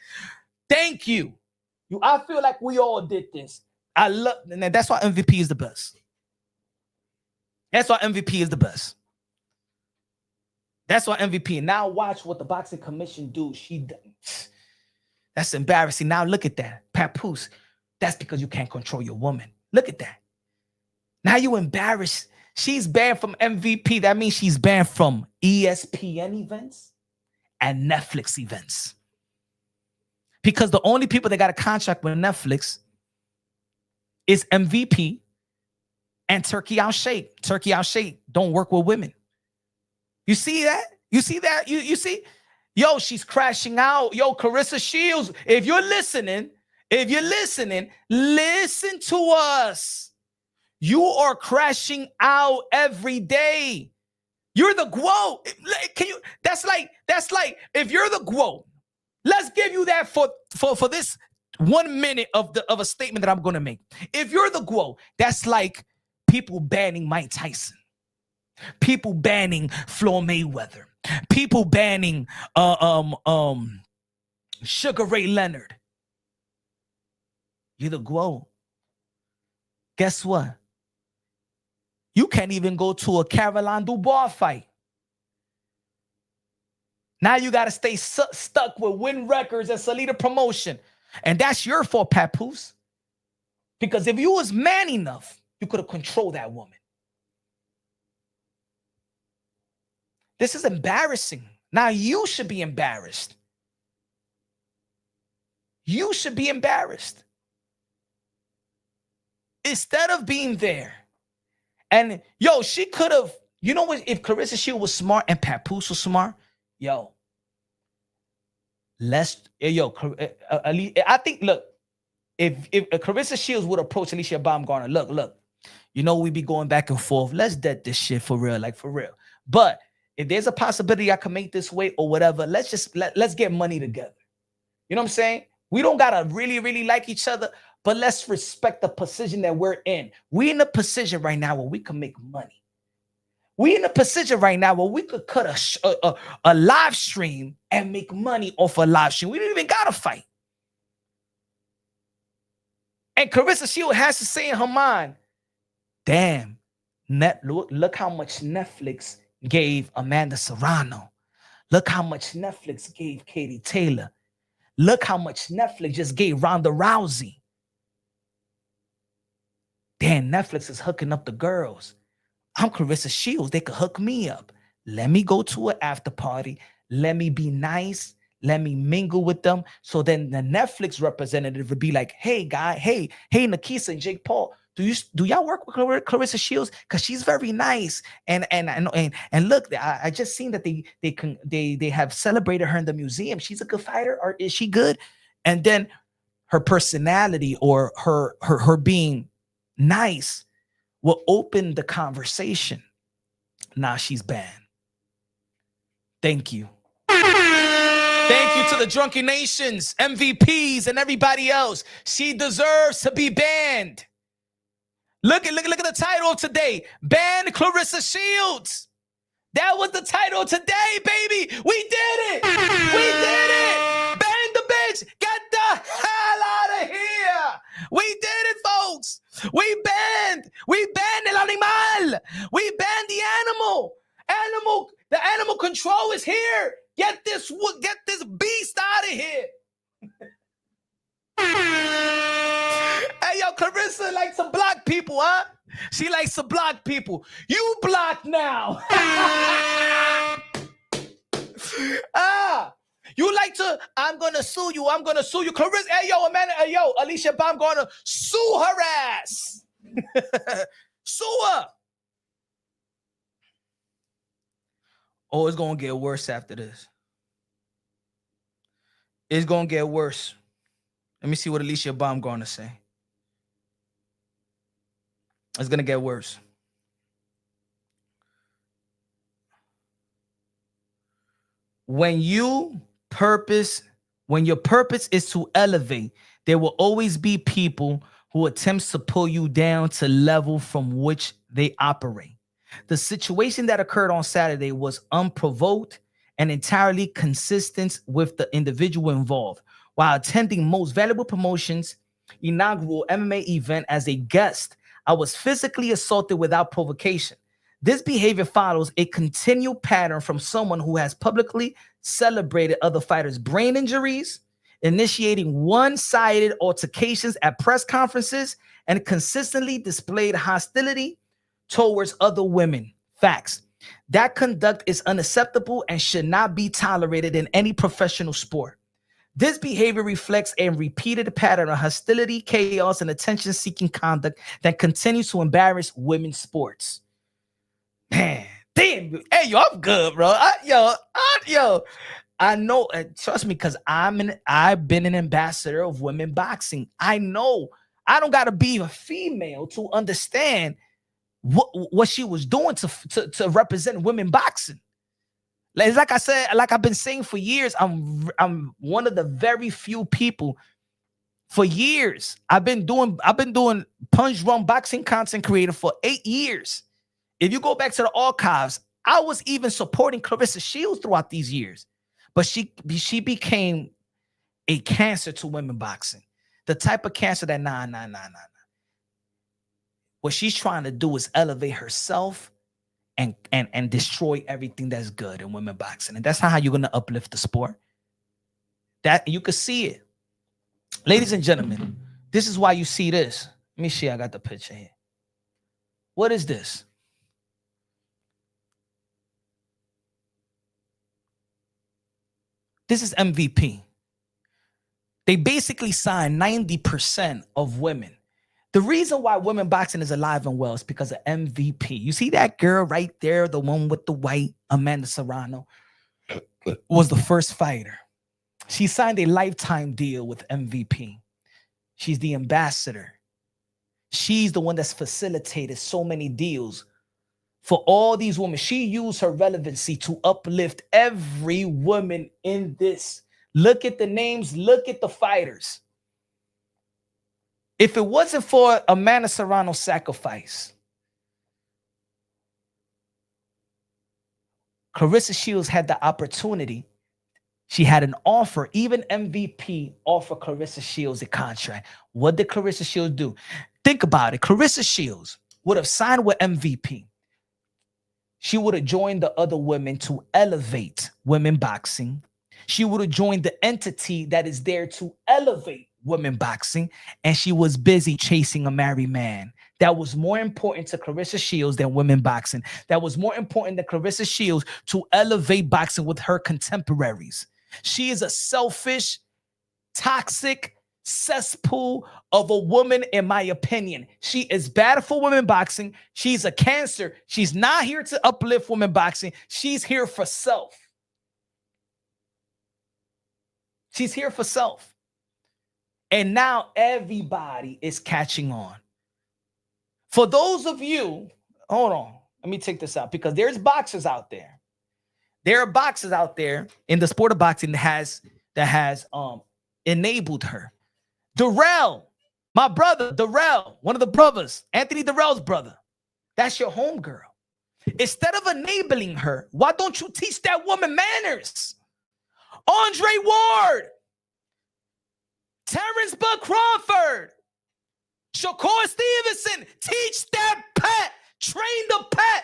Thank you. I feel like we all did this. I love, and that's why MVP is the best. That's why MVP is the best. That's why MVP. Now watch what the boxing commission do. That's embarrassing. Now look at that. Papoose. That's because you can't control your woman. Look at that. Now you embarrassed. She's banned from MVP. That means she's banned from ESPN events and Netflix events. Because the only people that got a contract with Netflix is MVP and Turkey Al Sheikh. Turkey Al Sheikh don't work with women. You see that? You see that? You see? Yo, she's crashing out. Yo, Clarissa Shields, if you're listening, listen to us. You are crashing out every day. You're the GWO. Can you? That's like if you're the GWO. Let's give you that for this 1 minute of a statement that I'm gonna make. If you're the GWO, that's like people banning Mike Tyson, people banning Floyd Mayweather, people banning Sugar Ray Leonard. You're the GWO. Guess what? You can't even go to a Caroline Dubois fight. Now you got to stay stuck with Win Records and Salida Promotion. And that's your fault, Papoose. Because if you was man enough, you could have controlled that woman. This is embarrassing. Now you should be embarrassed. You should be embarrassed. Instead of being there. And yo, she could have, you know what, if Claressa Shields was smart and Papoose was smart, I think, look, if Claressa Shields would approach Alycia Baumgardner, look, you know, we be going back and forth. Let's dead this shit for real, like for real. But if there's a possibility I can make this weight or whatever, let's get money together. You know what I'm saying? We don't gotta really like each other, but let's respect the position that we're in. We're in a position right now where we can make money. We're in a position right now where we could cut a live stream and make money off a live stream. We don't even gotta fight. And Clarissa Shields has to say in her mind, damn, look how much Netflix gave Amanda Serrano. Look how much Netflix gave Katie Taylor. Look how much Netflix just gave Ronda Rousey. Damn, Netflix is hooking up the girls. I'm Claressa Shields. They could hook me up. Let me go to an after party. Let me be nice. Let me mingle with them. So then the Netflix representative would be like, hey, guy, hey, Nakisa and Jake Paul, do y'all work with Claressa Shields? Because she's very nice. And look, I just seen that they have celebrated her in the museum. She's a good fighter, or is she good? And then her personality or her being nice will open the conversation. Now she's banned. Thank you. Thank you to the Drunken Nations, MVPs, and everybody else. She deserves to be banned. Look at the title of today. Ban Claressa Shields. That was the title today, baby. We did it. We did it. Ban the bitch. Get the hell out of here. We did it, folks. We banned el animal. We banned the animal. The animal control is here. Get this beast out of here. Hey, yo, Clarissa likes to block people, huh? She likes to block people. You blocked now. You like to, I'm going to sue you. Clarissa, hey, yo, Amanda, hey, yo, Alycia Baumgardner, sue her ass. Sue her. Oh, it's going to get worse after this. It's going to get worse. Let me see what Alycia Baumgardner say. It's going to get worse. When your purpose is to elevate, there will always be people who attempts to pull you down to level from which they operate. The situation that occurred on Saturday was unprovoked and entirely consistent with the individual involved. while attending Most Valuable Promotions inaugural MMA event as a guest. I was physically assaulted without provocation. This behavior follows a continued pattern from someone who has publicly celebrated other fighters' brain injuries, initiating one-sided altercations at press conferences, and consistently displayed hostility towards other women. Facts. That conduct is unacceptable and should not be tolerated in any professional sport. This behavior reflects a repeated pattern of hostility, chaos, and attention-seeking conduct that continues to embarrass women's sports. Man, damn, hey, yo, I'm good, bro. I know, trust me, because I've been an ambassador of women boxing. I know I don't gotta be a female to understand what she was doing to represent women boxing. Like I said, like I've been saying for years, I'm one of the very few people. For years, I've been doing punch run boxing content creator for 8 years. If you go back to the archives, I was even supporting Clarissa Shields throughout these years, but she became a cancer to women boxing. The type of cancer that nah. What she's trying to do is elevate herself and destroy everything that's good in women boxing. And that's not how you're going to uplift the sport. That you can see it. Ladies and gentlemen, this is why you see this. Let me see. I got the picture here. What is this? This is MVP. They basically signed 90% of women. The reason why women boxing is alive and well is because of MVP. You see that girl right there, the one with the white, Amanda Serrano, was the first fighter. She signed a lifetime deal with MVP. She's the ambassador. She's the one that's facilitated so many deals for all these women. She used her relevancy to uplift every woman in this. Look at the names, look at the fighters. If it wasn't for Amanda Serrano's sacrifice, Clarissa Shields had the opportunity. She had an offer. Even MVP offered Clarissa Shields a contract. What did Clarissa Shields do? Think about it. Clarissa Shields would have signed with MVP. She would have joined the other women to elevate women boxing. She would have joined the entity that is there to elevate women boxing, and she was busy chasing a married man. That was more important to Clarissa Shields than women boxing. That was more important than Clarissa Shields to elevate boxing with her contemporaries. She is a selfish, toxic cesspool of a woman, in my opinion. She is bad for women boxing. She's a cancer. She's not here to uplift women boxing. She's here for self. She's here for self. And now everybody is catching on. For those of you, hold on, let me take this out, because there's boxers out there. There are boxers out there in the sport of boxing that has enabled her. Darrell, my brother, Darrell, one of the brothers, Anthony Darrell's brother. That's your homegirl. Instead of enabling her, why don't you teach that woman manners? Andre Ward, Terrence Bud Crawford, Shakur Stevenson, teach that pet, train the pet,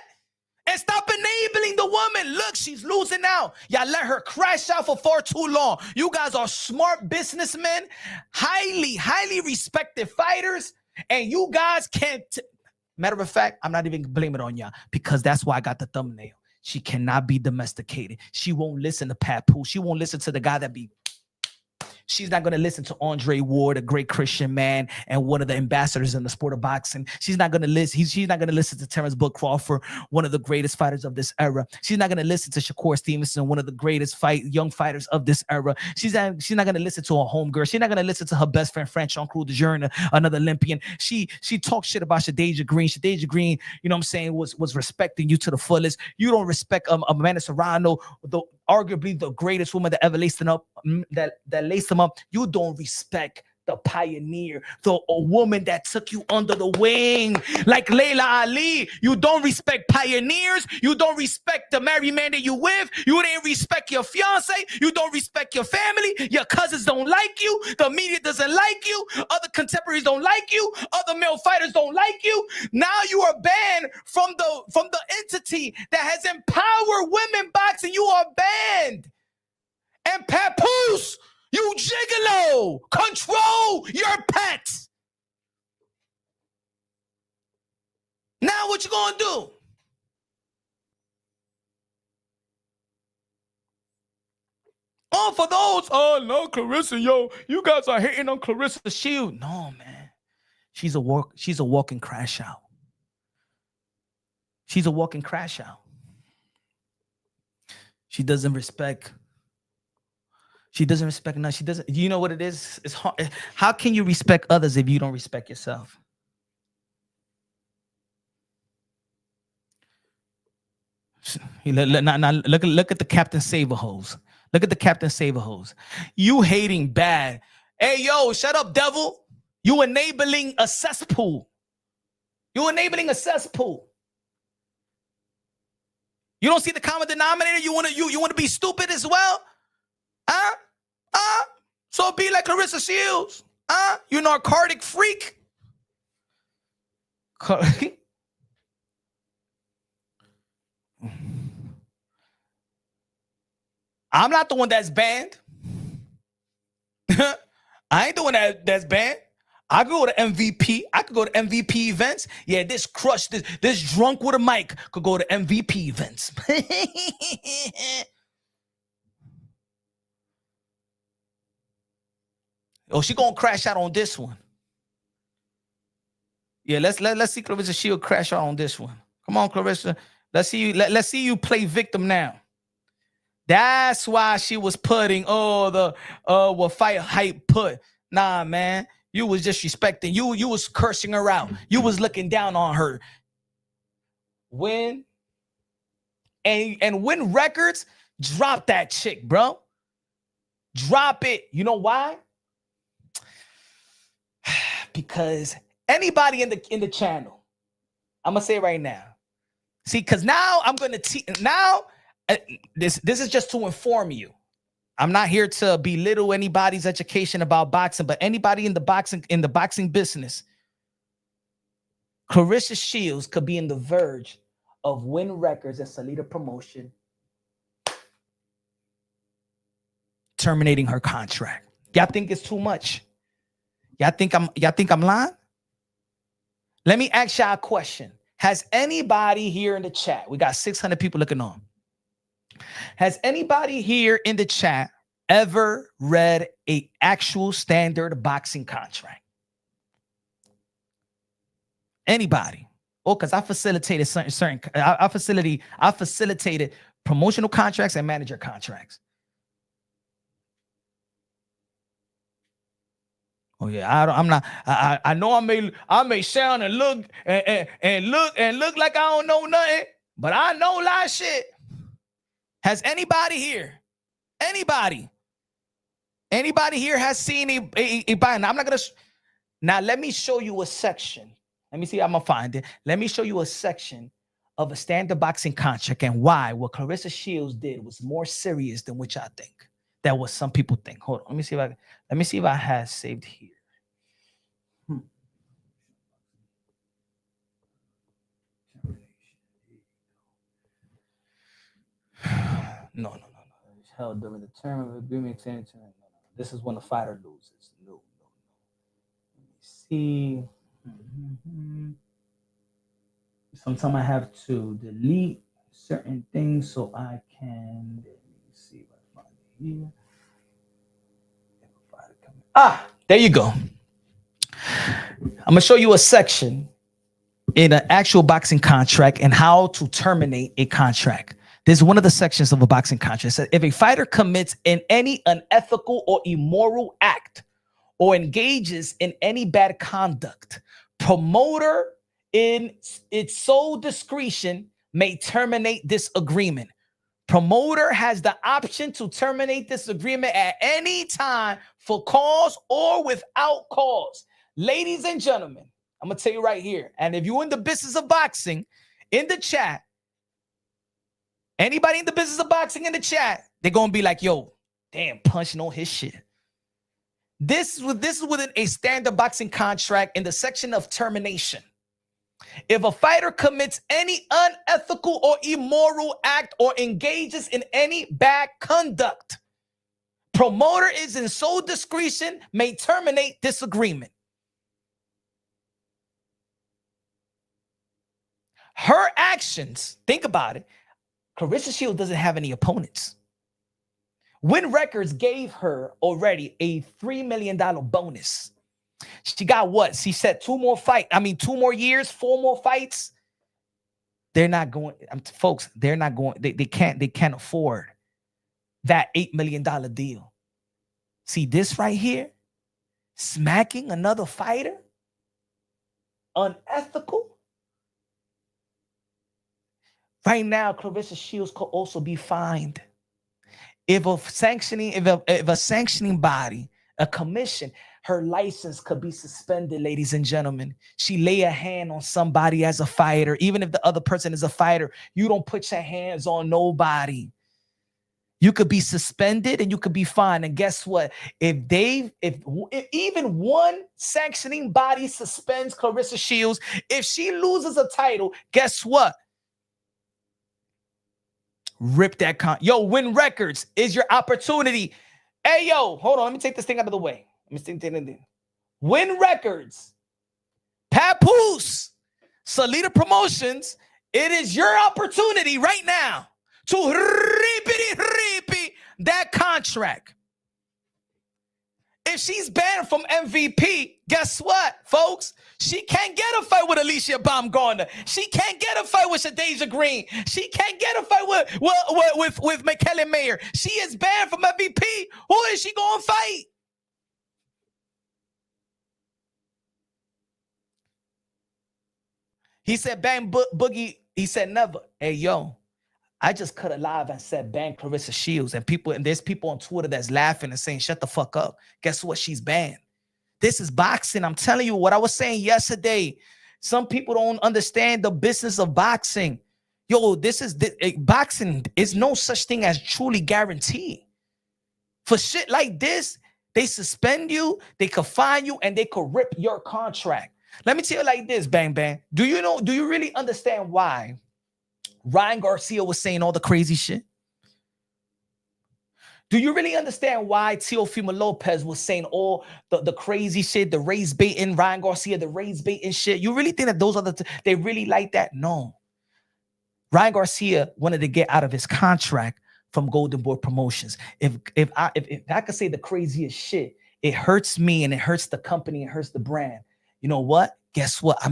and stop enabling the woman. Look, she's losing out. Y'all let her crash out for far too long. You guys are smart businessmen, highly respected fighters, and you guys can't. Matter of fact, I'm not even blaming it on y'all, because that's why I got the thumbnail. She cannot be domesticated. She won't listen to Papoose. She won't listen to the guy that be. She's not going to listen to Andre Ward, a great Christian man and one of the ambassadors in the sport of boxing. She's not going to listen. She's not going to listen to Terrence Bud Crawford, one of the greatest fighters of this era. She's not going to listen to Shakur Stevenson, one of the greatest young fighters of this era. She's not going to listen to her homegirl. She's not going to listen to her best friend, Franchon DeJourne, another Olympian. She talks shit about Shadeja Green. Shadeja Green, you know what I'm saying, was respecting you to the fullest. You don't respect Amanda Serrano, arguably the greatest woman that ever laced them up, that laced them up. You don't respect the pioneer, a woman that took you under the wing. Like Layla Ali, you don't respect pioneers. You don't respect the married man that you with. You didn't respect your fiance. You don't respect your family. Your cousins don't like you. The media doesn't like you. Other contemporaries don't like you. Other male fighters don't like you. Now you are banned from the entity that has empowered women boxing. You are banned. And Papoose, you gigolo, control your pets. Now what you gonna do? Oh, for those, oh no, Clarissa, yo, you guys are hating on Claressa Shields. No, man, she's a walking crash out. She's a walking crash out. She doesn't respect. She doesn't respect. No, she doesn't. You know what it is? It's hard. How can you respect others if you don't respect yourself? Now look at the Captain Saberhose. Look at the Captain Saberhose. You hating bad. Hey, yo, shut up, devil. You enabling a cesspool. You enabling a cesspool. You don't see the common denominator? You want to be stupid as well? So be like Clarissa Shields. You narcotic freak. I'm not the one that's banned. I ain't the one that's banned. I could go to MVP. I could go to MVP events. Yeah, this crush, this drunk with a mic could go to MVP events. Oh, she gonna crash out on this one. Yeah, let's see Clarissa Shields crash out on this one. Come on, Clarissa. Let's see you. Let's see you play victim now. That's why she was putting what fight hype put. Nah, man. You was disrespecting. You was cursing her out. You was looking down on her. Win records, drop that chick, bro. Drop it. You know why? Because anybody in the channel, I'm gonna say it right now. See, because now I'm gonna this is just to inform you. I'm not here to belittle anybody's education about boxing, but anybody in the boxing business, Clarissa Shields could be in the verge of Win Records and Salida Promotion terminating her contract. Y'all think it's too much? Y'all think I'm lying? Let me ask y'all a question. Has anybody here in the chat? We got 600 people looking on. Has anybody here in the chat ever read an actual standard boxing contract? Anybody? Oh, because I facilitated I facilitated promotional contracts and manager contracts. Oh yeah, I know I may sound and look like I don't know nothing, but I know a lot of shit. Has anybody here? Anybody here has seen a bind? I'm not gonna. Now let me show you a section. Let me see. I'm gonna find it. Let me show you a section of a standard boxing contract and why what Clarissa Shields did was more serious than what y'all think. That what some people think. Hold on. Let me see if I have saved here. No. It's held during the term of agreement. No. This is when the fighter loses. No. Let me see. Sometimes I have to delete certain things so I can. Let me see if I find it here. There you go. I'm gonna show you a section in an actual boxing contract and how to terminate a contract. This is one of the sections of a boxing contract. It says, if a fighter commits in any unethical or immoral act or engages in any bad conduct, promoter in its sole discretion may terminate this agreement. Promoter has the option to terminate this agreement at any time for cause or without cause. Ladies and gentlemen, I'm going to tell you right here. And if you're in the business of boxing, in the chat, anybody in the business of boxing in the chat, they're going to be like, yo, damn, punching on his shit. This is within a standard boxing contract in the section of termination. If a fighter commits any unethical or immoral act or engages in any bad conduct, promoter is in sole discretion may terminate this agreement. Her actions, think about it. Clarissa Shields doesn't have any opponents. Win Records gave her already a $3 million bonus. She got what? She said 2 more years, 4 more fights. They're not going, folks, they're not going, they can't afford that $8 million deal. See this right here? Smacking another fighter? Unethical? Right now, Clarissa Shields could also be fined. If a sanctioning body, a commission, her license could be suspended, ladies and gentlemen. She lay a hand on somebody as a fighter, even if the other person is a fighter, you don't put your hands on nobody. You could be suspended and you could be fined. And guess what? If even one sanctioning body suspends Clarissa Shields, if she loses a title, guess what? Rip that yo, Win Records is your opportunity. Hey, yo, hold on. Let me take this thing out of the way. Win Records, Papoose, Salida Promotions. It is your opportunity right now to repeat that contract. If she's banned from MVP, guess what, folks? She can't get a fight with Alycia Baumgardner. She can't get a fight with Shadeja Green. She can't get a fight with McKellen Mayer. She is banned from MVP. Who is she going to fight? He said, bang Boogie. He said, never. Hey, yo, I just cut it live and said, bang Clarissa Shields. And there's people on Twitter that's laughing and saying, shut the fuck up. Guess what? She's banned. This is boxing. I'm telling you what I was saying yesterday. Some people don't understand the business of boxing. Yo, boxing is no such thing as truly guaranteed. For shit like this, they suspend you, they could fine you, and they could rip your contract. Let me tell you like this, Bang Bang. Do you really understand why Ryan Garcia was saying all the crazy shit? Do you really understand why Teofimo Lopez was saying all the crazy shit, the race baiting, Ryan Garcia, the race baiting shit? You really think that those are they really like that? No. Ryan Garcia wanted to get out of his contract from Golden Boy Promotions. If I could say the craziest shit, it hurts me and it hurts the company, it hurts the brand. You know what? Guess what? I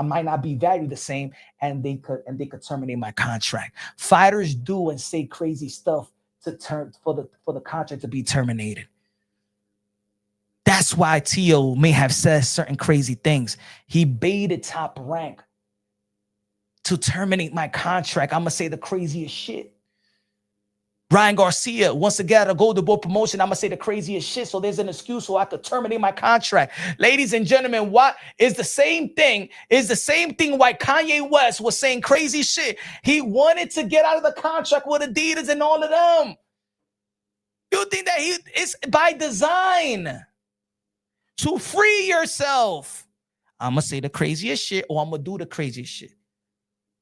might not be valued the same, and they could terminate my contract. Fighters do and say crazy stuff for the contract to be terminated. That's why Tio may have said certain crazy things. He baited Top Rank to terminate my contract. I'm gonna say the craziest shit. Ryan Garcia wants to get a Golden Boy promotion. I'm gonna say the craziest shit, so there's an excuse so I could terminate my contract. Ladies and gentlemen, what is the same thing? Is the same thing why Kanye West was saying crazy shit. He wanted to get out of the contract with Adidas and all of them. You think that it's by design to free yourself? I'm gonna say the craziest shit, or I'm gonna do the craziest shit.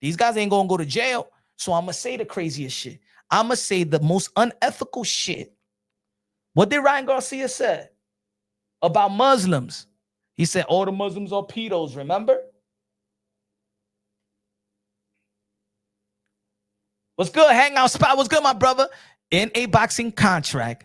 These guys ain't gonna go to jail, so I'm gonna say the craziest shit. I'm going to say the most unethical shit. What did Ryan Garcia say about Muslims? He said, all the Muslims are pedos, remember? What's good, Hangout Spot? What's good, my brother? In a boxing contract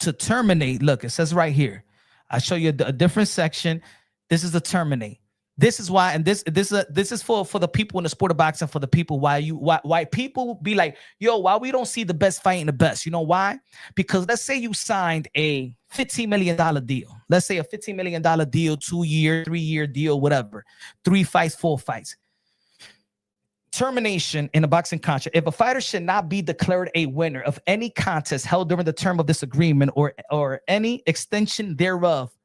to terminate, look, it says right here. I show you a different section. This is the terminate. This is why, and this is for the people in the sport of boxing, for the people why people be like, yo, why we don't see the best fighting the best? You know why? Because let's say you signed a $15 million deal. Let's say a $15 million deal, 2-year, 3-year deal, whatever. 3 fights, 4 fights. termination in a boxing contract. If a fighter should not be declared a winner of any contest held during the term of this agreement or any extension thereof,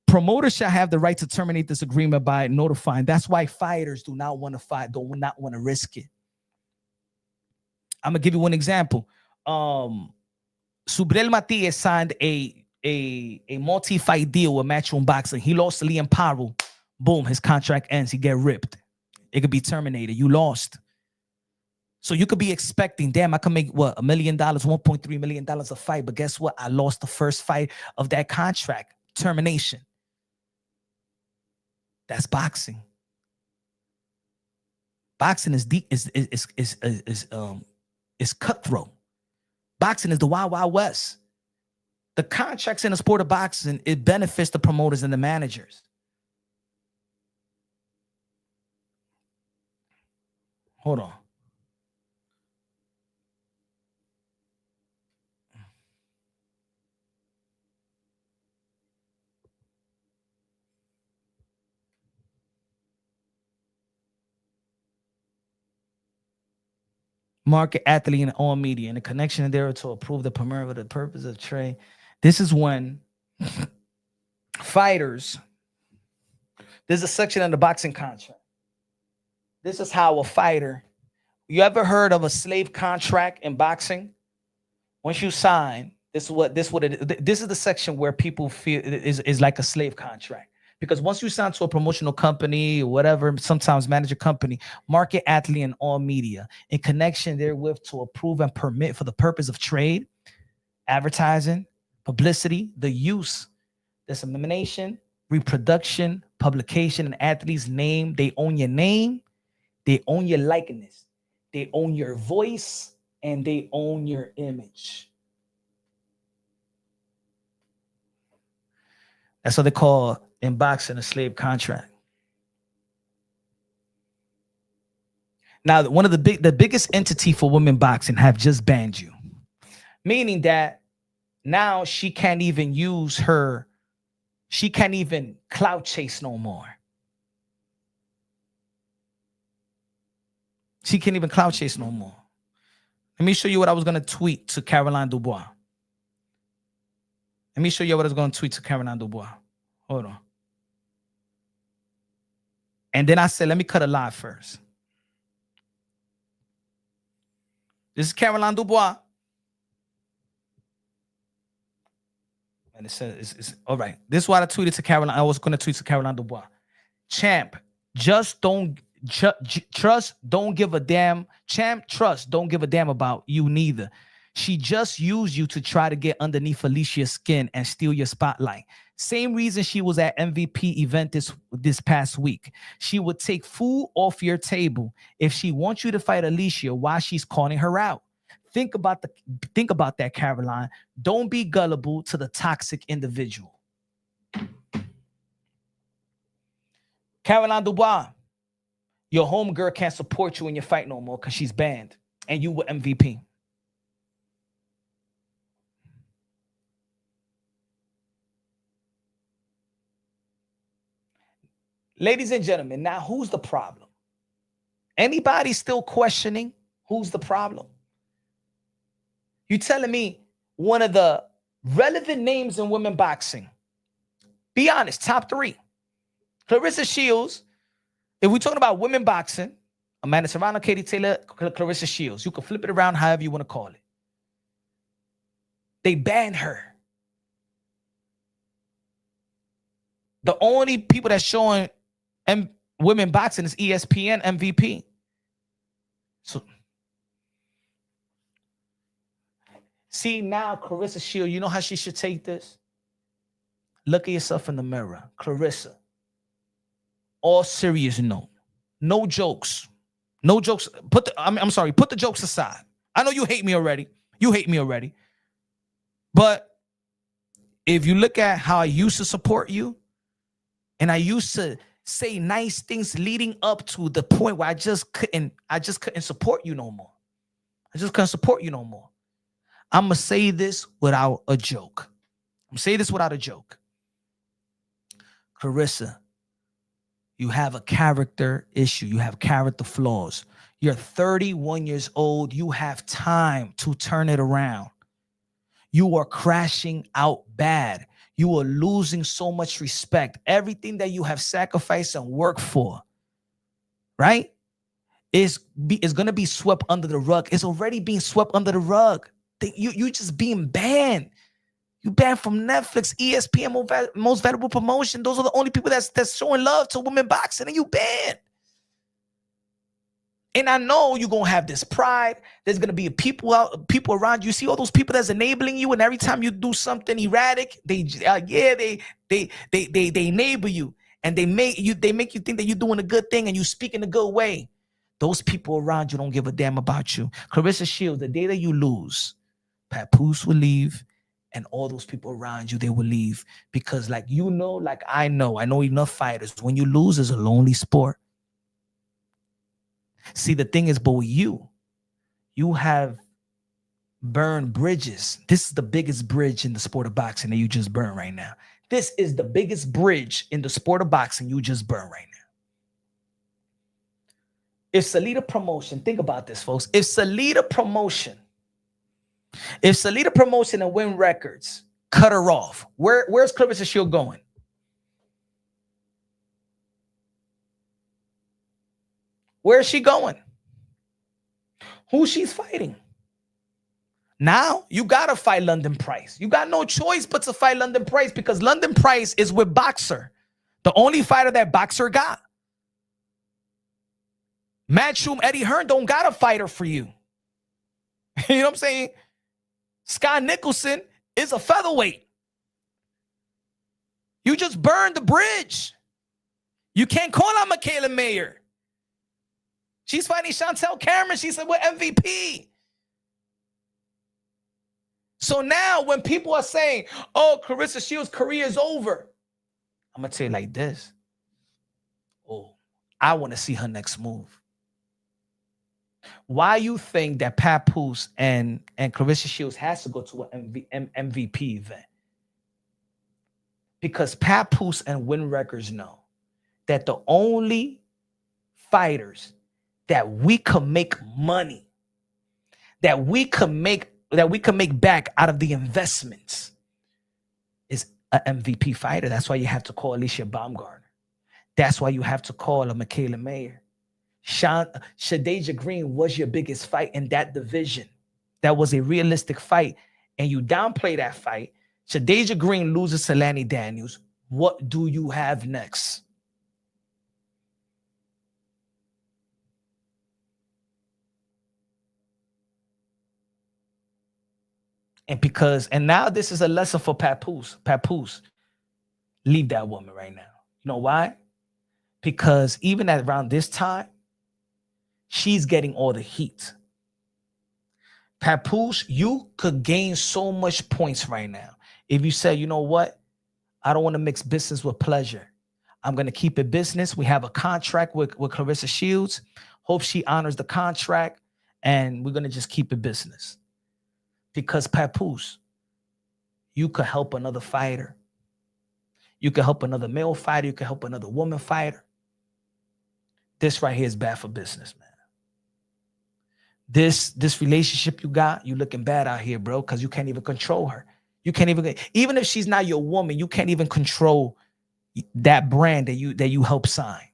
promoters shall have the right to terminate this agreement by notifying. That's why fighters do not want to fight, do not want to risk it. I'm gonna give you one example. Subriel Matias signed a multi-fight deal with Matchroom Boxing. He lost to Liam Parul. Boom, his contract ends. He get ripped. It could be terminated. You lost. So you could be expecting, damn, I could make what, $1 million, $1.3 million a fight. But guess what? I lost the first fight of that contract. Termination. That's boxing. Boxing is deep, is cutthroat. Boxing is the Wild Wild West. The contracts in the sport of boxing, it benefits the promoters and the managers. Hold on. Market, athlete, and all media, and the connection there to approve the permit for the purpose of trade. This is when fighters, there's a section in the boxing contract. This is how a fighter, you ever heard of a slave contract in boxing? Once you sign, this is the section where people feel is like a slave contract. Because once you sign to a promotional company or whatever, sometimes manager company, market, athlete, and all media, in connection therewith to approve and permit for the purpose of trade, advertising, publicity, the use, dissemination, reproduction, publication, and athlete's name. They own your name, they own your likeness, they own your voice, and they own your image. That's what they call in boxing a slave contract. Now, one of the biggest entity for women boxing have just banned you, meaning that now she can't even clout chase no more. She can't even clout chase no more. Let me show you what I was going to tweet to Caroline Dubois. Let me show you what I was going to tweet to Caroline Dubois. Hold on. And then I said, let me cut a live first. This is Caroline Dubois. And it says, it's all right. This is what I tweeted to Caroline. I was going to tweet to Caroline Dubois. Champ, just don't trust, don't give a damn. Champ, trust, don't give a damn about you neither. She just used you to try to get underneath Alicia's skin and steal your spotlight. Same reason she was at MVP event this past week. She would take food off your table if she wants you to fight Alycia while she's calling her out. Think about that, Caroline. Don't be gullible to the toxic individual. Caroline Dubois, your homegirl can't support you in your fight no more because she's banned and you were MVP. Ladies and gentlemen, now who's the problem? Anybody still questioning who's the problem? You telling me one of the relevant names in women boxing? Be honest, top 3. Clarissa Shields. If we're talking about women boxing, Amanda Serrano, Katie Taylor, Clarissa Shields. You can flip it around however you want to call it. They banned her. The only people that's showing women boxing is ESPN, MVP. So, see now, Clarissa Shields, you know how she should take this? Look at yourself in the mirror. Clarissa, all serious note. No jokes. No jokes. I'm sorry, put the jokes aside. I know you hate me already. But if you look at how I used to support you, and I used to say nice things leading up to the point where I just couldn't support you no more. I just couldn't support you no more. I'm going to say this without a joke. Clarissa, you have a character issue. You have character flaws. You're 31 years old. You have time to turn it around. You are crashing out bad. You are losing so much respect. Everything that you have sacrificed and worked for, right, is going to be swept under the rug. It's already being swept under the rug. You just being banned. You banned from Netflix, ESPN, Most Valuable Promotion. Those are the only people that's showing love to women boxing, and you banned. And I know you're gonna have this pride. There's gonna be people around you. See all those people that's enabling you, and every time you do something erratic, they enable you, and they make you think that you're doing a good thing and you speak in a good way. Those people around you don't give a damn about you. Clarissa Shields, the day that you lose, Papoose will leave, and all those people around you, they will leave, because like I know enough fighters. When you lose, it's a lonely sport. See, the thing is, but with you have burned bridges. This is the biggest bridge in the sport of boxing that you just burned right now. This is the biggest bridge in the sport of boxing you just burned right now. If Salida Promotion, think about this, folks. If Salida Promotion and Win Records cut her off, where's Clarissa Shields going? Where is she going? Who she's fighting? Now you gotta fight London Price. You got no choice but to fight London Price, because London Price is with Boxer, the only fighter that Boxer got. Matchroom Eddie Hearn don't got a fighter for you. You know what I'm saying? Scott Nicholson is a featherweight. You just burned the bridge. You can't call out Michaela Mayer. She's fighting Chantel Cameron. She said, we're MVP. So now when people are saying, oh, Clarissa Shields' career is over, I'm going to tell you like this. Oh, I want to see her next move. Why you think that Papoose and Clarissa Shields has to go to an MVP event? Because Papoose and Win Records know that the only fighters that we could make money, that we could make back out of the investments, is an MVP fighter. That's why you have to call Alycia Baumgardner. That's why you have to call a Michaela Mayer. Shadeja Green was your biggest fight in that division. That was a realistic fight, and you downplay that fight. Shadeja Green loses to Lanny Daniels. What do you have next? And now this is a lesson for Papoose. Papoose, leave that woman right now. You know why? Because even at around this time, she's getting all the heat. Papoose, you could gain so much points right now if you say, you know what? I don't want to mix business with pleasure. I'm going to keep it business. We have a contract with Clarissa Shields. Hope she honors the contract, and we're going to just keep it business. Because Papoose, you could help another fighter. You could help another male fighter. You could help another woman fighter. This right here is bad for business, man. This relationship you got, you looking bad out here, bro, because you can't even control her. You can't even if she's not your woman, you can't even control that brand that you help sign.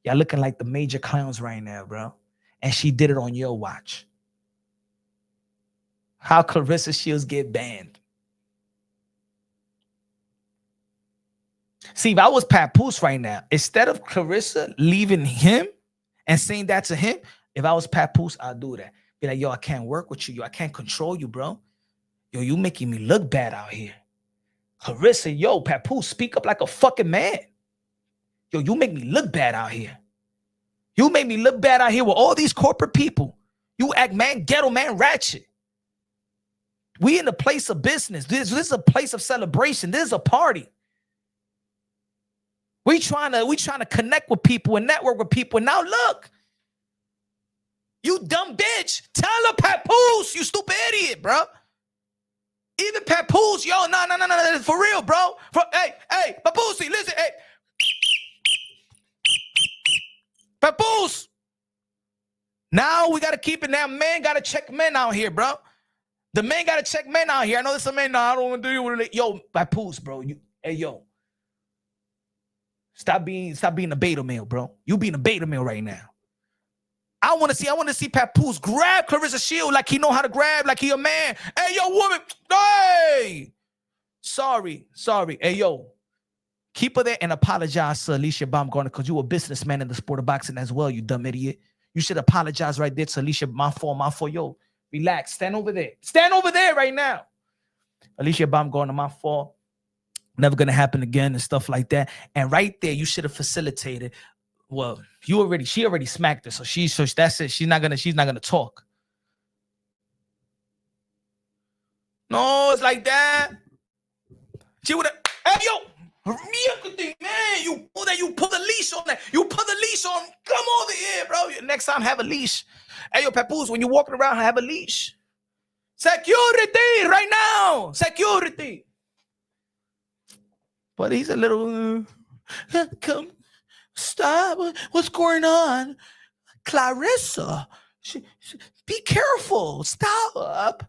Y'all looking like the major clowns right now, bro. And she did it on your watch. How Clarissa Shields get banned? See, if I was Papoose right now, instead of Clarissa leaving him and saying that to him, if I was Papoose, I'd do that. Be like, yo, I can't work with you. Yo, I can't control you, bro. Yo, you making me look bad out here. Clarissa, yo, Papoose, speak up like a fucking man. Yo, you make me look bad out here. You make me look bad out here with all these corporate people. You act man, ghetto man, ratchet. We in the place of business. This is a place of celebration. This is a party. We trying to connect with people and network with people. And now look, you dumb bitch. Tell her, Papoose, you stupid idiot, bro. Even Papoose, yo, no, for real, bro. Hey, Papoose, listen, hey. Papoose, Now we got to keep it. Now men got to check men out here, bro. The men got to check men out here. I know there's some men, no, I don't want to do it. Yo, Papoose, bro. Hey, yo. Stop being a beta male, bro. You being a beta male right now. I want to see Papoose grab Claressa Shields like he know how to grab, like he a man. Hey, yo, woman. Hey. Sorry. Hey, yo. Keep her there and apologize to Alycia Baumgardner because you a businessman in the sport of boxing as well, you dumb idiot. You should apologize right there to Alycia. My fault. Yo, relax. Stand over there. Stand over there right now. Alycia Baumgardner, my fault. Never going to happen again and stuff like that. And right there, you should have facilitated. Well, she already smacked her. So that's it. She's not gonna talk. No, it's like that. She would have, hey, yo. Man, you pull the leash on that. You put the leash on. Come over here, bro. Next time, have a leash. Hey, yo, Papoose, when you're walking around, have a leash. Security, right now. Security. But he's a little, come, stop. What's going on? Clarissa, be careful. Stop.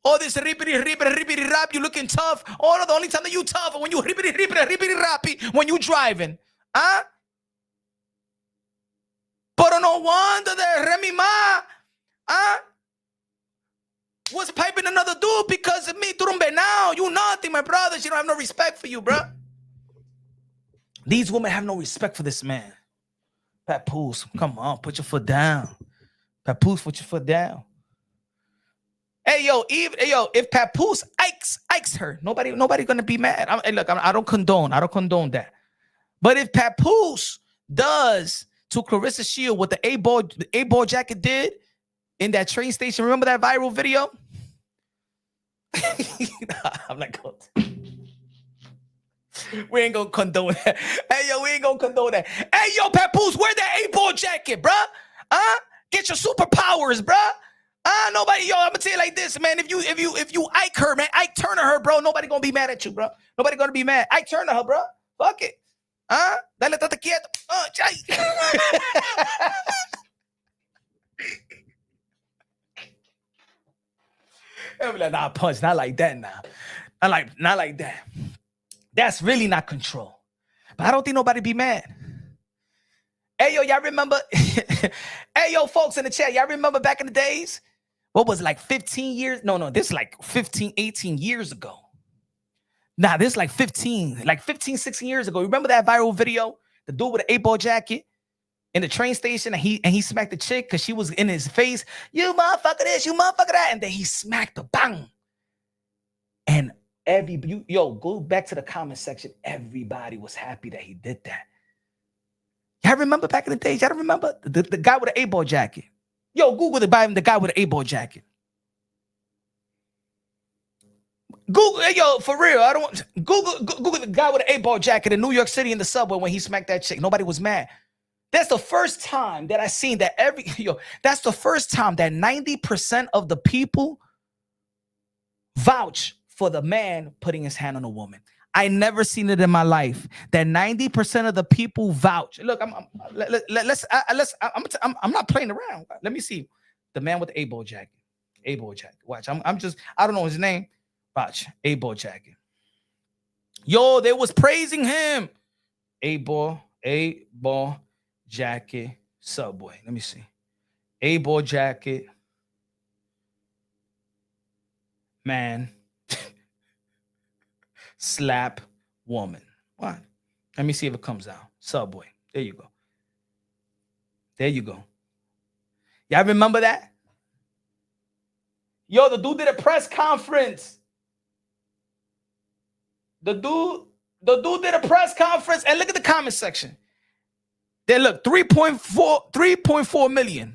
Oh, this rippity rap, you looking tough. Oh, no, the only time that you tough is when you rippity rappy when you driving. Huh? But no wonder that Remy Ma, huh? Was piping another dude because of me. Turumbe now. You nothing, my brother. She don't have no respect for you, bro. These women have no respect for this man. Papoose, come on, put your foot down. Papoose, put your foot down. Hey yo, if Papoose ikes her, nobody gonna be mad. I don't condone that. But if Papoose does to Clarissa Shields what the A-ball jacket did in that train station, remember that viral video? I'm not going to. We ain't gonna condone that. Hey yo, we ain't gonna condone that. Hey yo, Papoose, wear that A-ball jacket, bruh. Get your superpowers, bruh. Nobody, yo, I'm gonna tell you like this, man. If you Ike her, man, Ike Turner her, bro, nobody gonna be mad at you, bro. Nobody gonna be mad. Ike Turner her, bro. Fuck it. Dale, tate quieto. Chay. I'm like, nah, punch, not like that now. Not like that. That's really not control. But I don't think nobody be mad. Hey, yo, y'all remember? Hey, yo, folks in the chat, y'all remember back in the days? What was it, like 15 years? No, this is like 15, 18 years ago. Nah, this is like 15, 16 years ago. Remember that viral video? The dude with the 8-ball jacket in the train station, and he smacked the chick because she was in his face. You motherfucker this, you motherfucker that. And then he smacked her, bang. And go back to the comment section. Everybody was happy that he did that. Y'all remember back in the days? Y'all remember the guy with the 8-ball jacket? Yo, Google the guy with the 8-ball jacket. Google, yo, for real. I don't want Google the guy with the 8-ball jacket in New York City in the subway when he smacked that chick. Nobody was mad. That's the first time that I seen that that's the first time that 90% of the people vouch for the man putting his hand on a woman. I never seen it in my life that 90% of the people vouch. Look, I'm not playing around. Let me see the man with the 8-ball jacket. 8-ball jacket. Watch. I don't know his name. Watch. 8-ball jacket. Yo, they was praising him. 8-ball jacket. Subway. Let me see. 8-ball jacket. Man. Slap woman. What? Let me see if it comes out. Subway. There you go. There you go. Y'all remember that? Yo, the dude did a press conference. The dude did a press conference, and look at the comment section. They look 3.4 million.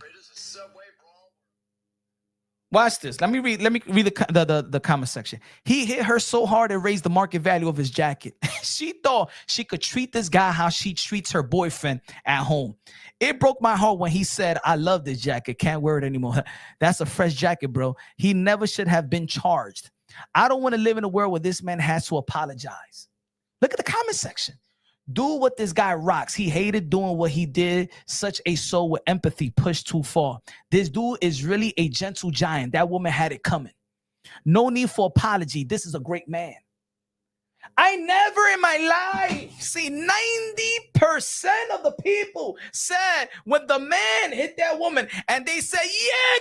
Watch this. Let me read the comment section. He hit her so hard it raised the market value of his jacket. She thought she could treat this guy how she treats her boyfriend at home. It broke my heart when he said, I love this jacket. Can't wear it anymore. That's a fresh jacket, bro. He never should have been charged. I don't want to live in a world where this man has to apologize. Look at the comment section. Do what this guy rocks. He hated doing what he did. Such a soul with empathy pushed too far. This dude is really a gentle giant. That woman had it coming. No need for apology. This is a great man. I never in my life see 90% of the people said when the man hit that woman and they said, yeah,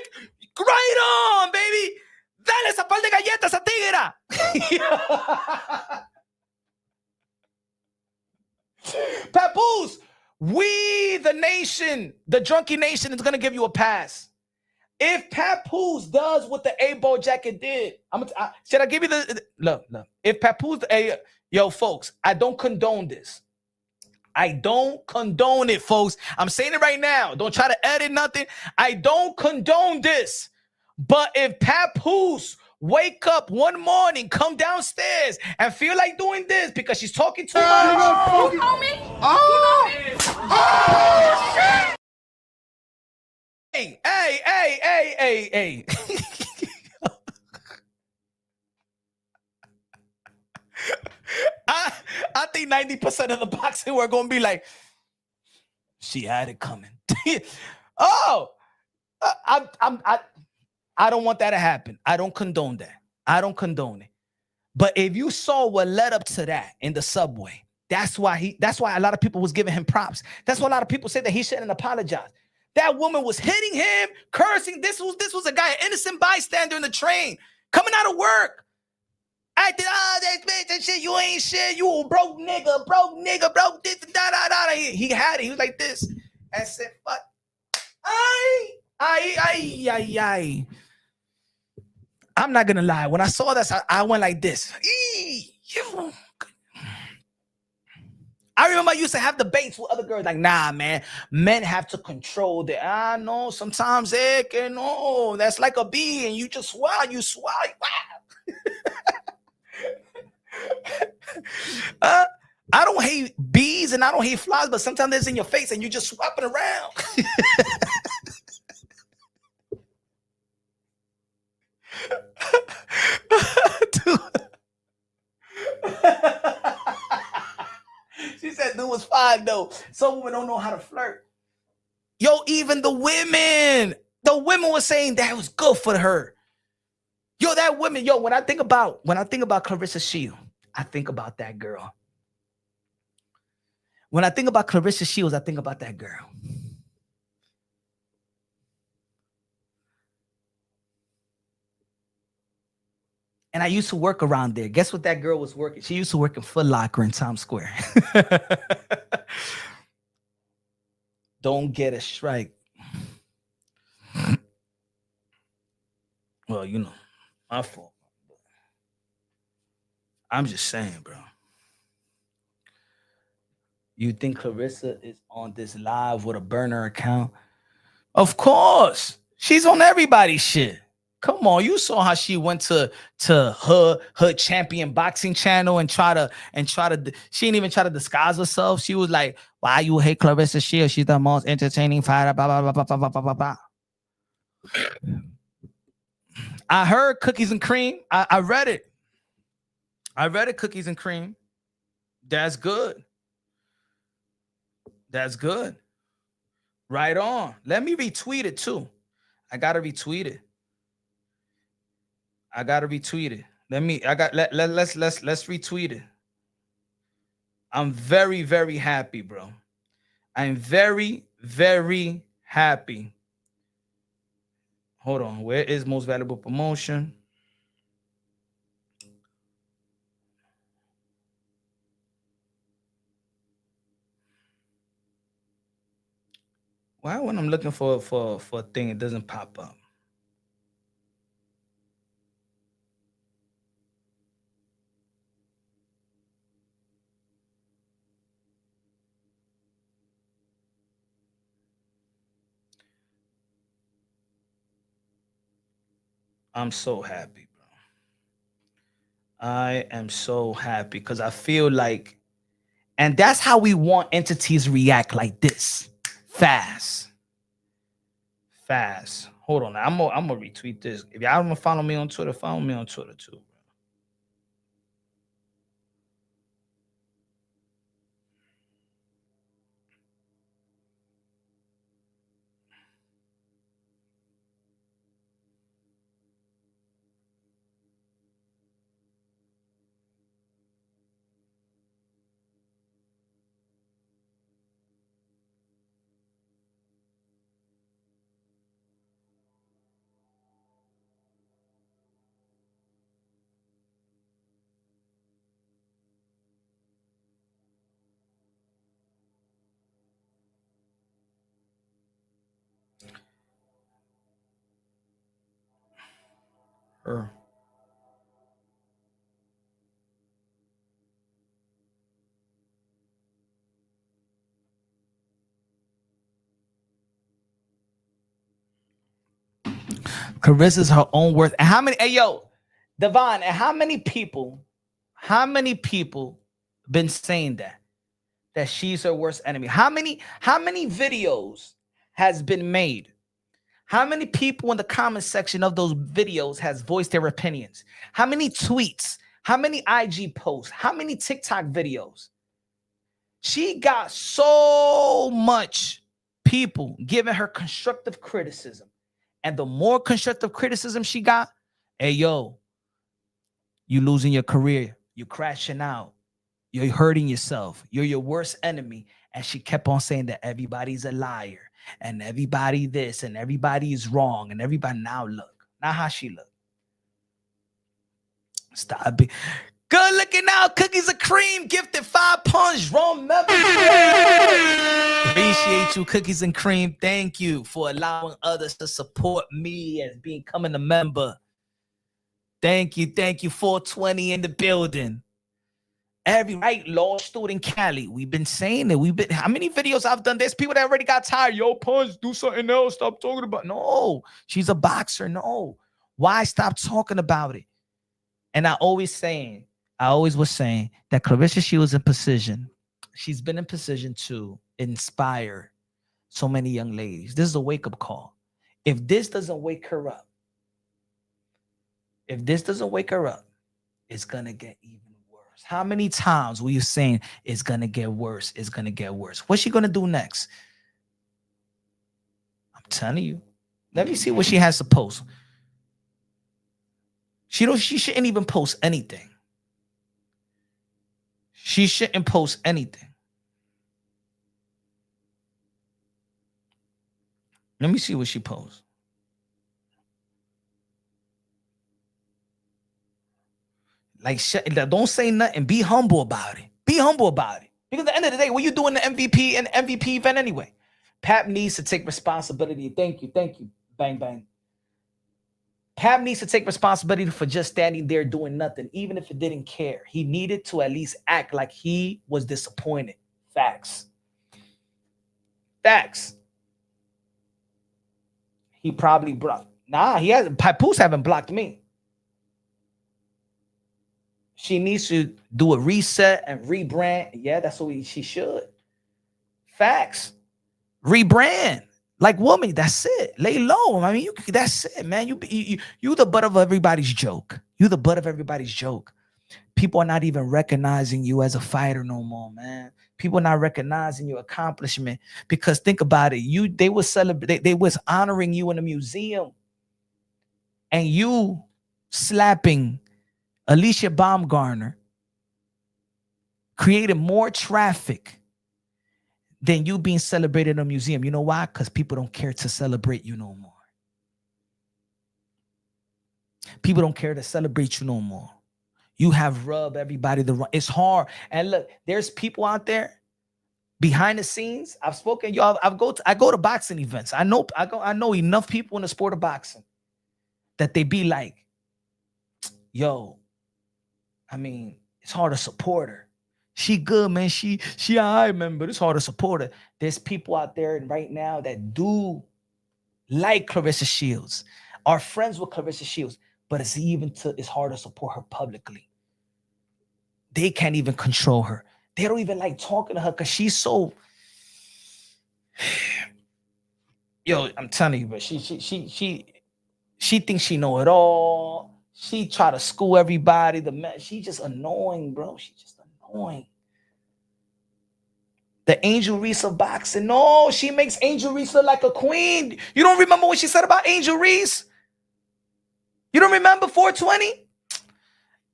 right on, baby. Dale esa par de galletas a tigra. Papoose, we, the nation, the drunky nation is going to give you a pass. If Papoose does what the A-Ball jacket did, should I give you the look? If Papoose, yo, folks, I don't condone this. I don't condone it, folks. I'm saying it right now. Don't try to edit nothing. I don't condone this. But if Papoose wake up one morning, come downstairs, and feel like doing this because she's talking too much. You know me? Oh, Hey. I think 90% of the boxing we're gonna be like, she had it coming. I don't want that to happen. I don't condone that. I don't condone it. But if you saw what led up to that in the subway, that's why a lot of people was giving him props. That's why a lot of people said that he shouldn't apologize. That woman was hitting him, cursing. This was a guy, an innocent bystander in the train, coming out of work. Acting, that shit, you ain't shit, you a broke nigga, broke this, da. He had it. He was like this. And said, fuck. Ay. I'm not gonna lie. When I saw this, I went like this. I remember I used to have debates with other girls like, nah, man, men have to control that. I know sometimes no, that's like a bee, and you just swallow. I don't hate bees and I don't hate flies, but sometimes it's in your face and you just swapping around. She said dude was fine though. Some women don't know how to flirt. Yo, even the women were saying that was good for her. Yo, that women, when I think about Clarissa Shields, I think about that girl. When I think about Clarissa Shields, I think about that girl. And I used to work around there. Guess what that girl was working? She used to work in Foot Locker in Times Square. Don't get a strike. Well, my fault. I'm just saying, bro. You think Clarissa is on this live with a burner account? Of course. She's on everybody's shit. Come on, you saw how she went to her champion boxing channel and try to she didn't even try to disguise herself. She was like, why you hate Claressa Shields? She's the most entertaining fighter, blah, blah, blah, blah, blah, blah, blah, blah. I heard cookies and cream. I read it. Cookies and cream. That's good. That's good. Right on. Let me retweet it too. I gotta retweet it. Let's retweet it. I'm very, very happy, bro. I'm very, very happy. Hold on. Where is most valuable promotion? Why when I'm looking for a thing, it doesn't pop up? I'm so happy, bro. I am so happy because I feel like, and that's how we want entities react, like this. Fast. Hold on. I'm gonna retweet this. If y'all don't follow me on Twitter, follow me on Twitter too, bro. her. Carissa's her own worth. And how many, hey yo, Devon, and how many people been saying that she's her worst enemy? How many videos has been made? How many people in the comment section of those videos has voiced their opinions? How many tweets? How many IG posts? How many TikTok videos? She got so much people giving her constructive criticism. And the more constructive criticism she got, hey, yo, you losing your career. You crashing out. You're hurting yourself. You're your worst enemy. And she kept on saying that everybody's a liar and everybody this and everybody is wrong. And everybody now look. Now how she look. Stop it. Good looking out. Cookies and cream. Gifted 5 punch. Wrong member. Appreciate you, Cookies and Cream. Thank you for allowing others to support me as becoming a member. Thank you. 420 in the building. Every right, law student Cali. We've been saying it. How many videos I've done? There's people that already got tired. Yo, Punch, do something else. Stop talking about. No, she's a boxer. No. Why stop talking about it? And I always was saying that Clarissa Shields in position. She's been in position to inspire so many young ladies. This is a wake-up call. If this doesn't wake her up, it's gonna get even worse. How many times were you saying it's gonna get worse? It's gonna get worse. What's she gonna do next? I'm telling you. Let me see what she has to post. She shouldn't even post anything. She shouldn't post anything. Let me see what she posts. Like, don't say nothing. Be humble about it. Because at the end of the day, what you doing the MVP and MVP event anyway? Pap needs to take responsibility. Thank you. Bang, bang. Pap needs to take responsibility for just standing there doing nothing, even if it didn't care. He needed to at least act like he was disappointed. Facts. He probably blocked. Nah, he hasn't. Papoose haven't blocked me. She needs to do a reset and rebrand. Yeah, that's what she should. Facts. Rebrand. Like, woman, that's it. Lay low. I mean, that's it, man. You the butt of everybody's joke. People are not even recognizing you as a fighter no more, man. People are not recognizing your accomplishment because think about it. They was celebrating. They was honoring you in a museum, and you slapping Alycia Baumgardner created more traffic than you being celebrated in a museum. You know why? Because people don't care to celebrate you no more. People don't care to celebrate you no more. You have rubbed everybody the wrong. It's hard. And look, there's people out there behind the scenes. I've spoken, y'all. I go to boxing events. I know enough people in the sport of boxing that they be like, yo, I mean, it's hard to support her. She good, man. She I remember. It's hard to support her. There's people out there right now that do like Claressa Shields, are friends with Claressa Shields, but it's hard to support her publicly. They can't even control her. They don't even like talking to her because she's so. Yo, I'm telling you, but she thinks she know it all. She try to school everybody. She's just annoying, bro. She's just annoying. The Angel Reese of boxing. No, she makes Angel Reese look like a queen. You don't remember what she said about Angel Reese? You don't remember 420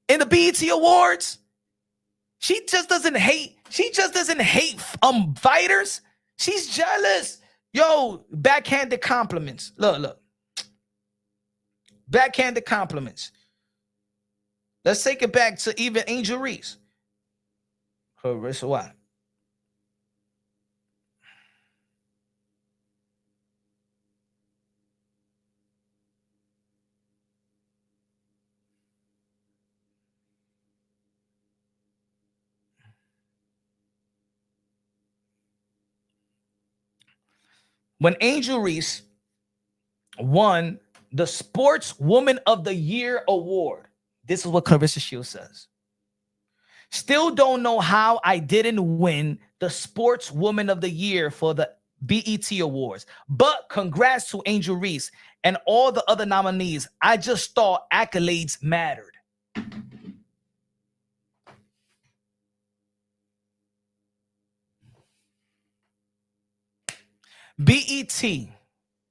in the BET Awards? She just doesn't hate. Fighters. She's jealous. Yo, backhanded compliments. Look. Backhanded compliments. Let's take it back to even Angel Reese. Clarissa, what? When Angel Reese won the Sportswoman of the Year award, this is what Clarissa Shields says. Still don't know how I didn't win the Sportswoman of the Year for the BET Awards, but congrats to Angel Reese and all the other nominees. I just thought accolades mattered. BET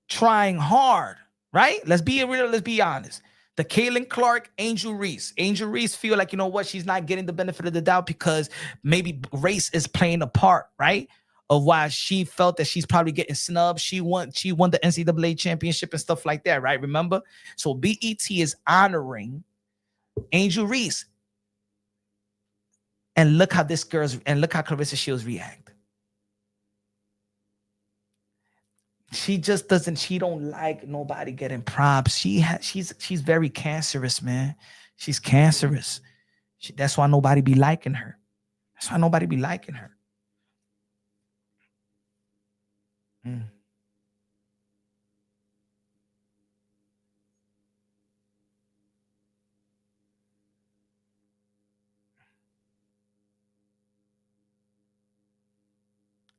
trying hard, right? Let's be real. Let's be honest. The Kaylin Clark, Angel Reese. Angel Reese feel like, you know what? She's not getting the benefit of the doubt because maybe race is playing a part, right? Of why she felt that she's probably getting snubbed. She won the NCAA championship and stuff like that, right? Remember? So BET is honoring Angel Reese. And look how Clarissa Shields react. She just doesn't, she don't like nobody getting props. She's very cancerous, man. She's cancerous. That's why nobody be liking her. That's why nobody be liking her.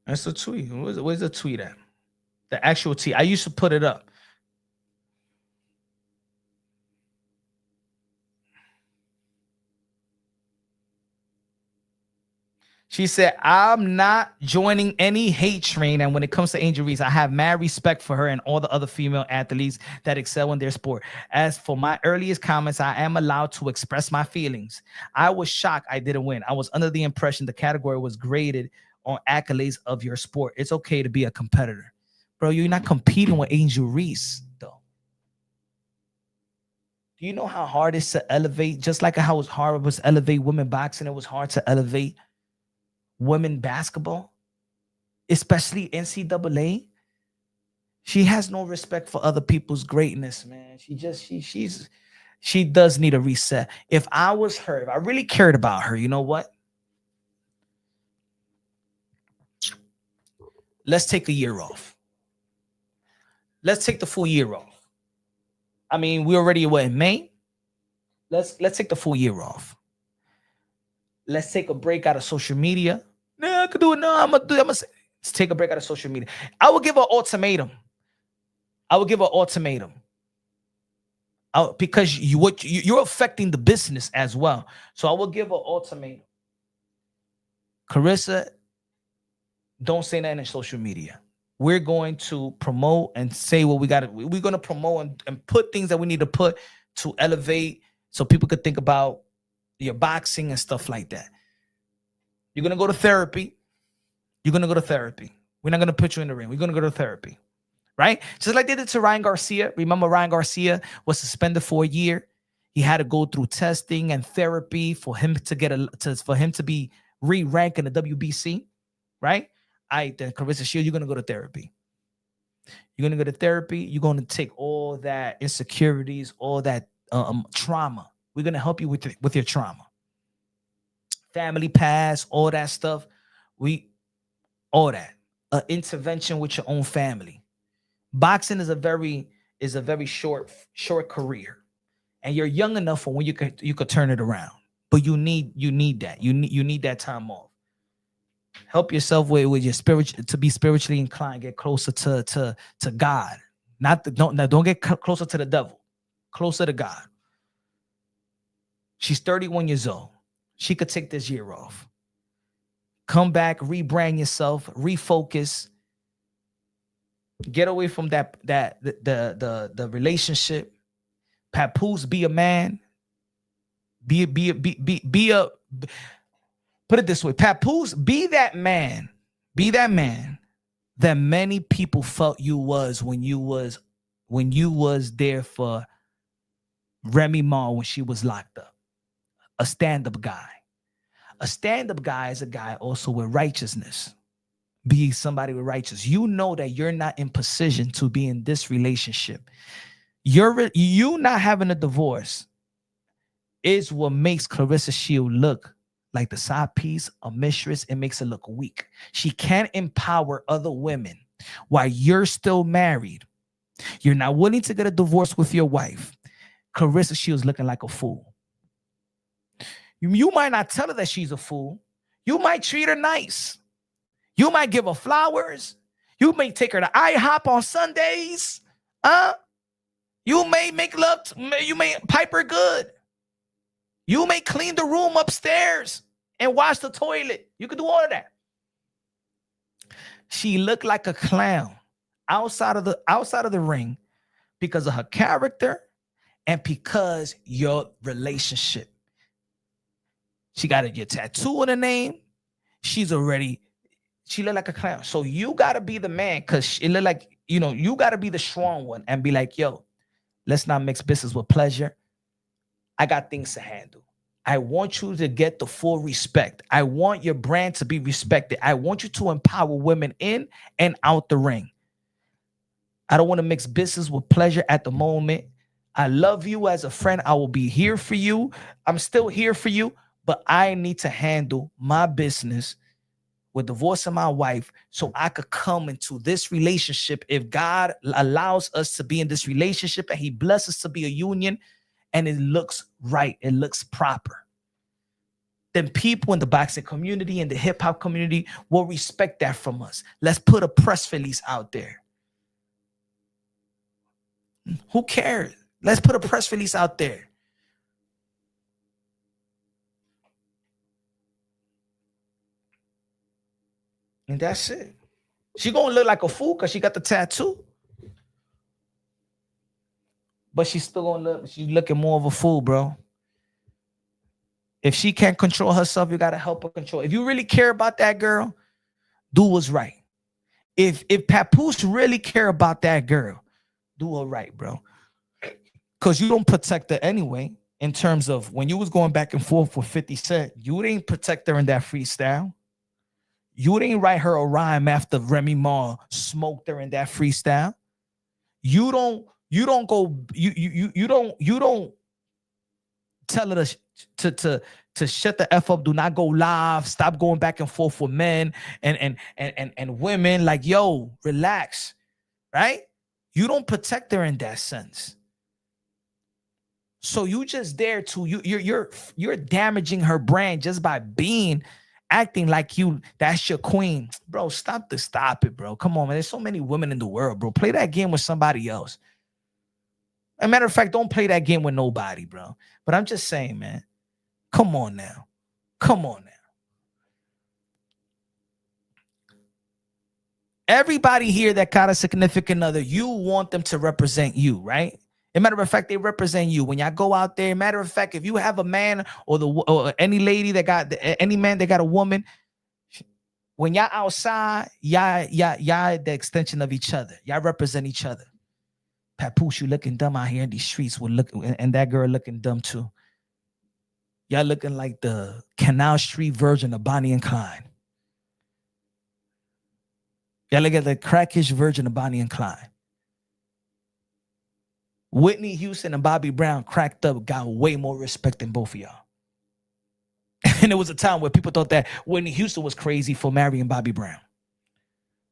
That's the tweet. Where's the tweet at? The actual tweet. I used to put it up. She said, I'm not joining any hate train. And when it comes to Angel Reese, I have mad respect for her and all the other female athletes that excel in their sport. As for my earliest comments, I am allowed to express my feelings. I was shocked I didn't win. I was under the impression the category was graded on accolades of your sport. It's okay to be a competitor. Bro, you're not competing with Angel Reese, though. Do you know how hard it is to elevate? Just like how it was to elevate women boxing, it was hard to elevate women basketball, especially NCAA. She has no respect for other people's greatness, man. She does need a reset. If I was her, if I really cared about her, you know what? Let's take a year off. Let's take the full year off. I mean, we already were in May. Let's take the full year off. Let's take a break out of social media. No, I could do it. No, I'm gonna let's take a break out of social media. I will give her an ultimatum. Because you're affecting the business as well. So I will give her an ultimatum. Clarissa, don't say nothing in social media. We're going to promote and say what we got to. We're going to promote and put things that we need to put to elevate so people could think about your boxing and stuff like that. You're going to go to therapy. We're not going to put you in the ring. We're going to go to therapy, right? Just like they did to Ryan Garcia. Remember, Ryan Garcia was suspended for a year. He had to go through testing and therapy for him to be re-ranked in the WBC, right? Then Clarissa Shields, you're going to go to therapy. You're going to go to therapy. You're going to take all that insecurities, all that trauma. We're going to help you with your trauma. Family past, all that stuff. All that. Intervention with your own family. Boxing is a very short career. And you're young enough for when you could turn it around. But you need that. You need that time off. Help yourself with your to be spiritually inclined. Get closer to God. Don't get closer to the devil. Closer to God. She's 31 years old. She could take this year off. Come back, rebrand yourself, refocus. Get away from the relationship. Papoose, be a man. Be a. Put it this way, Papoose, be that man that many people felt you was when you was there for Remy Ma when she was locked up. A stand-up guy. A stand-up guy is a guy also with righteousness. Be somebody with righteousness. You know that you're not in position to be in this relationship. You not having a divorce is what makes Clarissa Shields look like the side piece, a mistress. It makes her look weak. She can't empower other women while you're still married, you're not willing to get a divorce with your wife, Clarissa Shields looking like a fool. You might not tell her that she's a fool. You might treat her nice. You might give her flowers. You may take her to IHOP on Sundays. You may make love. You may pipe her good. You may clean the room upstairs and wash the toilet. You can do all of that. She looked like a clown outside of the ring because of her character and because your relationship. She got your tattoo in her name. She looked like a clown. So you got to be the man, because it looked like, you got to be the strong one and be like, yo, let's not mix business with pleasure. I got things to handle. I want you to get the full respect. I want your brand to be respected. I want you to empower women in and out the ring. I don't want to mix business with pleasure at the moment. I love you as a friend. I will be here for you. I'm still here for you, but I need to handle my business with divorcing my wife so I could come into this relationship. If God allows us to be in this relationship and he blesses us to be a union and it looks right, it looks proper, then people in the boxing community and the hip hop community will respect that from us. Let's put a press release out there. Who cares? Let's put a press release out there. And that's it. She gonna look like a fool because she got the tattoo. But she's looking more of a fool, bro. If she can't control herself, you gotta help her control. If you really care about that girl, do what's right. If Papoose really care about that girl, do her right, bro. Because you don't protect her anyway. In terms of when you was going back and forth with 50 Cent, you didn't protect her in that freestyle. You didn't write her a rhyme after Remy Ma smoked her in that freestyle. You don't tell her to shut the F up, do not go live, stop going back and forth with men and women. Like, yo, relax, right? You don't protect her in that sense. So you just there to you're damaging her brand just by acting like that's your queen. Bro, stop it, bro. Come on, man. There's so many women in the world, bro. Play that game with somebody else. As a matter of fact, don't play that game with nobody, bro. But I'm just saying, man. Come on now. Everybody here that got a significant other, you want them to represent you, right? As a matter of fact, they represent you. When y'all go out there, matter of fact, if you have a man or any lady that got any man that got a woman, when y'all outside, y'all the extension of each other. Y'all represent each other. Papoose, you looking dumb out here in these streets and that girl looking dumb too. Y'all looking like the Canal Street version of Bonnie and Clyde. Y'all look at the crackish version of Bonnie and Clyde. Whitney Houston and Bobby Brown cracked up, got way more respect than both of y'all. And there was a time where people thought that Whitney Houston was crazy for marrying Bobby Brown.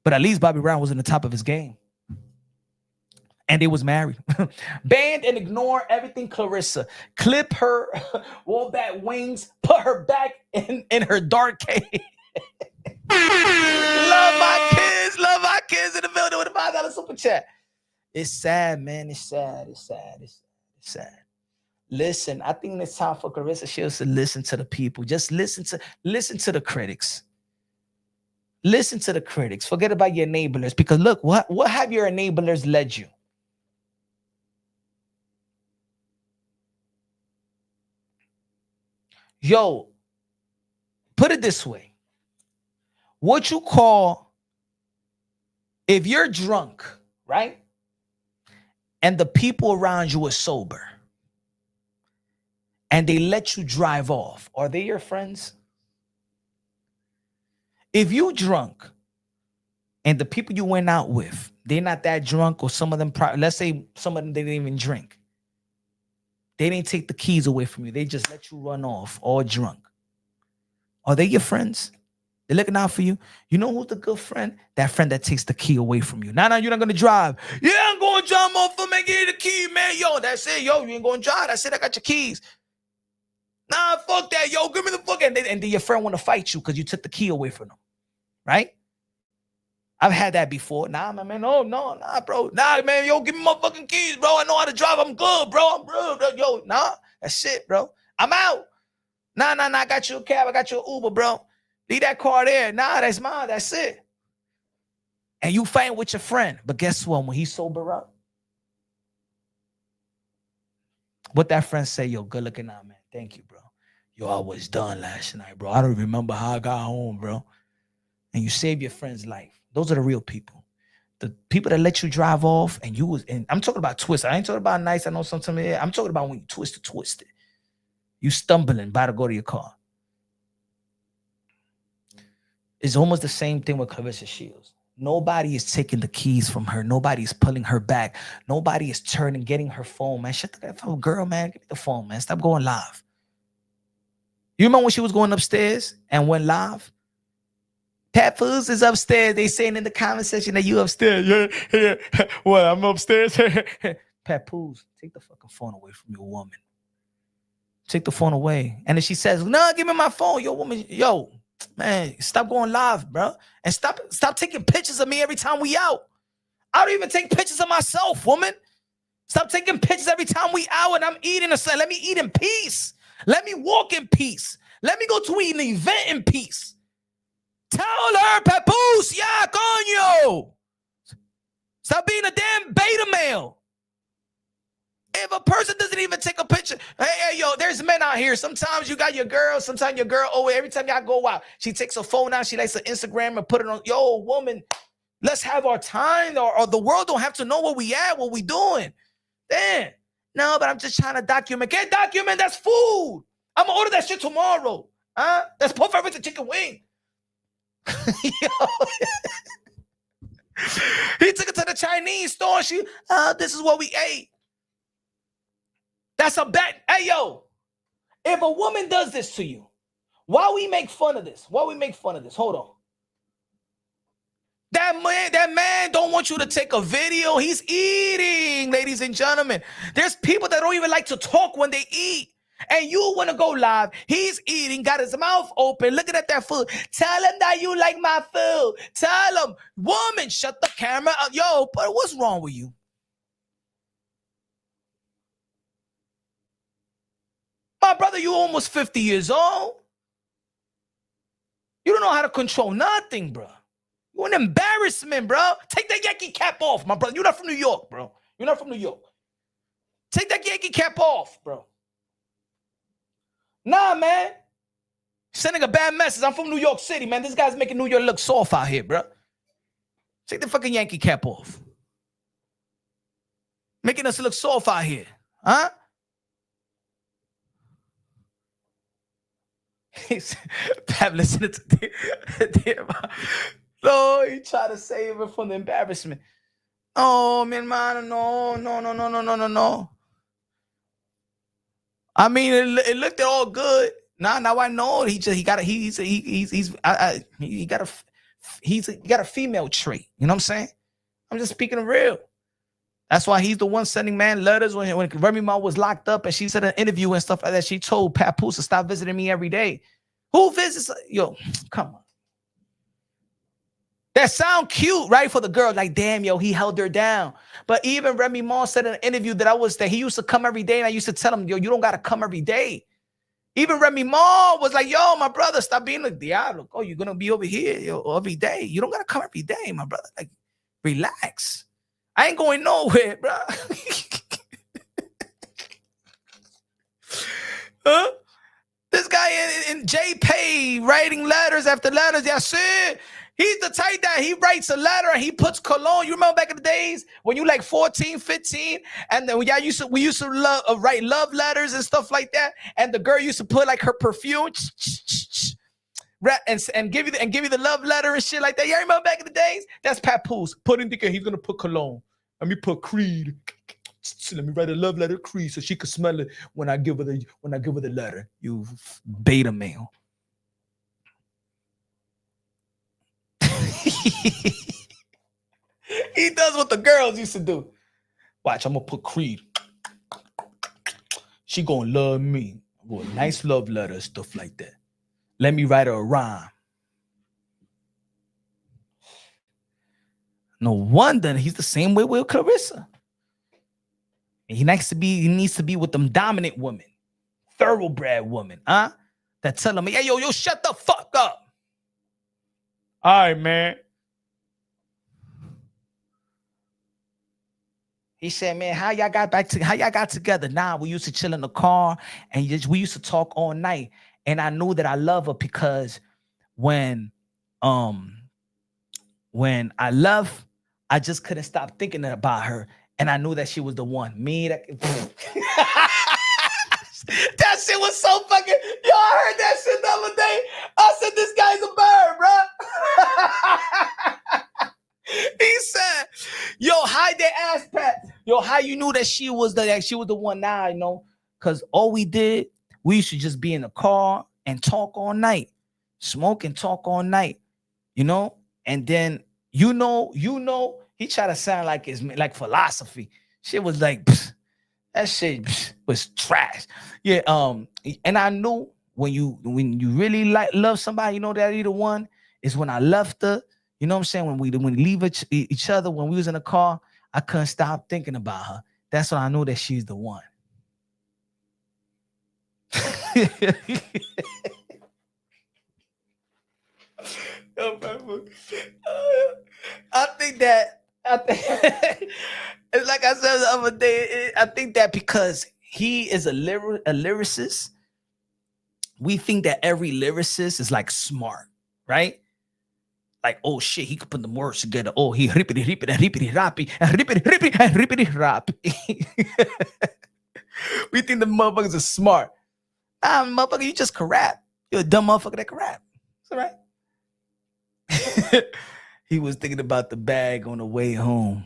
But at least Bobby Brown was in the top of his game. And they was married. Banned and ignore everything Clarissa. Clip her, roll back wings, put her back in her dark cave. Love my kids in the building with a $5 super chat. It's sad, man. It's sad. Listen, I think it's time for Clarissa Shields to listen to the people. Just listen to the critics. Listen to the critics. Forget about your enablers. Because look, what have your enablers led you? Yo, put it this way. What you call, if you're drunk, right? And the people around you are sober. And they let you drive off. Are they your friends? If you drunk and the people you went out with, they're not that drunk, or some of them, let's say some of them, they didn't even drink. They didn't take the keys away from you. They just let you run off all drunk. Are they your friends? They're looking out for you. You know who's the good friend? That friend that takes the key away from you. Nah, you're not gonna drive. Yeah, I'm going to drive, motherfucker, man. Give you the key, man. Yo, that's it. Yo, you ain't going to drive. That's it. I got your keys. Nah, fuck that. Yo, give me the fuck. And then your friend want to fight you because you took the key away from them. Right? I've had that before. Nah, man. No, bro. Nah, man. Yo, give me my fucking keys, bro. I know how to drive. I'm good, bro. I'm good, bro. Yo, nah. That's it, bro. I'm out. Nah. I got you a cab. I got you an Uber, bro. Leave that car there. Nah, that's mine. That's it. And you fighting with your friend. But guess what? When he sober up, what that friend say? Yo, good looking out, man. Thank you, bro. Yo, I was done last night, bro. I don't remember how I got home, bro. And you save your friend's life. Those are the real people. The people that let you drive off and you was, and I'm talking about twist. I ain't talking about nice. I know sometimes. I'm talking about when you twist it. You stumbling, about to go to your car. It's almost the same thing with Claressa Shields. Nobody is taking the keys from her. Nobody is pulling her back. Nobody is getting her phone, man. Shut the phone, girl, man. Give me the phone, man. Stop going live. You remember when she was going upstairs and went live? Papoose is upstairs. They saying in the comment section that you upstairs. Yeah. What? I'm upstairs. Papoose, take the fucking phone away from your woman. Take the phone away. And then she says, "No, give me my phone, yo, woman, yo." Man, stop going live, bro. And stop taking pictures of me every time we out. I don't even take pictures of myself, woman. Stop taking pictures every time we out and I'm eating. Let me eat in peace. Let me walk in peace. Let me go to an event in peace. Tell her, Papoose, yeah, coño. Stop being a damn beta male. If a person doesn't even take a picture, hey, yo, there's men out here. Sometimes you got your girl, sometimes your girl, every time y'all go out, she takes her phone out, she likes her Instagram and put it on. Yo, woman, let's have our time, or the world don't have to know where we at, what we doing. Damn. No, but I'm just trying to document. Can't document, that's food. I'm gonna order that shit tomorrow. Huh? That's perfect with the chicken wing. Yo. He took it to the Chinese store. This is what we ate. That's a bet. Hey, yo, if a woman does this to you, why we make fun of this? Hold on. That man don't want you to take a video. He's eating, ladies and gentlemen. There's people that don't even like to talk when they eat. And you want to go live. He's eating, got his mouth open, looking at that food. Tell him that you like my food. Tell him, woman, shut the camera up. Yo, but what's wrong with you? My brother, you almost 50 years old. You don't know how to control nothing, bro. You're an embarrassment, bro. Take that Yankee cap off, my brother. You're not from New York, bro. You're not from New York. Take that Yankee cap off, bro. Nah, man. Sending a bad message. I'm from New York City, man. This guy's making New York look soft out here, bro. Take the fucking Yankee cap off. Making us look soft out here. Huh? Pap, listen to no, he tried to save her from the embarrassment. Oh, man, no. I mean, it looked all good. Now I know he got a female trait. You know what I'm saying? I'm just speaking real. That's why he's the one sending man letters when Remy Ma was locked up and she said in an interview and stuff like that. She told Papoose to stop visiting me every day. Who visits? Yo, come on. That sound cute, right? For the girl, like, damn, yo, he held her down. But even Remy Ma said in an interview that he used to come every day, and I used to tell him, yo, you don't gotta come every day. Even Remy Ma was like, yo, my brother, stop being like Diablo. Oh, you're gonna be over here, yo, every day. You don't gotta come every day, my brother. Like, relax. I ain't going nowhere, bro. Huh? This guy in JPay writing letters after letters. Yeah, shit. He's the type that he writes a letter and he puts cologne. You remember back in the days when you like 14, 15, and then we used to write love letters and stuff like that. And the girl used to put like her perfume and give you the love letter and shit like that. You remember back in the days? That's Papoose. He's gonna put cologne. Let me put Creed. Let me write a love letter, Creed, so she could smell it when I give her the letter. You beta male. He does what the girls used to do. Watch, I'm gonna put Creed. She gonna love me. Well, nice love letter, stuff like that. Let me write her a rhyme. No wonder he's the same way with Clarissa. And he needs to be with them dominant women, thoroughbred women, that tell him, hey, yo, shut the fuck up. All right, man. He said, man, how y'all got together? Nah, we used to chill in the car and we used to talk all night. And I knew that I love her because when I left, I just couldn't stop thinking about her. And I knew that she was the one. That shit was so fucking, yo, I heard that shit the other day. I said, this guy's a bird, bro. He said, yo, hide that ass pat. Yo, how you knew that she was the one? Now I know. Because all we used to just be in the car and talk all night. Smoke and talk all night. You know? And then, you know, he tried to sound like it's like philosophy. Shit was like, that shit was trash. Yeah, and I knew when you really love somebody, you know that either one is when I left her. You know what I'm saying? When we leave each other, when we was in the car, I couldn't stop thinking about her. That's when I knew that she's the one. I think it's like I said the other day. I think that because he is a lyricist, we think that every lyricist is like smart, right? Like, oh shit, he could put the words together. Oh, he rippity rappy and rippity rap. We think the motherfuckers are smart. Nah, motherfucker, you just can rap. You're a dumb motherfucker that can rap. It's all right. He was thinking about the bag on the way home.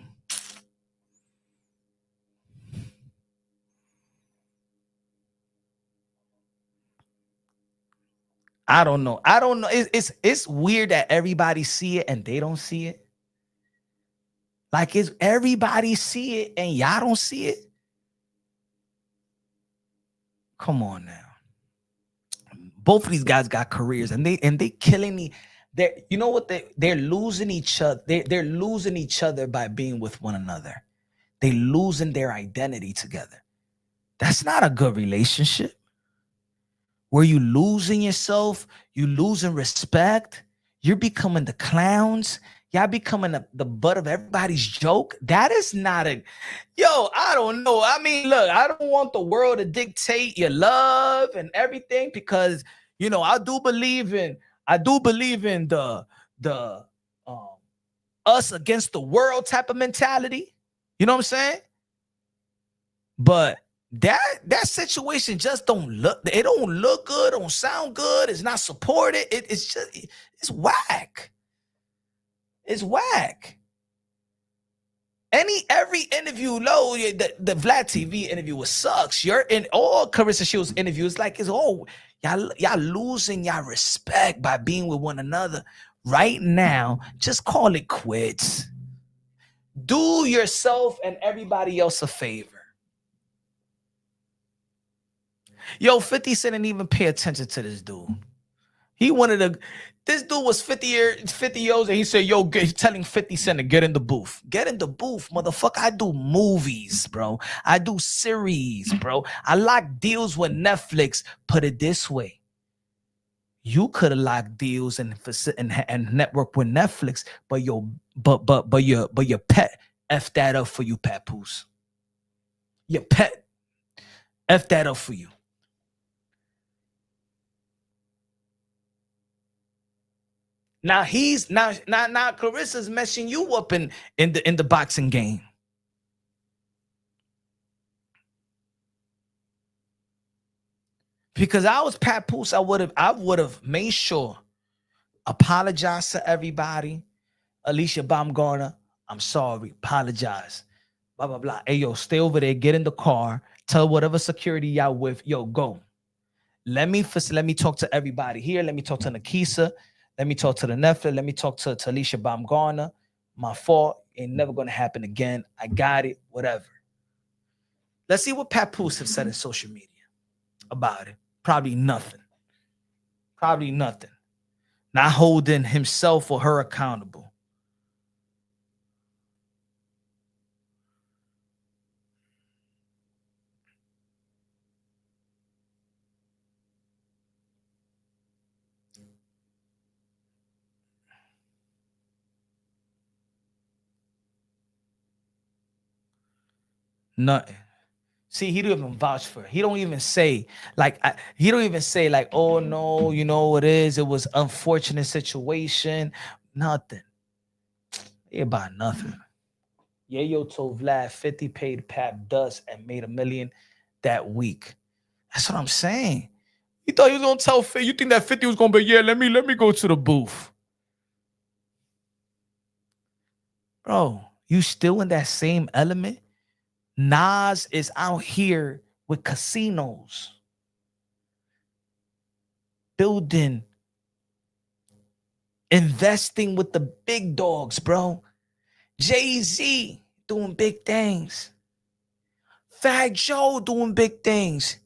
I don't know. It's weird that everybody see it and they don't see it. Like, it's everybody see it and y'all don't see it. Come on now. Both of these guys got careers and they killing me. You know what? They're losing each other. They're losing each other by being with one another. They losing their identity together. That's not a good relationship. Where you losing yourself, you losing respect, you're becoming the clowns, y'all becoming the butt of everybody's joke. That is not I don't know. I mean, look, I don't want the world to dictate your love and everything because, you know, I do believe in the us against the world type of mentality. You know what I'm saying? But that situation just don't look good, don't sound good, it's not supported. It's whack. It's whack. Every interview, the Vlad TV interview sucks. You're in all Clarissa Shields interviews, like it's all y'all losing y'all respect by being with one another. Right now, just call it quits. Do yourself and everybody else a favor. Yo, 50 Cent didn't even pay attention to this dude. This dude was 50 years and he said, yo, he's telling 50 Cent to get in the booth. Get in the booth, motherfucker. I do movies, bro. I do series, bro. I lock deals with Netflix. Put it this way. You could have locked deals and network with Netflix, but your pet F that up for you, Papoose. Your pet F that up for you. Now Clarissa's messing you up in the boxing game. Because I was Papoose, I would have made sure, apologize to everybody. Alycia Baumgardner, I'm sorry, apologize. Blah blah blah. Hey yo, stay over there, get in the car, tell whatever security y'all with, yo, go. Let me talk to everybody here. Let me talk to Nakisa. Let me talk to the Netflix. Let me talk to Alycia Baumgardner. My fault. Ain't never going to happen again. I got it. Whatever. Let's see what Papoose have said in social media about it. Probably nothing. Probably nothing. Not holding himself or her accountable. Nothing. See, he don't even vouch for it. He don't even say like oh no, you know what it is. It was unfortunate situation. Nothing. Ain't about nothing. Yayo told Vlad 50 paid Pap dust and made $1 million that week. That's what I'm saying. You thought he was gonna tell 50? You think that 50 was gonna be, yeah, let me go to the booth. Bro, you still in that same element? Nas is out here with casinos, building, investing with the big dogs, bro. Jay-Z doing big things. Fat Joe doing big things.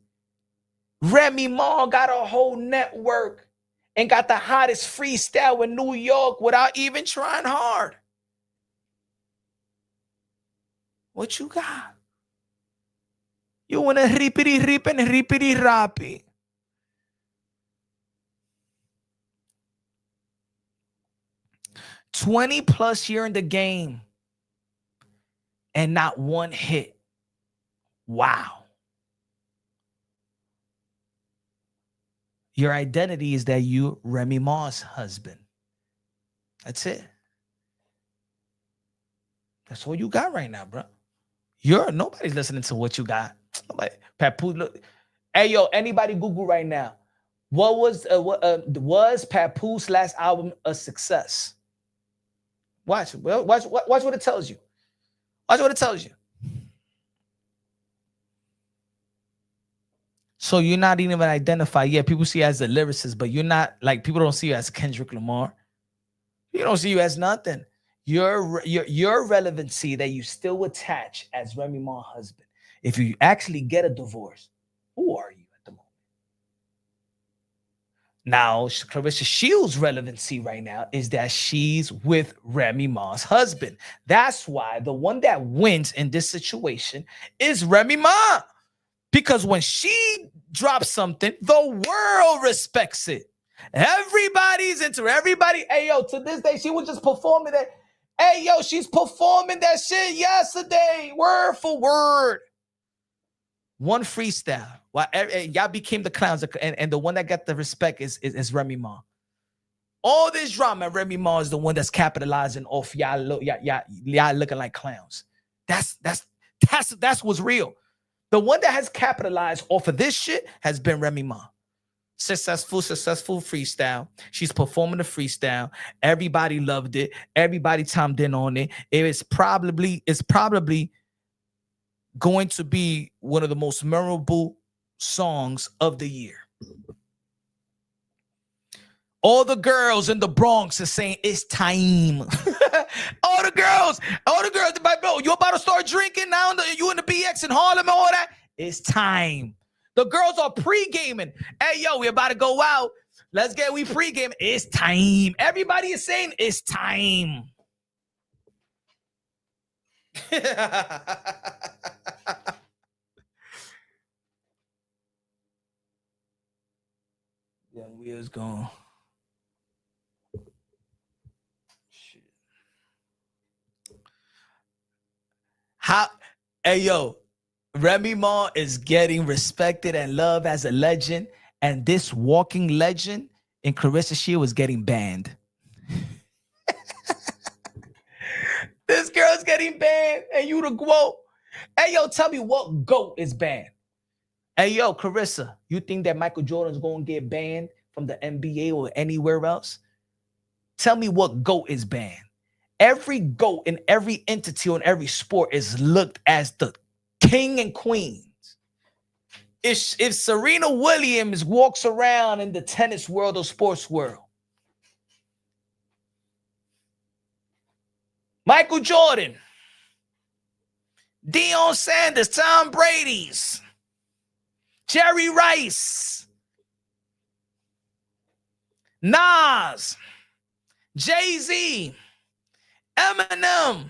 Remy Ma got a whole network and got the hottest freestyle in New York without even trying hard. What you got? You want to rippity rip and rippity rappy. +20 year in the game and not one hit. Wow. Your identity is that you Remy Ma's husband. That's it. That's all you got right now, bro. Nobody's listening to what you got. Nobody. Papoose, look. Hey, yo, anybody Google right now. Was Papoose last album a success? Watch what it tells you. Watch what it tells you. So you're not even identified. Yeah, people see you as a lyricist, but you're not, like, people don't see you as Kendrick Lamar. You don't see you as nothing. Your relevancy that you still attach as Remy Ma's husband. If you actually get a divorce, who are you at the moment? Now, Claressa Shields' relevancy right now is that she's with Remy Ma's husband. That's why the one that wins in this situation is Remy Ma. Because when she drops something, the world respects it. Everybody's into it. Everybody, hey, yo, to this day, she was just performing that. Hey, yo, she's performing that shit yesterday, word for word. One freestyle. Well, y'all became the clowns, and the one that got the respect is Remy Ma. All this drama, Remy Ma is the one that's capitalizing off y'all looking like clowns. That's what's real. The one that has capitalized off of this shit has been Remy Ma. Successful freestyle. She's performing the freestyle. Everybody loved it. Everybody chimed in on it. It's probably going to be one of the most memorable songs of the year. All the girls in the Bronx are saying it's time. all the girls, bro, you about to start drinking now? You in the BX in Harlem and all that? It's time. The girls are pre-gaming. Hey, yo, we about to go out. We pre-game. It's time. Everybody is saying it's time. Young Wheel's gone. Shit. Hey, yo, Remy Ma is getting respected and loved as a legend, and this walking legend in Clarissa Shields is getting banned. This girl's getting banned, and you the GOAT. Hey, yo, tell me what GOAT is banned. Hey, yo, Clarissa, you think that Michael Jordan's going to get banned from the NBA or anywhere else? Tell me what GOAT is banned. Every GOAT in every entity on every sport is looked as the king and queens. If Serena Williams walks around in the tennis world or sports world, Michael Jordan, Deion Sanders, Tom Brady's, Jerry Rice, Nas, Jay-Z, Eminem,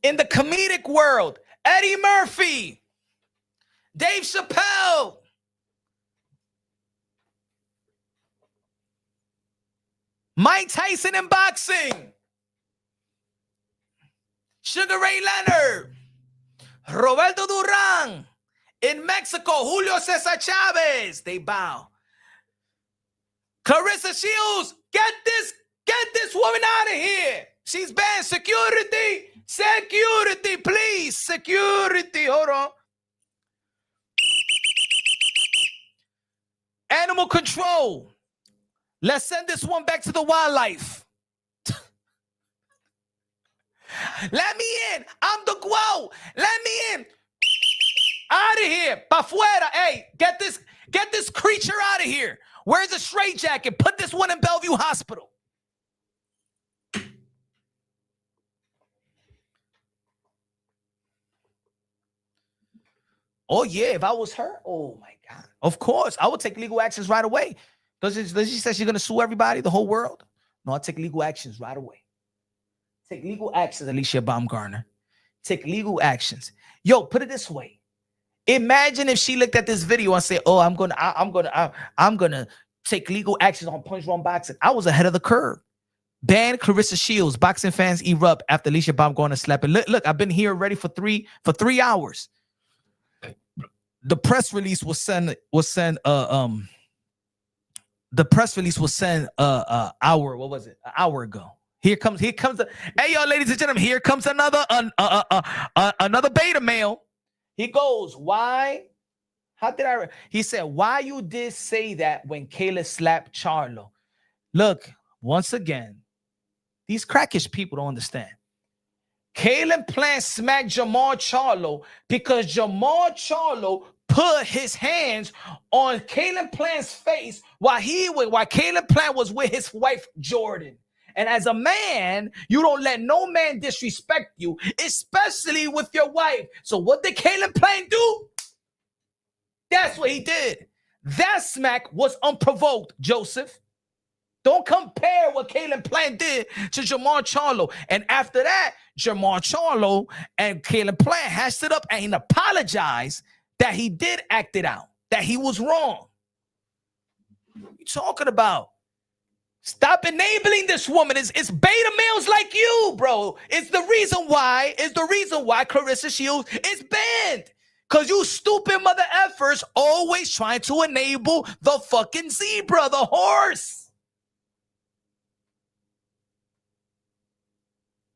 in the comedic world, Eddie Murphy, Dave Chappelle, Mike Tyson in boxing, Sugar Ray Leonard, Roberto Duran, in Mexico, Julio Cesar Chavez, they bow. Claressa Shields, get this woman out of here. She's banned. Security, please. Security, hold on. Animal control. Let's send this one back to the wildlife. Let me in. I'm the guau. Let me in. Out of here. Pa fuera. Hey, get this creature out of here. Where's the straitjacket? Put this one in Bellevue Hospital. Oh, yeah, if I was her, oh, my God. Of course, I would take legal actions right away. Does she say she's going to sue everybody, the whole world? No, I'll take legal actions right away. Take legal actions, Alycia Baumgardner. Take legal actions. Yo, put it this way. Imagine if she looked at this video and said, "Oh, I'm gonna take legal actions on Punch Wrong Boxing." I was ahead of the curve. Ban Claressa Shields. Boxing fans erupt after Alycia Baumgardner slapping. Look, I've been here already for 3 hours. The press release was sent. The press release was sent an hour ago. Here comes hey, yo, ladies and gentlemen, here comes another beta male. He goes, why? He said, why you did say that when Kayla slapped Charlo? Look, once again, these crackish people don't understand. Kayla Plant smacked Jamal Charlo because Jamal Charlo put his hands on Kayla Plant's face while Kayla Plant was with his wife, Jordan. And as a man, you don't let no man disrespect you, especially with your wife. So what did Kayla Plant do? That's what he did. That smack was unprovoked, Joseph. Don't compare what Kayla Plant did to Jamal Charlo. And after that, Jamal Charlo and Kayla Plant hashed it up and apologized that he did act it out, that he was wrong. What are you talking about? Stop enabling this woman. It's beta males like you, bro. It's the reason why Claressa Shields is banned. Because you stupid mother effers always trying to enable the fucking zebra, the horse.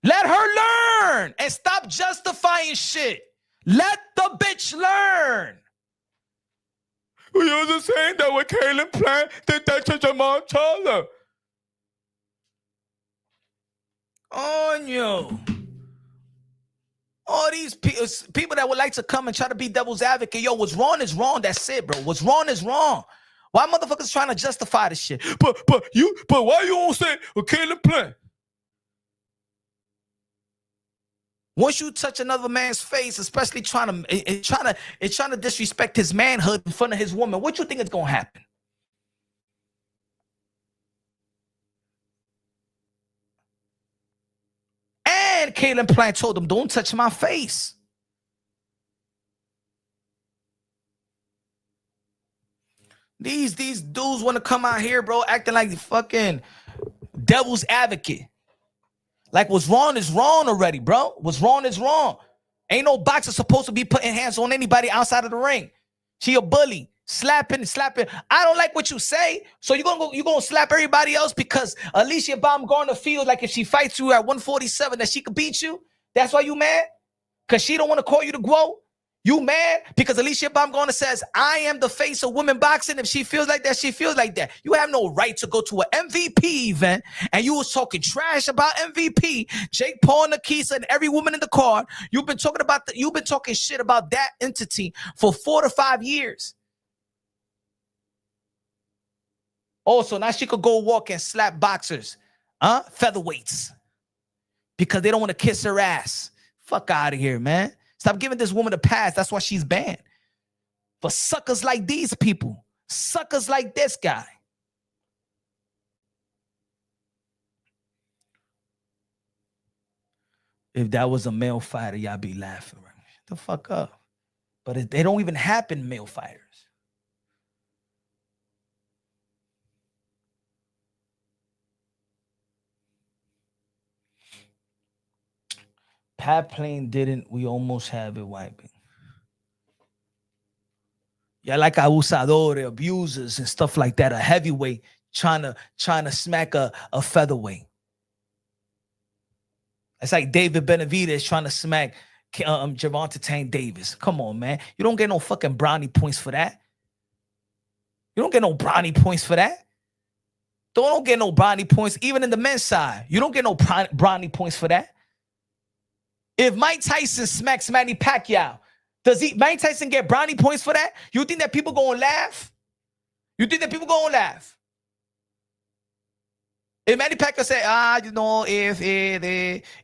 Let her learn and stop justifying shit. Let the bitch learn. You're just saying that when Kayla Plant did that to Jamal Charlo. On you. All these people that would like to come and try to be devil's advocate. Yo, what's wrong is wrong. That's it, bro. What's wrong is wrong. Why motherfuckers trying to justify this shit? But why you won't say Kayla Plant? Once you touch another man's face, especially trying to disrespect his manhood in front of his woman, what you think is gonna happen? And Kayla Plant told him, "Don't touch my face." These dudes want to come out here, bro, acting like the fucking devil's advocate. Like what's wrong is wrong already, bro. What's wrong is wrong. Ain't no boxer supposed to be putting hands on anybody outside of the ring. She a bully, slapping. I don't like what you say, so you gonna slap everybody else because Alycia Baumgardner feels like if she fights you at 147 that she could beat you. That's why you mad? Because she don't want to call you the GWO? You mad because Alycia Baumgardner says, I am the face of women boxing. If she feels like that, she feels like that. You have no right to go to an MVP event and you was talking trash about MVP, Jake Paul, Nakisa, and every woman in the card. You've been talking shit about that entity for 4 to 5 years. Also, now she could go walk and slap boxers, featherweights, because they don't want to kiss her ass. Fuck out of here, man. Stop giving this woman a pass. That's why she's banned. For suckers like these people, suckers like this guy. If that was a male fighter, y'all be laughing. Right? Shut the fuck up. But they don't even happen male fighters. Pat Plane didn't. We almost have it wiping. Yeah, like abusadores, abusers, and stuff like that. A heavyweight trying to smack a featherweight. It's like David Benavidez trying to smack Gervonta Tank Davis. Come on, man. You don't get no fucking brownie points for that. You don't get no brownie points for that. Don't get no brownie points, even in the men's side. You don't get no brownie points for that. If Mike Tyson smacks Manny Pacquiao, does Mike Tyson get brownie points for that? You think that people gonna laugh? You think that people gonna laugh? If Manny Pacquiao say,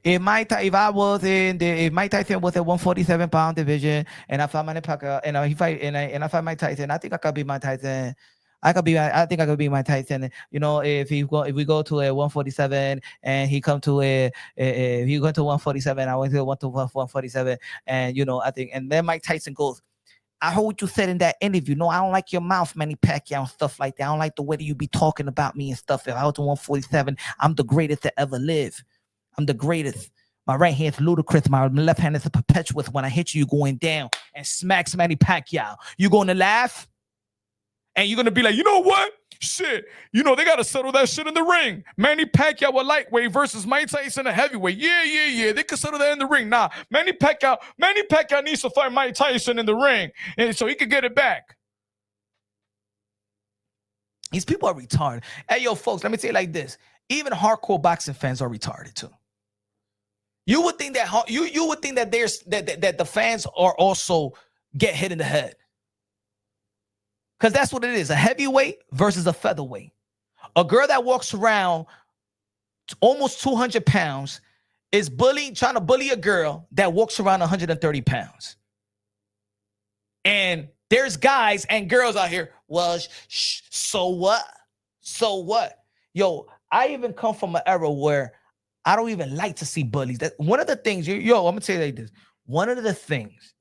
if Mike Tyson was a 147-pound division, and I fight Manny Pacquiao, and I fight Mike Tyson, I think I could be Mike Tyson. I think I could be Mike Tyson. You know, if we go to a 147 and he come to if you go to 147, I went to 147, and you know, I think, and then Mike Tyson goes, I heard what you said in that interview. No, I don't like your mouth, Manny Pacquiao, and stuff like that. I don't like the way that you be talking about me and stuff. If I was to 147, I'm the greatest to ever live. I'm the greatest. My right hand's ludicrous. My left hand is a perpetuous. When I hit you, you're going down and smacks Manny Pacquiao. You going to laugh? And you're going to be like, you know what? Shit. You know, they got to settle that shit in the ring. Manny Pacquiao a lightweight versus Mike Tyson a heavyweight. Yeah. They can settle that in the ring. Nah, Manny Pacquiao needs to fight Mike Tyson in the ring, and so he could get it back. These people are retarded. Hey, yo, folks, let me tell you like this. Even hardcore boxing fans are retarded too. You would think that you would think that there's that the fans are also get hit in the head. Because that's what it is, a heavyweight versus a featherweight. A girl that walks around almost 200 pounds is trying to bully a girl that walks around 130 pounds. And there's guys and girls out here, well, so what? So what? Yo, I even come from an era where I don't even like to see bullies. That one of the things, I'm going to tell you like this. One of the things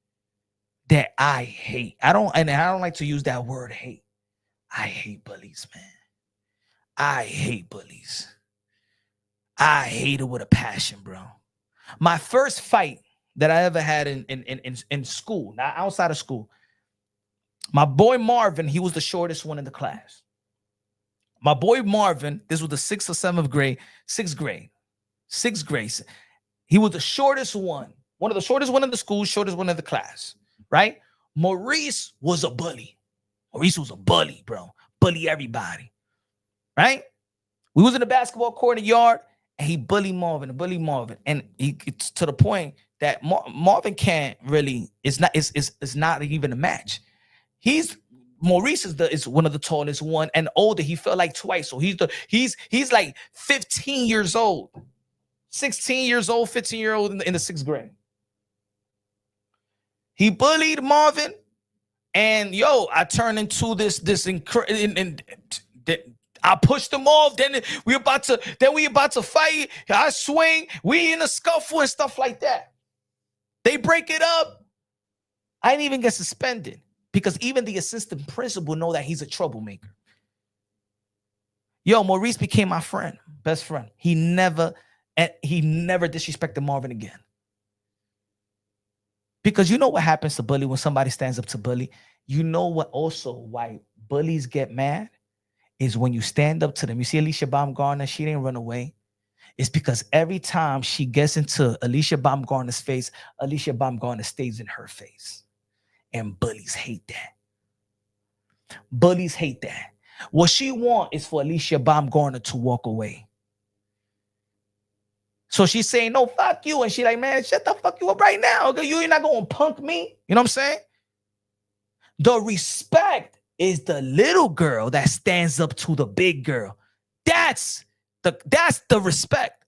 that I hate. I don't like to use that word hate. I hate bullies, man. I hate bullies. I hate it with a passion, bro. My first fight that I ever had in school, not outside of school, my boy Marvin, he was the shortest one in the class. My boy Marvin, this was the 6th or 7th grade, 6th grade. He was the shortest one of the shortest one in the school, shortest one in the class. Right? Maurice was a bully. Maurice was a bully, bro. Bully everybody. Right? We was in the basketball court in the yard, and he bullied Marvin. And it's to the point that Marvin can't really, it's not even a match. Maurice is one of the tallest one and older. He felt like twice. So he's like 15 years old. 16 years old, 15-year-old in the 6th grade. He bullied Marvin, and I turned into this I pushed him off. Then we about to fight. I swing. We in a scuffle and stuff like that. They break it up. I didn't even get suspended because even the assistant principal know that he's a troublemaker. Maurice became my friend, best friend. He never disrespected Marvin again. Because you know what happens to bully when somebody stands up to bully? You know what also why bullies get mad is when you stand up to them. You see Alycia Baumgardner, she didn't run away. It's because every time she gets into Alycia Baumgardner's face, Alycia Baumgardner stays in her face. And bullies hate that. Bullies hate that. What she wants is for Alycia Baumgardner to walk away. So she's saying, no, fuck you. And she like, man, shut the fuck you up right now. You're not going to punk me. You know what I'm saying? The respect is the little girl that stands up to the big girl. That's the respect.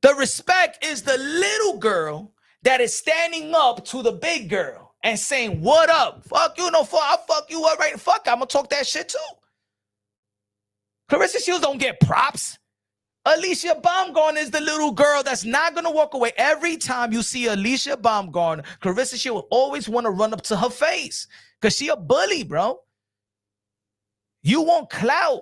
The respect is the little girl that is standing up to the big girl and saying, what up? Fuck you, no fuck, I'll fuck you up right. Fuck, I'm gonna talk that shit too. Clarissa Shields don't get props. Alycia Baumgardner is the little girl that's not gonna walk away. Every time you see Alycia Baumgardner, Clarissa Shields always want to run up to her face because she a bully, bro. You want clout.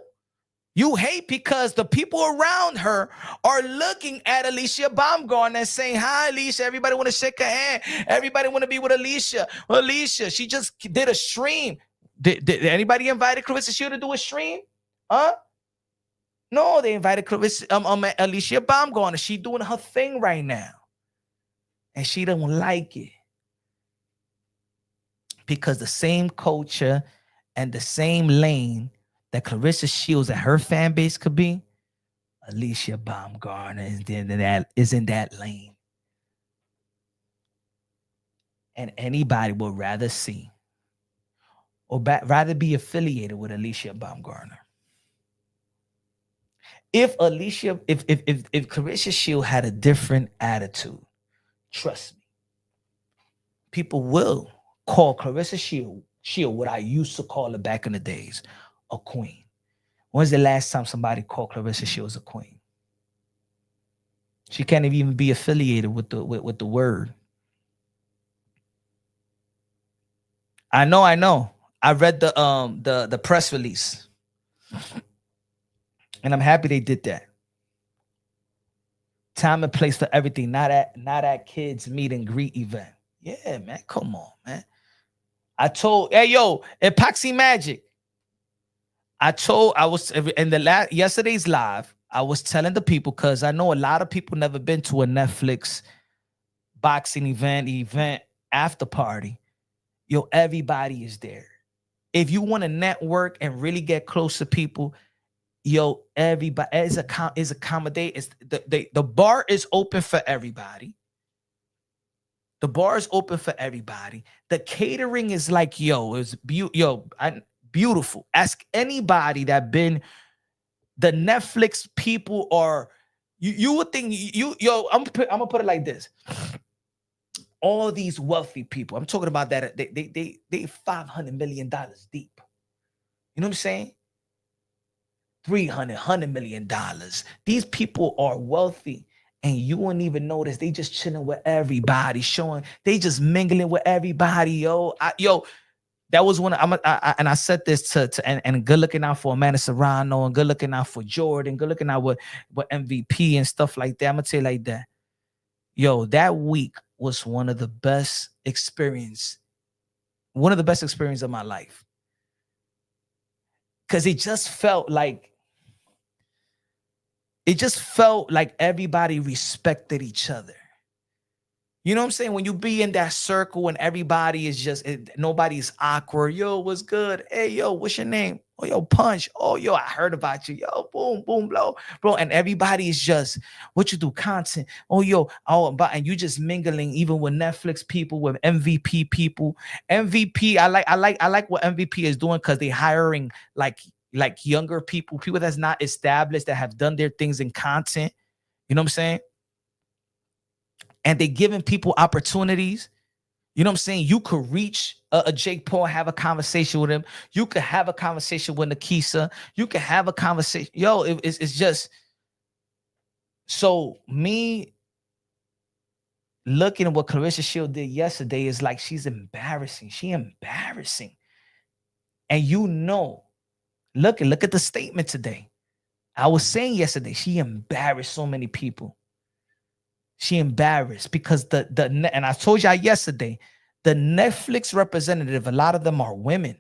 You hate because the people around her are looking at Alycia Baumgardner and saying, hi, Alycia. Everybody want to shake her hand. Everybody want to be with Alycia. Alycia, she just did a stream. Did anybody invited Clarissa Shields to do a stream? Huh? No, they invited Alycia Baumgardner. She doing her thing right now. And she don't like it. Because the same culture and the same lane that Clarissa Shields and her fan base could be, Alycia Baumgardner is in that lane. And anybody would rather see or rather be affiliated with Alycia Baumgardner. If Clarissa Shields had a different attitude, trust me, people will call Clarissa Shields what I used to call her back in the days, a queen. When's the last time somebody called Clarissa Shields a queen? She can't even be affiliated with the word. I know. I read the press release. And I'm happy they did that. Time and place for everything, not at kids meet and greet event. Yeah, man, come on, man. I told, hey, yo, Epoxy Magic. I was in the yesterday's live, I was telling the people, because I know a lot of people never been to a Netflix boxing event after party. Yo, everybody is there. If you want to network and really get close to people, yo, everybody is accommodate. The bar is open for everybody. The bar is open for everybody. The catering is like, beautiful. Ask anybody that been the Netflix people, or you would think I'm gonna put it like this. All these wealthy people, I'm talking about that they $500 million deep. You know what I'm saying? $100 million. These people are wealthy, and you wouldn't even notice. They just chilling with everybody, they just mingling with everybody. That was one. And I said this and good looking out for Amanda Serrano, and good looking out for Jordan, good looking out with MVP and stuff like that. I'm gonna tell you like that. Yo, that week was one of the best experiences of my life. Because it just felt like everybody respected each other. You know what I'm saying? When you be in that circle and everybody is just, nobody's awkward. Yo, what's good? Hey, yo, what's your name? Oh, yo, Punch. Oh, yo, I heard about you. Yo, boom, boom, blow. Bro, and everybody is just, what you do, content. Oh, yo, and you just mingling even with Netflix people, with MVP people. MVP, I like what MVP is doing, because they're hiring like younger people that's not established, that have done their things in content. You know what I'm saying? And they're giving people opportunities. You know what I'm saying? You could reach a Jake Paul, have a conversation with him. You could have a conversation with Nikisa. You could have a conversation. Yo, it's just, so me looking at what Clarissa Shields did yesterday is like, she's embarrassing. She embarrassing. And look at the statement today. I was saying yesterday, she embarrassed so many people. She embarrassed because and I told y'all yesterday, the Netflix representative, a lot of them are women.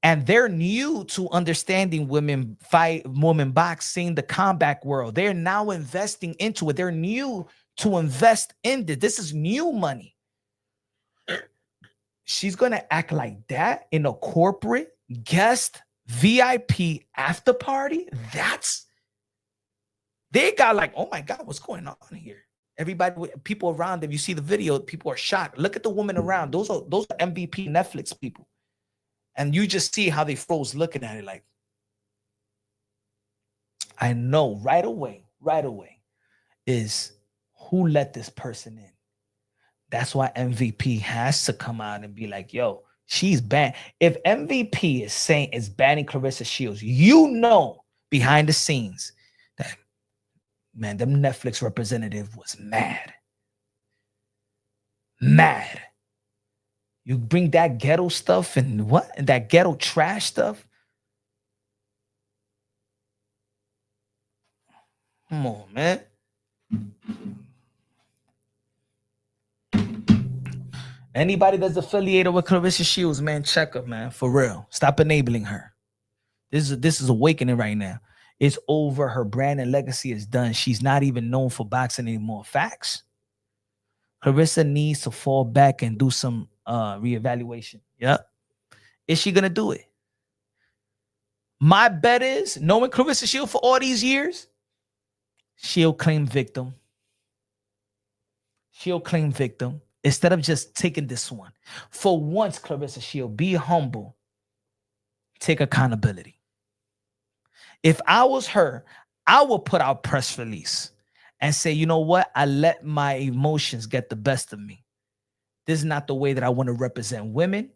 And they're new to understanding women boxing, the combat world. They're now investing into it. They're new to invest in this. This is new money. She's going to act like that in a corporate guest VIP after party. They got like, oh my God, what's going on here? Everybody, people around them, you see the video, people are shocked. Look at the women around. Those are MVP Netflix people. And you just see how they froze looking at it like, I know right away is who let this person in. That's why MVP has to come out and be like, yo, she's banned. If MVP is banning Claressa Shields, you know behind the scenes that, man, them Netflix representative was mad. Mad. You bring that ghetto stuff and what? And that ghetto trash stuff. Come on, man. Anybody that's affiliated with Clarissa Shields, man, check her, man. For real. Stop enabling her. This is awakening right now. It's over. Her brand and legacy is done. She's not even known for boxing anymore. Facts. Clarissa needs to fall back and do some reevaluation. Yep. Is she gonna do it? My bet is, knowing Clarissa Shields for all these years, she'll claim victim. She'll claim victim instead of just taking this one. For once, Clarissa Shields, be humble. Take accountability. If I was her, I would put out a press release and say, you know what? I let my emotions get the best of me. This is not the way that I want to represent women.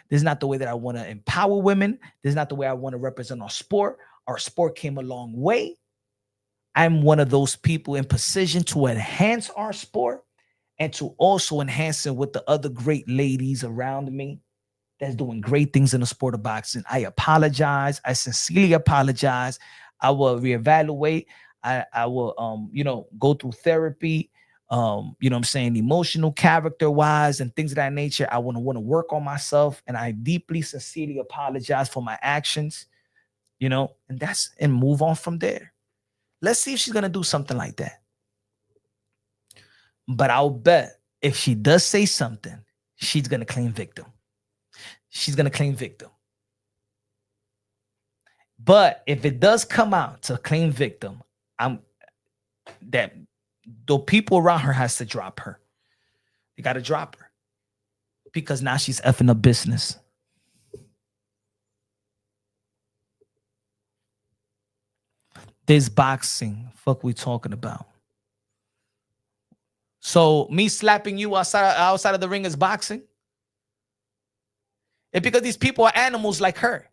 This is not the way that I want to empower women. This is not the way I want to represent our sport. Our sport came a long way. I'm one of those people in position to enhance our sport and to also enhance it with the other great ladies around me that's doing great things in the sport of boxing. I apologize. I sincerely apologize. I will reevaluate. I will, go through therapy, I'm saying, emotional, character-wise, and things of that nature. I want to work on myself, and I deeply, sincerely apologize for my actions, and move on from there. Let's see if she's going to do something like that. But I'll bet if she does say something, she's going to claim victim. She's going to claim victim. But if it does come out to claim victim, the people around her has to drop her. They got to drop her because now she's effing up business. This boxing, fuck we talking about. So me slapping you outside of the ring is boxing? It's because these people are animals like her.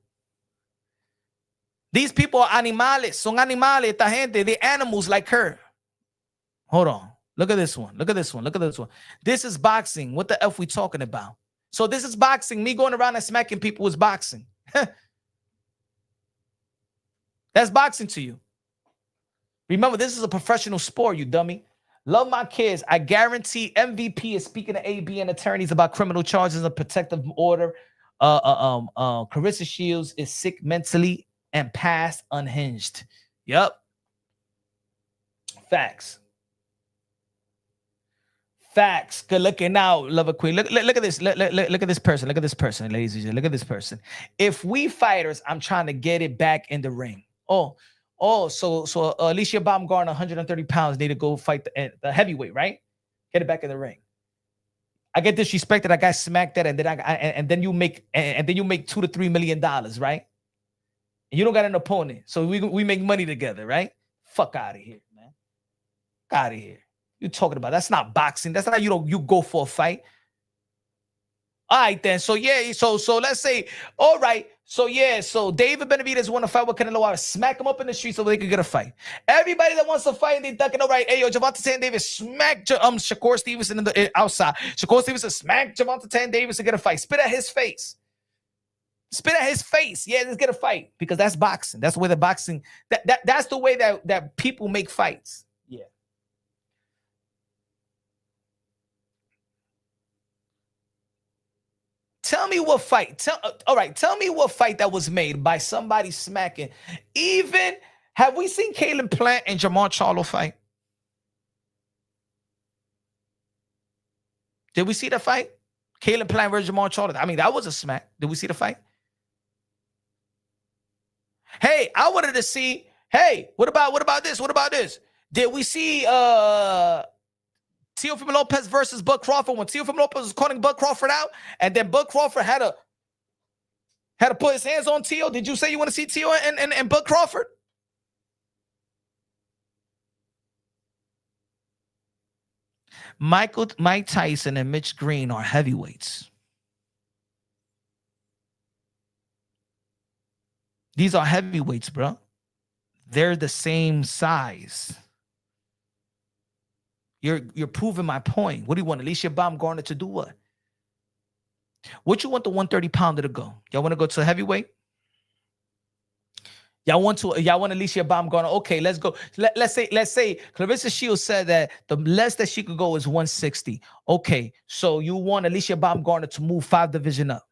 These people are animales. Son animales, esta gente. They're animals like her. Hold on. Look at this one. Look at this one. Look at this one. This is boxing. What the F we talking about? So this is boxing. Me going around and smacking people is boxing. That's boxing to you. Remember, this is a professional sport, you dummy. Love my kids. I guarantee MVP is speaking to AB and attorneys about criminal charges and protective order. Clarissa Shields is sick mentally and past unhinged. Yep. Facts. Facts. Good looking out, lover queen. Look at this. Look at this person. Look at this person, ladies and gentlemen. Look at this person. If we fighters, I'm trying to get it back in the ring. So Alycia Baumgardner, 130 pounds, need to go fight the heavyweight, right? Get it back in the ring. I get disrespected. I got smacked at, and then you make $2 to $3 million, right? And you don't got an opponent, so we make money together, right? Fuck out of here, man. Out of here. You talking about? That's not boxing. That's not you go for a fight. All right, then. So yeah, so let's say, all right. So yeah, so David Benavidez want to fight with Canelo Alvarez. Smack him up in the street so they can get a fight. Everybody that wants to fight, they ducking. All right, hey yo, Gervonta Tank Davis smack Shakur Stevenson in the outside. Shakur Stevenson smack Gervonta Tank Davis to get a fight. Spit at his face. Spit at his face. Yeah, let's get a fight because that's boxing. That's the way the boxing. That's the way that people make fights. Yeah. Tell me what fight. Tell me what fight that was made by somebody smacking. Even have we seen Caleb Plant and Jamar Charlo fight? Did we see the fight? Caleb Plant versus Jamar Charlo. I mean, that was a smack. Did we see the fight? Hey, I wanted to see. Hey, what about this? What about this? Did we see Teofimo Lopez versus Bud Crawford, when Teofimo Lopez was calling Bud Crawford out, and then Bud Crawford had to put his hands on Teo. Did you say you want to see Teo and Bud Crawford? Mike Tyson and Mitch Green are heavyweights. These are heavyweights, bro. They're the same size. You're proving my point. What do you want, Alycia Baumgardner to do what? What you want the 130-pounder to go? Y'all want to go to heavyweight? Y'all want Alycia Baumgardner? Okay, let's go. Let's say Clarissa Shields said that the less that she could go is 160. Okay, so you want Alycia Baumgardner to move 5 division up?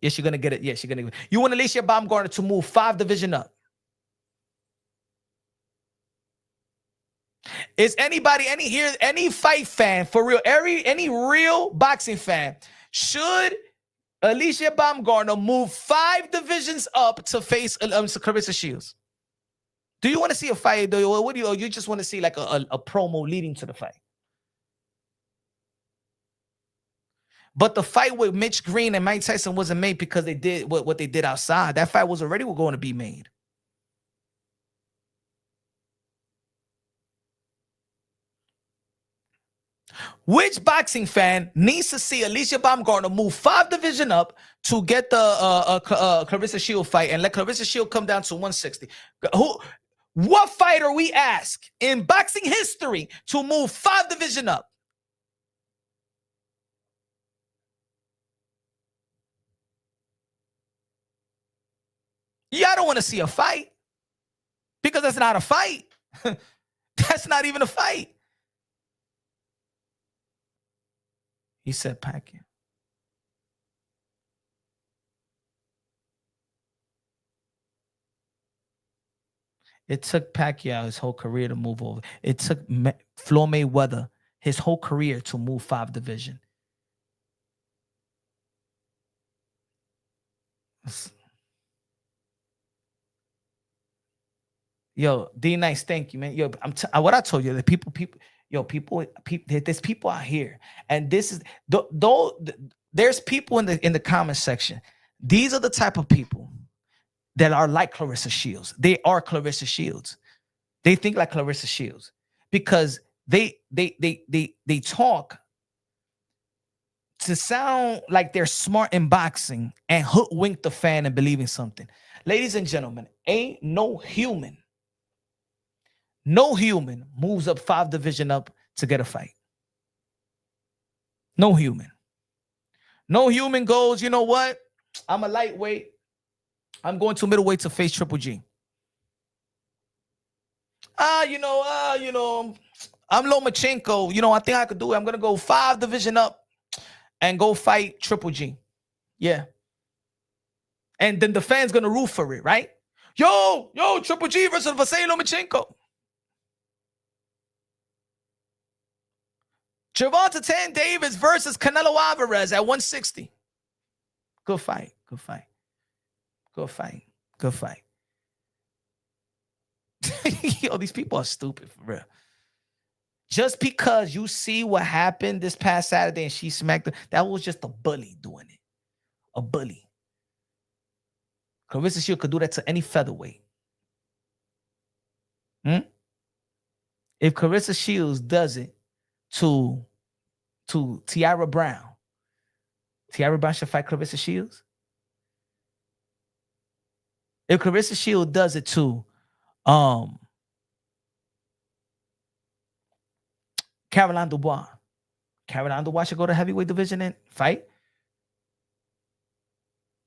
Yes, you're gonna get it. Yes, you're gonna get it. You want Alycia Baumgardner to move 5 division up? Is anybody any fight fan for real? Any real boxing fan, should Alycia Baumgardner move 5 divisions up to face Clarissa Shields? Do you want to see a fight? What do you just want to see like a promo leading to the fight? But the fight with Mitch Green and Mike Tyson wasn't made because they did what they did outside. That fight was already going to be made. Which boxing fan needs to see Alycia Baumgardner move 5 division up to get the Clarissa Shields fight and let Clarissa Shields come down to 160? What fighter we ask in boxing history to move 5 division up? Yeah, I don't want to see a fight because that's not a fight. That's not even a fight. He said Pacquiao. It took Pacquiao his whole career to move over. It took Floyd Mayweather his whole career to move 5 division. Yo, D Nice, thank you, man. Yo, what I told you, the people, there's people out here, and this is there's people in the comment section. These are the type of people that are like Clarissa Shields. They are Clarissa Shields. They think like Clarissa Shields because they talk to sound like they're smart in boxing and hoodwink the fan and believing something. Ladies and gentlemen, ain't no human moves up 5 division up to get a fight. No human. No human goes, you know what? I'm a lightweight. I'm going to middleweight to face Triple G. I'm Lomachenko. I think I could do it. I'm going to go 5 division up and go fight Triple G. Yeah. And then the fans going to root for it, right? Yo, Triple G versus Vasily Lomachenko. Gervonta Tan Davis versus Canelo Alvarez at 160. Good fight. Yo, these people are stupid for real. Just because you see what happened this past Saturday and she smacked her, that was just a bully doing it. A bully. Clarissa Shields could do that to any featherweight. If Clarissa Shields does it to Tiara Brown should fight Clarissa Shields. If Clarissa Shields does it to Caroline Dubois should go to heavyweight division and fight.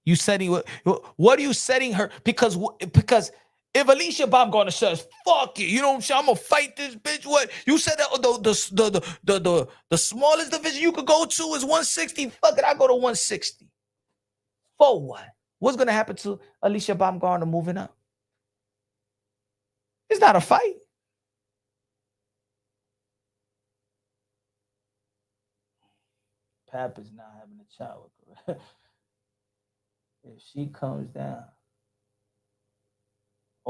You setting what are you setting her? Because if Alycia Baumgardner says, fuck it, I'm gonna fight this bitch. What you said that the smallest division you could go to is 160. Fuck it, I go to 160. For what? What's gonna happen to Alycia Baumgardner moving up? It's not a fight. Pap is not having a child with her. If she comes down.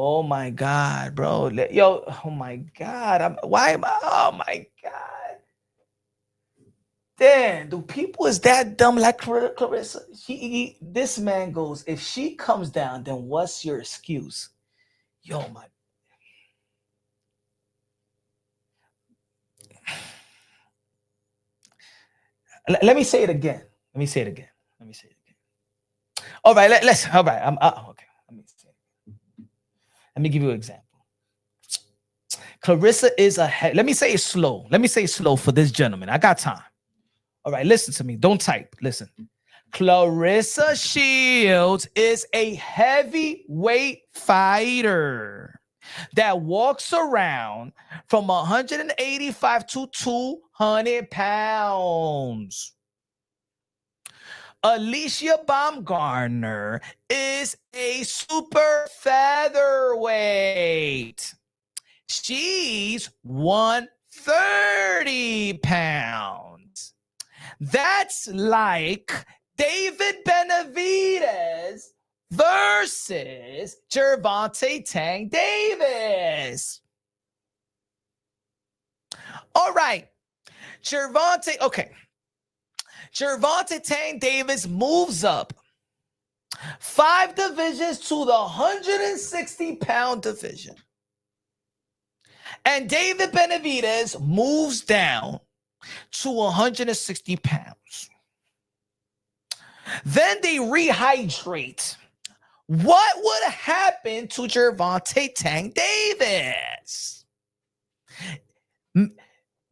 Oh my God, bro. Yo, oh my God. Why am I? Oh my God. Damn, do people is that dumb like Clarissa? This man goes, if she comes down, then what's your excuse? Yo, my. Let me say it again. Let me say it again. Let me say it again. All right, let's. All right, I'm okay. Let me give you an example. Clarissa is let me say it slow. Let me say it slow for this gentleman. I got time. All right, listen to me. Don't type. Listen. Claressa Shields is a heavyweight fighter that walks around from 185 to 200 pounds. Alycia Baumgardner is a super featherweight. She's 130 pounds. That's like David Benavidez versus Gervonta Tank Davis. All right. Gervonta Tank Davis moves up 5 divisions to the 160-pound division. And David Benavidez moves down to 160 pounds. Then they rehydrate. What would happen to Gervonta Tank Davis?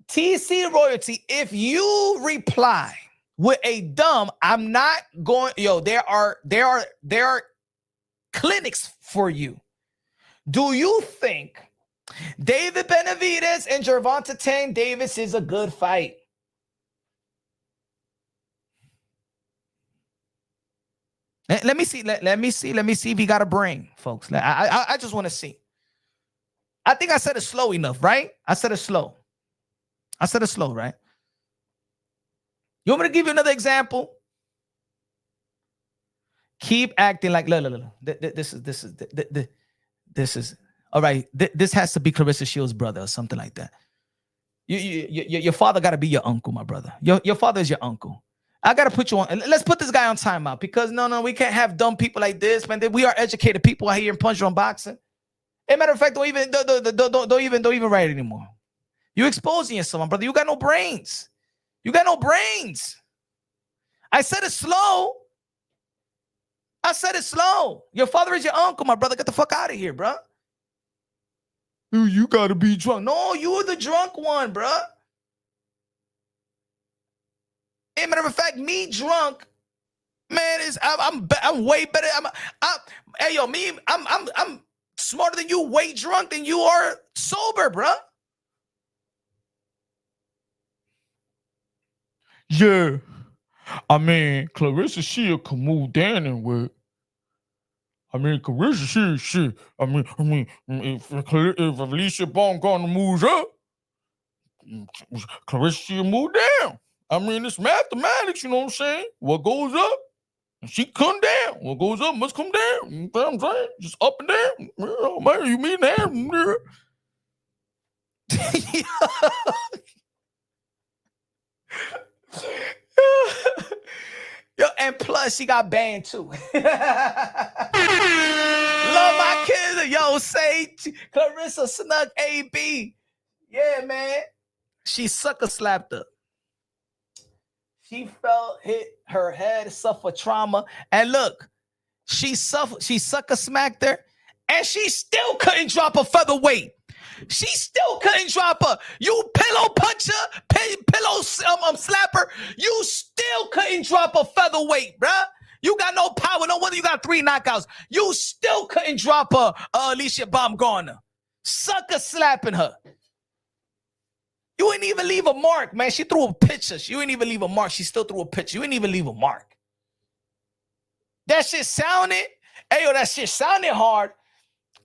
TC Royalty, if you reply with a dumb, I'm not going, there are clinics for you. Do you think David Benavidez and Gervonta Tank Davis is a good fight? Let me see. Let me see if he got a brain, folks. I just want to see. I think I said it slow enough, right? I said it slow, right? You want me to give you another example? Keep acting like look. This is all right. This has to be Clarissa Shields' brother or something like that. Your father got to be your uncle, my brother. Your father is your uncle. I got to put you on. Let's put this guy on timeout because no, we can't have dumb people like this, man. We are educated people out here in punch on boxing. As a matter of fact, don't even write anymore. You exposing yourself, my brother. You got no brains. I said it slow. Your father is your uncle, my brother. Get the fuck out of here, bro. You gotta be drunk. No, you're the drunk one, bro. As a matter of fact, me drunk, man, I'm way better. I'm smarter than you, way drunk than you are sober, bro. Yeah, I mean, Clarissa Shields can move down and work. I mean, Clarissa Shields, shit. I mean, if Alycia Baumgardner moves up, Clarissa Shields move down. I mean, it's mathematics, you know what I'm saying? What goes up, she come down. What goes up must come down. You know what I'm saying? Just up and down. Oh, man, you mean that? Yo, and plus she got banned too. Love my kids. Yo, say Clarissa snuck AB. Yeah, man. She sucker slapped her. She hit her head, suffered trauma. And look, she sucker smacked her, and she still couldn't drop a featherweight. She still couldn't drop her. You pillow puncher, pillow slapper. You still couldn't drop a featherweight, bruh. You got no power. No wonder you got 3 knockouts. You still couldn't drop her, Alycia Baumgardner. Sucker slapping her. You ain't even leave a mark, man. She threw a picture. You ain't even leave a mark. She still threw a picture. You ain't even leave a mark. That shit sounded, that shit sounded hard.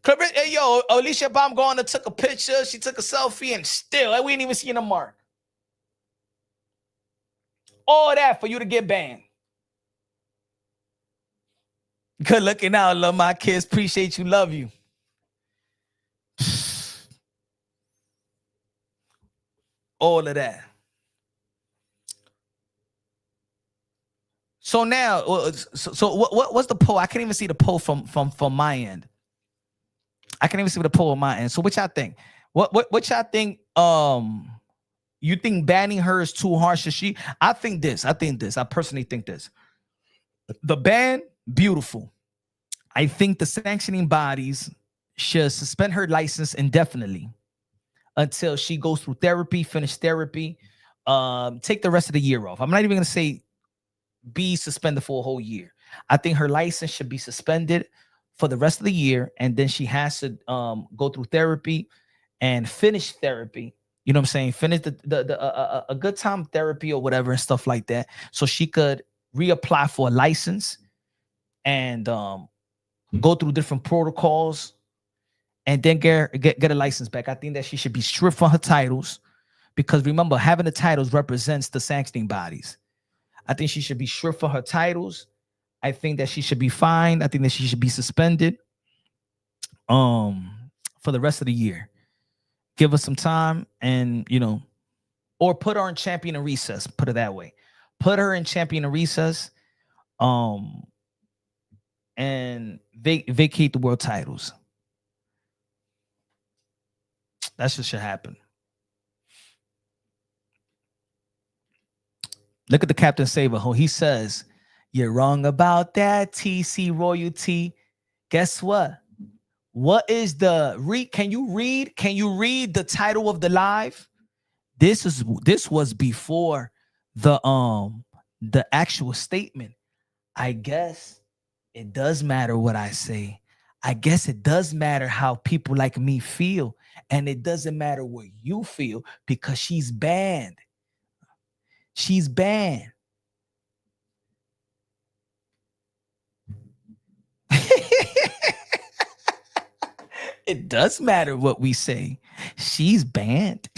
Alycia Baumgardner took a picture. She took a selfie, and still, we ain't even seen a mark. All that for you to get banned. Good looking out. Love my kids. Appreciate you. Love you. all of that. So now, what's the poll? I can't even see the poll from my end. I can't even see the poll on my end. So what y'all think? What y'all think? You think banning her is too harsh? I think this. I personally think this. The ban, beautiful. I think the sanctioning bodies should suspend her license indefinitely until she goes through therapy, finish therapy, take the rest of the year off. I'm not even gonna say be suspended for a whole year. I think her license should be suspended for the rest of the year, and then she has to go through therapy and finish therapy. You know what I'm saying? Finish a good time therapy or whatever and stuff like that, so she could reapply for a license and go through different protocols and then get a license back. I think that she should be stripped from her titles, because remember, having the titles represents the sanctioning bodies. I think she should be stripped for her titles. I think that she should be fined. I think that she should be suspended for the rest of the year. Give her some time, and or put her in champion and recess. Put it that way. Put her in champion and recess, and vacate the world titles. That's what should happen. Look at the Captain Saber. He says, "You're wrong about that, TC Royalty." Guess what? What is the Can you read the title of the live? This was before the actual statement. I guess it does matter what I say. I guess it does matter how people like me feel, and it doesn't matter what you feel, because she's banned. She's banned. It does matter what we say. She's banned.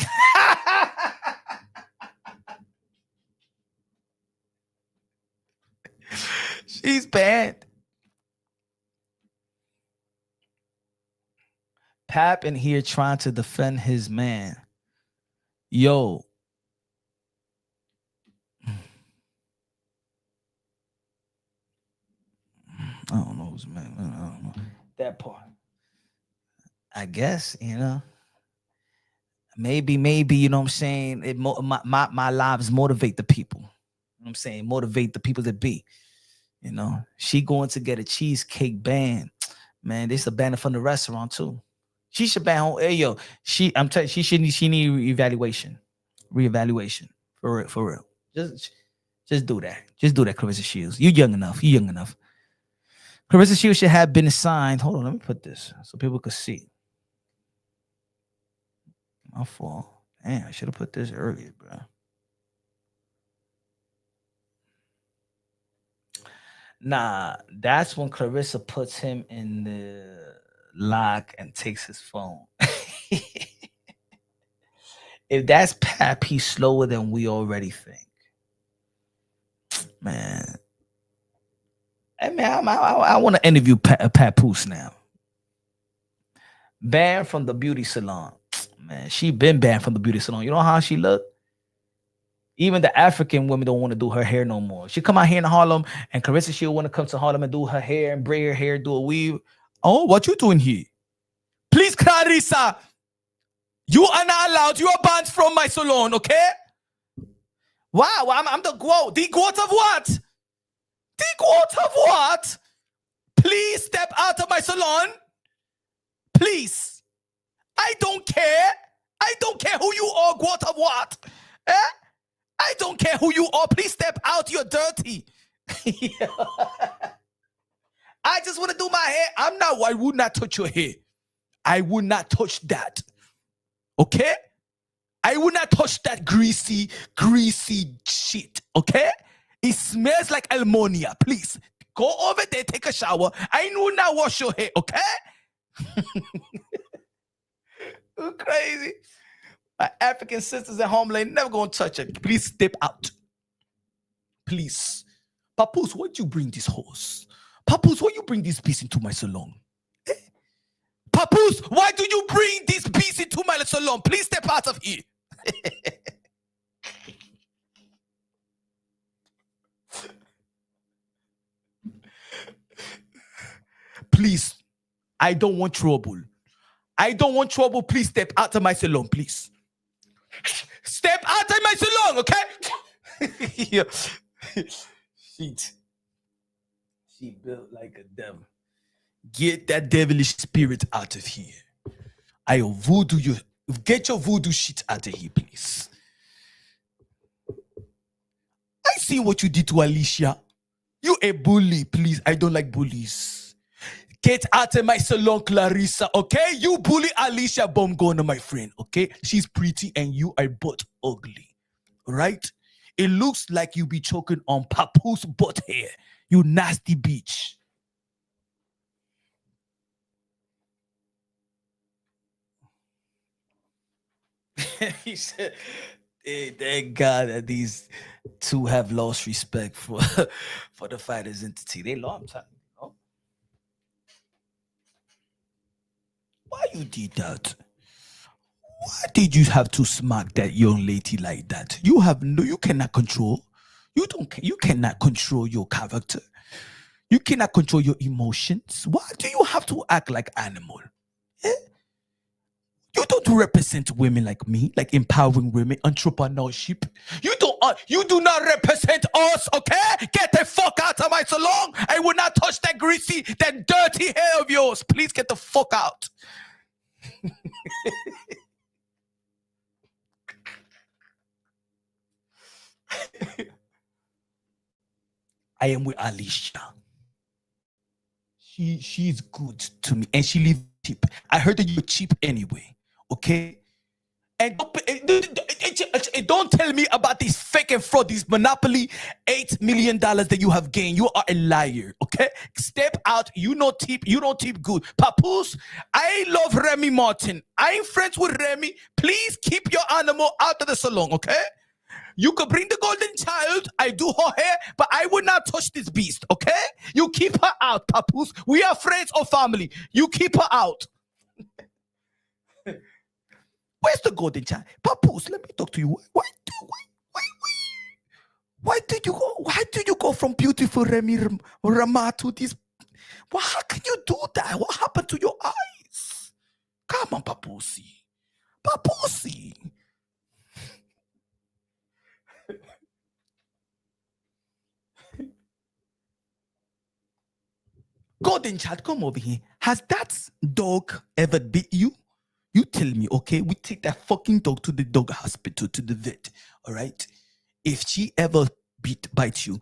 She's banned. Pap in here trying to defend his man. Yo. I don't know who's man. I don't know that part. I guess, maybe, you know what I'm saying? My lives motivate the people. You know what I'm saying? Motivate the people that be. She going to get a cheesecake ban. Man, this is a banner from the restaurant too. She should ban home. Hey, yo, I'm telling you, she need reevaluation. For real. Just do that. Just do that, Clarissa Shields. You're young enough. Clarissa Shields should have been signed. Hold on, let me put this so people could see. My fault. Damn, I should have put this earlier, bro. Nah, that's when Clarissa puts him in the lock and takes his phone. If that's Pap, he's slower than we already think. Man. Hey, man, I want to interview Papoose now. Banned from the beauty salon. Man, she been banned from the beauty salon. You know how she look? Even the African women don't want to do her hair no more. She come out here in Harlem, and Clarissa Shields want to come to Harlem and do her hair and braid her hair, do a weave. Oh, what you doing here? Please, Clarissa, you are not allowed. You are banned from my salon, okay? Wow, I'm the goat. The goat of what? The goat of what? Please step out of my salon. Please. I don't care. I don't care who you are, goat of what? Eh? I don't care who you are. Please step out. You're dirty. I just want to do my hair. I would not touch your hair. I would not touch that. Okay? I would not touch that greasy shit. Okay? It smells like ammonia. Please go over there, take a shower. I will not wash your hair. Okay? You're crazy. My African sisters at home, they never gonna touch it. Please step out. Please. Papoose, why'd you bring this horse? Papoose, why you bring this beast into my salon? Eh? Papoose, why do you bring this beast into my salon? Please step out of here. please. I don't want trouble. I don't want trouble. Please step out of my salon, please. Step out of my salon, okay? Yeah. She built like a devil. Get that devilish spirit out of here. I voodoo you. Get your voodoo shit out of here, please. I see what you did to Alycia. You a bully, please. I don't like bullies. Get out of my salon, Clarissa, okay? You bully Alycia Baumgardner, my friend, okay? She's pretty and you are butt ugly, right? It looks like you be choking on Papoose butt hair. You nasty bitch. He said, hey, thank God that these two have lost respect for the fighters entity. They long time, you know? Why you did that? Why did you have to smack that young lady like that? You cannot control. You cannot control your character. You cannot control your emotions. Why do you have to act like animal? Eh? You don't represent women like me, like empowering women, entrepreneurship. You do not represent us, okay? Get the fuck out of my salon. I will not touch that greasy, that dirty hair of yours. Please get the fuck out. I am with Alycia. She's good to me and she lives cheap. I heard that you're cheap anyway, okay? And don't tell me about these fake and fraud, these monopoly $8 million that you have gained. You are a liar, okay? Step out. You don't tip good. Papoose, I love Remy Martin. I ain't friends with Remy. Please keep your animal out of the salon, okay? You could bring the golden child. I do her hair, but I will not touch this beast, okay? You keep her out, Papoose. We are friends or family. You keep her out. Where's the golden child? Papoose, let me talk to you. Why did you go from beautiful Remy Ma to this? How can you do that? What happened to your eyes? Come on, Papoose. Papoose. Golden child, come over here. Has that dog ever bit you? You tell me, okay? We take that fucking dog to the dog hospital, to the vet, all right? If she ever bites you,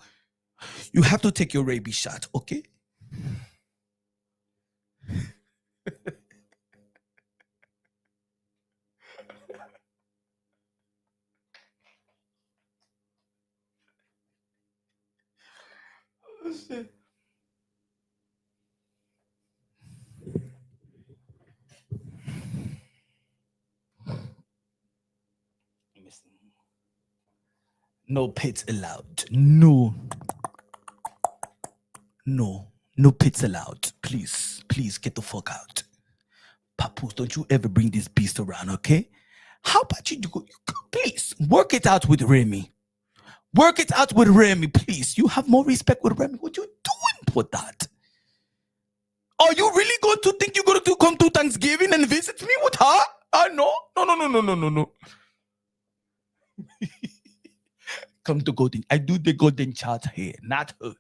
you have to take your rabies shot, okay? Oh, shit. No pets allowed. No pets allowed. Please get the fuck out. Papoose, don't you ever bring this beast around, okay? How about you go, please, work it out with Remy. Work it out with Remy, please. You have more respect with Remy. What you doing with that? Are you really going to think you're going to come to Thanksgiving and visit me with her? No. Come to golden. I do the golden child hair, not her.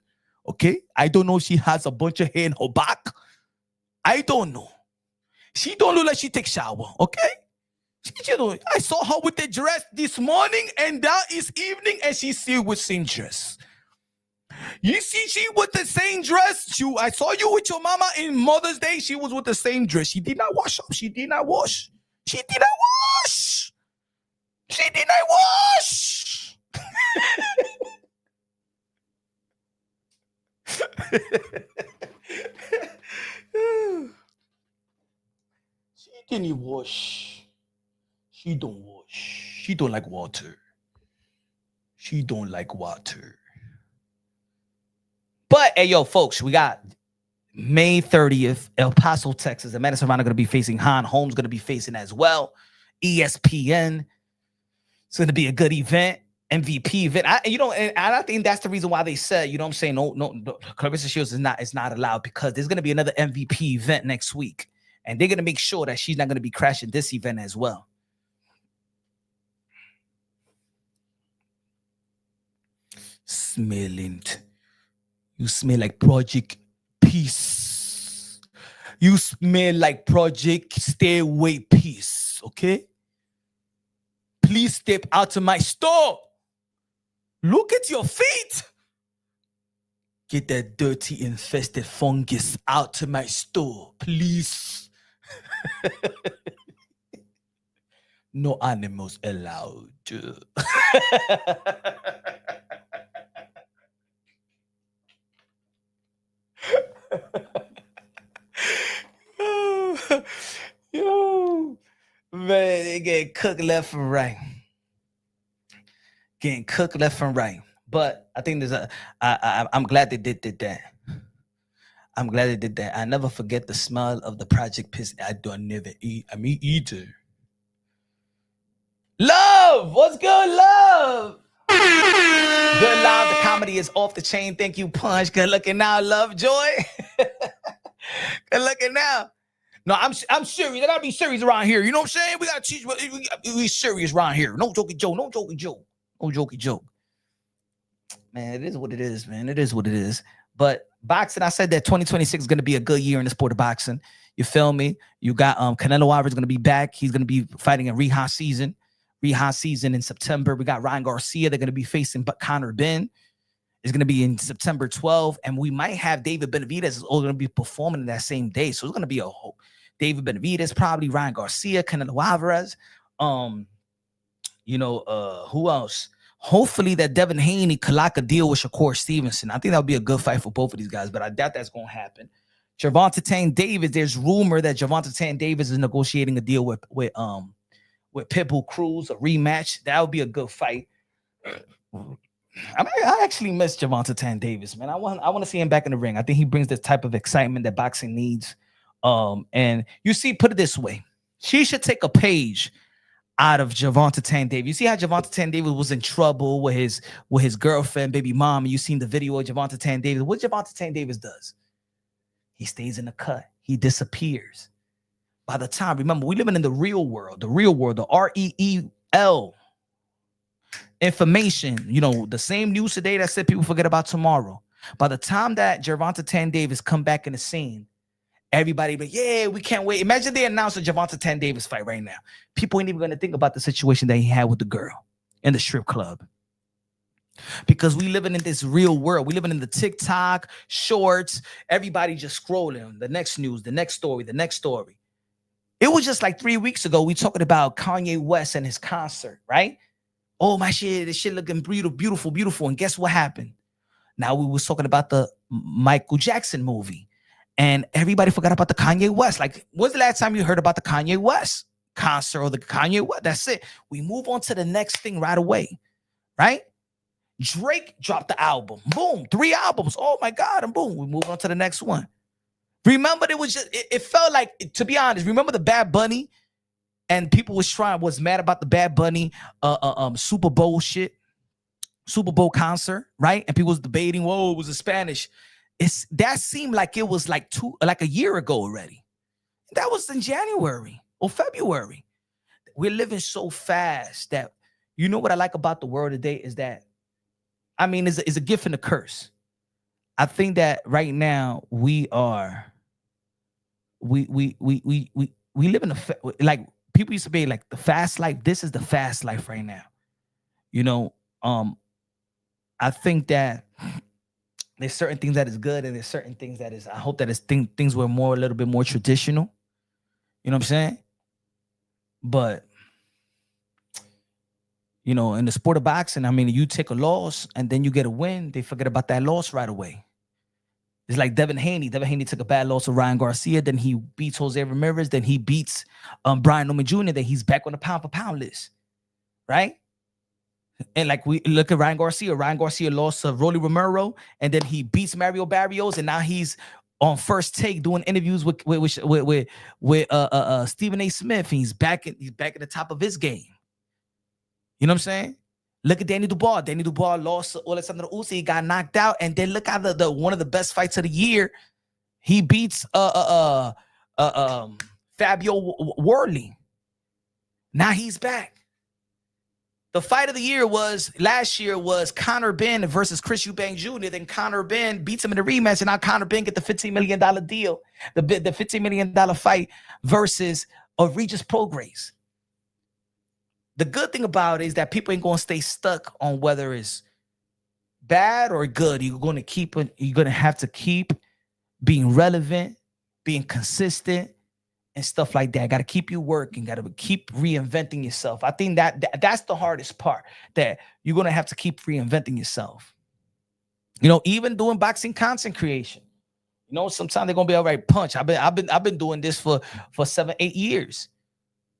Okay? I don't know if she has a bunch of hair in her back. I don't know. She don't look like she takes shower, okay? I saw her with the dress this morning and that is evening and she's still with same dress. You see, she with the same dress. I saw you with your mama in Mother's Day. She was with the same dress. She did not wash up. She did not wash. She didn't wash. She don't wash. She don't like water. But hey, yo, folks, we got May 30th, El Paso, Texas. Amanda Serrano going to be facing Han. Holmes going to be facing as well. ESPN. It's going to be a good event. MVP event. And I think that's the reason why they said, you know what I'm saying, no, Clarissa Shields is not allowed, because there's gonna be another MVP event next week, and they're gonna make sure that she's not gonna be crashing this event as well. Smelling, you smell like Project Peace. You smell like Project Stay Away Peace. Okay, please step out of my store. Look at your feet. Get that dirty, infested fungus out of my store, please. No animals allowed. Yo, man, they get cooked left and right. Getting cooked left and right. But I think I'm glad they did that. I'm glad they did that. I never forget the smell of the Project Piss. I don't never eat. I mean, either. Love, what's good, love? Good love. The comedy is off the chain. Thank you, Punch. Good looking now, love, joy. Good looking now. No, I'm serious. I gotta be serious around here. You know what I'm saying? We gotta teach. We serious around here. No jokey joke. No jokey joke. No jokey joke. Man, it is what it is, man. It is what it is. But boxing, I said that 2026 is going to be a good year in the sport of boxing. You feel me? You got Canelo Alvarez going to be back. He's going to be fighting in Rehab season in September. We got Ryan Garcia. They're going to be facing Conor Ben. It's going to be in September 12th. And we might have David Benavidez is all going to be performing that same day. So it's going to be a whole David Benavidez, probably Ryan Garcia, Canelo Alvarez. Who else? Hopefully that Devin Haney could lock a deal with Shakur Stevenson. I think that would be a good fight for both of these guys, but I doubt that's going to happen. Gervonta Tank Davis, there's rumor that Gervonta Tank Davis is negotiating a deal with Pitbull Cruz, a rematch. That would be a good fight. I actually miss Gervonta Tank Davis, man. I want to see him back in the ring. I think he brings the type of excitement that boxing needs. And you see, put it this way, she should take a page out of Gervonta Tank Davis. You see how Gervonta Tank Davis was in trouble with his girlfriend, baby mom, and you seen the video of Gervonta Tank Davis. What Gervonta Tank Davis does? He stays in the cut. He disappears. By the time, remember, we living in the real world, the REEL information. The same news today that said people forget about tomorrow. By the time that Gervonta Tank Davis come back in the scene, everybody be like, yeah, we can't wait. Imagine they announced a Gervonta Tank Davis fight right now. People ain't even going to think about the situation that he had with the girl in the strip club. Because we living in this real world. We living in the TikTok, shorts, everybody just scrolling. The next news, the next story, the next story. It was just like 3 weeks ago, we talking about Kanye West and his concert, right? Oh, my shit, this shit looking beautiful, beautiful. And guess what happened? Now we was talking about the Michael Jackson movie. And everybody forgot about the Kanye West. Like, when's the last time you heard about the Kanye West concert or the Kanye West? That's it. We move on to the next thing right away, right? Drake dropped the album. Boom, 3 albums. Oh, my God. And boom, we move on to the next one. Remember, it felt like, to be honest, remember the Bad Bunny? And people was mad about the Bad Bunny Super Bowl shit, Super Bowl concert, right? And people was debating, whoa, it was in Spanish. That seemed like it was like a year ago already. That was in January or February. We're living so fast that, you know what I like about the world today is that, I mean, it's a gift and a curse. I think that right now we live in like people used to be like the fast life. This is the fast life right now. I think that there's certain things that is good and there's certain things that is, I hope that things were a little bit more traditional. You know what I'm saying? But, in the sport of boxing, I mean, you take a loss and then you get a win, they forget about that loss right away. It's like Devin Haney. Devin Haney took a bad loss to Ryan Garcia. Then he beats Jose Ramirez. Then he beats Brian Norman Jr. Then he's back on the pound-for-pound list, right? And like we look at Ryan Garcia. Ryan Garcia lost to Rolly Romero, and then he beats Mario Barrios, and now he's on First Take doing interviews with Stephen A. Smith. And he's back at the top of his game. You know what I'm saying? Look at Danny Dubois. Danny Dubois lost to Alexander Usyk. He got knocked out. And then look at the one of the best fights of the year. He beats Fabio Worley. Now he's back. The fight of the year last year was Conor Benn versus Chris Eubank Jr. Then Conor Benn beats him in the rematch, and now Conor Benn get the $15 million deal, the $15 million fight versus Regis Prograis. The good thing about it is that people ain't gonna stay stuck on whether it's bad or good. You're gonna have to keep being relevant, being consistent, and stuff like that. Got to keep you working. Got to keep reinventing yourself. I think that's the hardest part. That you're gonna have to keep reinventing yourself. You know, even doing boxing content creation. You know, sometimes they're gonna be all right. Punch. I've been doing this for 7-8 years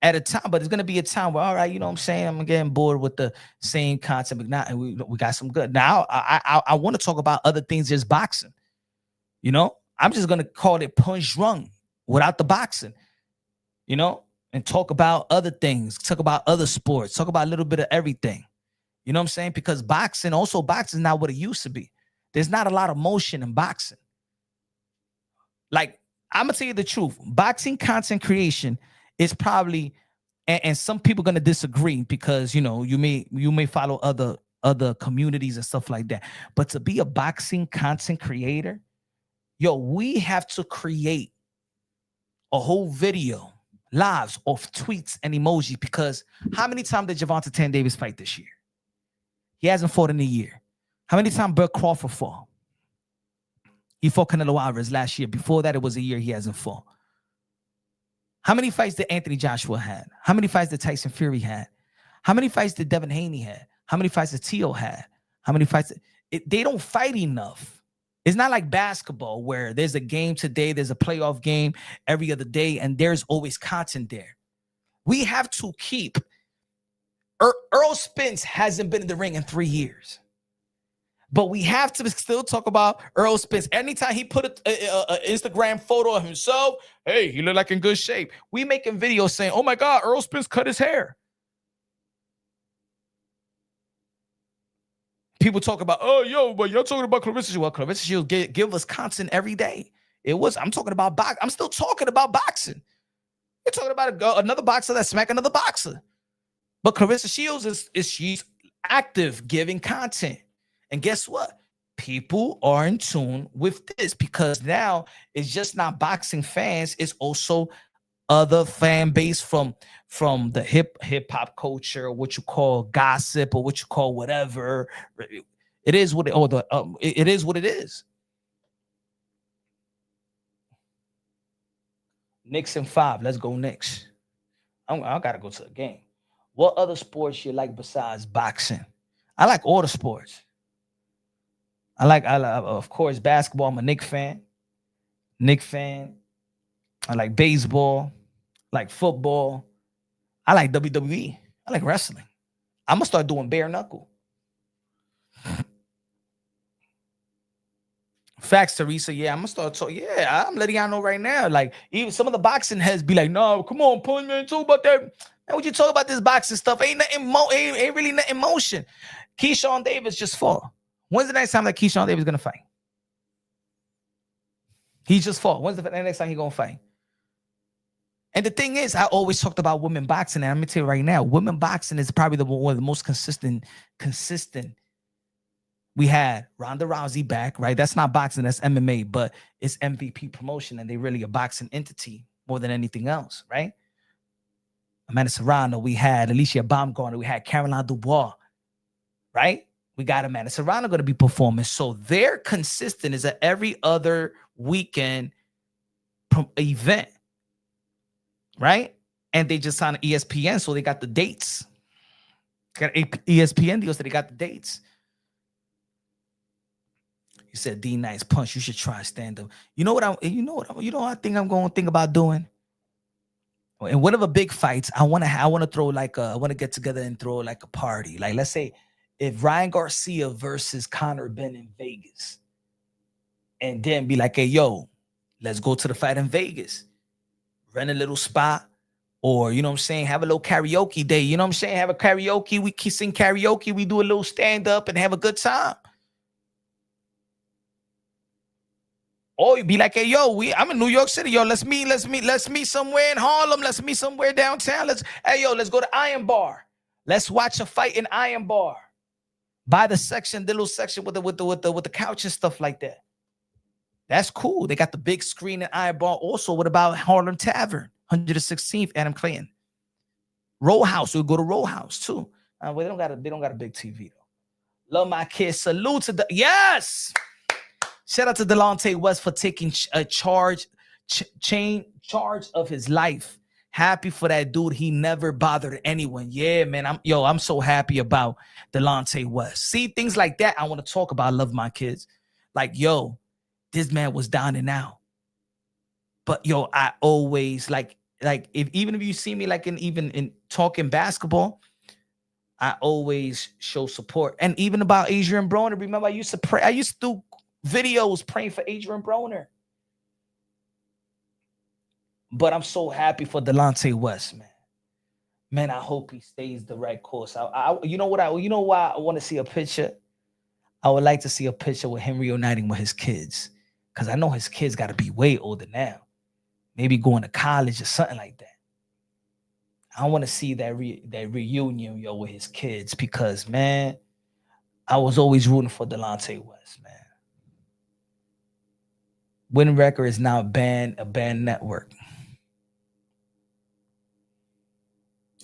at a time. But it's gonna be a time where, all right, you know what I'm saying, I'm getting bored with the same content. But now we got some good. Now I want to talk about other things. Just boxing. You know, I'm just gonna call it punch drunk without the boxing, you know, and talk about other things, talk about other sports, talk about a little bit of everything. You know what I'm saying? Because boxing is not what it used to be. There's not a lot of motion in boxing. Like, I'm gonna tell you the truth. Boxing content creation is probably, and some people are gonna disagree because, you know, you may follow other communities and stuff like that. But to be a boxing content creator, yo, we have to create a whole video, lives of tweets and emojis, because how many times did Gervonta Tank Davis fight this year? He hasn't fought in a year. How many times Burt Crawford fought? He fought Canelo Alvarez last year. Before that, it was a year he hasn't fought. How many fights did Anthony Joshua had? How many fights did Tyson Fury had? How many fights did Devin Haney had? How many fights did Teo had? How many fights? They don't fight enough. It's not like basketball where there's a game today, there's a playoff game every other day, and there's always content there. We have to keep. Earl Spence hasn't been in the ring in 3 years. But we have to still talk about Earl Spence. Anytime he put an Instagram photo of himself, hey, he look like in good shape. We making videos saying, oh my God, Earl Spence cut his hair. People talk about, oh, yo, but you're talking about Clarissa Shields. Well, Clarissa Shields give us content every day. I'm talking about boxing. I'm still talking about boxing. You're talking about another boxer that smacked another boxer. But Clarissa Shields she's active, giving content. And guess what? People are in tune with this because now it's just not boxing fans. It's also other fan base from the hip hop culture, or what you call gossip, or what you call whatever. It is what it is what it is. Knicks in 5. Let's go Knicks. I gotta go to a game. What other sports you like besides boxing? I like all the sports. I like of course basketball. I'm a Knicks fan. I like baseball. Like football. I like WWE. I like wrestling. I'm gonna start doing bare knuckle. Facts, Teresa. Yeah, I'm gonna start talking. Yeah, I'm letting y'all know right now. Like, even some of the boxing heads be like, no, come on, Punch, man, talk about that. Man, what you talk about this boxing stuff? Ain't really nothing motion. Keyshawn Davis just fought. When's the next time that Keyshawn Davis gonna fight? He just fought. When's the next time he gonna fight? And the thing is, I always talked about women boxing, and I'm gonna tell you right now, women boxing is probably one of the most consistent. We had Ronda Rousey back, right? That's not boxing, that's MMA, but it's MVP promotion, and they really a boxing entity more than anything else, right? Amanda Serrano, we had Alycia Baumgardner, we had Caroline Dubois, right? We got Amanda Serrano going to be performing. So they're consistent. Is a every other weekend event, right? And they just signed ESPN, so they got the dates. Got ESPN deals, so they got the dates. You said D Nice Punch. You should try stand up. You know what I think I'm going to think about doing. In one of the big fights, I want to throw like I want to get together and throw like a party. Like, let's say if Ryan Garcia versus Conor Benn in Vegas, and then be like, hey, yo, let's go to the fight in Vegas. Rent a little spot, Or, you know what I'm saying, have a little karaoke day. You know what I'm saying? Have a karaoke. We can sing karaoke. We do a little stand-up and have a good time. Or you be like, hey, yo, I'm in New York City. Yo, let's meet somewhere in Harlem. Let's meet somewhere downtown. Hey, yo, let's go to Iron Bar. Let's watch a fight in Iron Bar. By the little section with the couch and stuff like that. That's cool. They got the big screen in Iron Bar. Also, what about Harlem Tavern, 116th, Adam Clayton? Row House. We'll go to Row House too. Well, they don't got a big TV though. Love my kids. Salute to the yes. Shout out to Delonte West for taking a charge of his life. Happy for that dude. He never bothered anyone. Yeah, man. I'm so happy about Delonte West. See, things like that I want to talk about. I love my kids. Like, yo, this man was down and out. But yo, I always like even if you see me like in talking basketball, I always show support. And even about Adrian Broner. Remember, I used to do videos praying for Adrian Broner. But I'm so happy for Delonte West, man. Man, I hope he stays the right course. You know why I want to see a picture? I would like to see a picture with him reuniting with his kids. Because I know his kids got to be way older now. Maybe going to college or something like that. I want to see that reunion, yo, with his kids. Because, man, I was always rooting for Delonte West, man. Win Record is now a band network.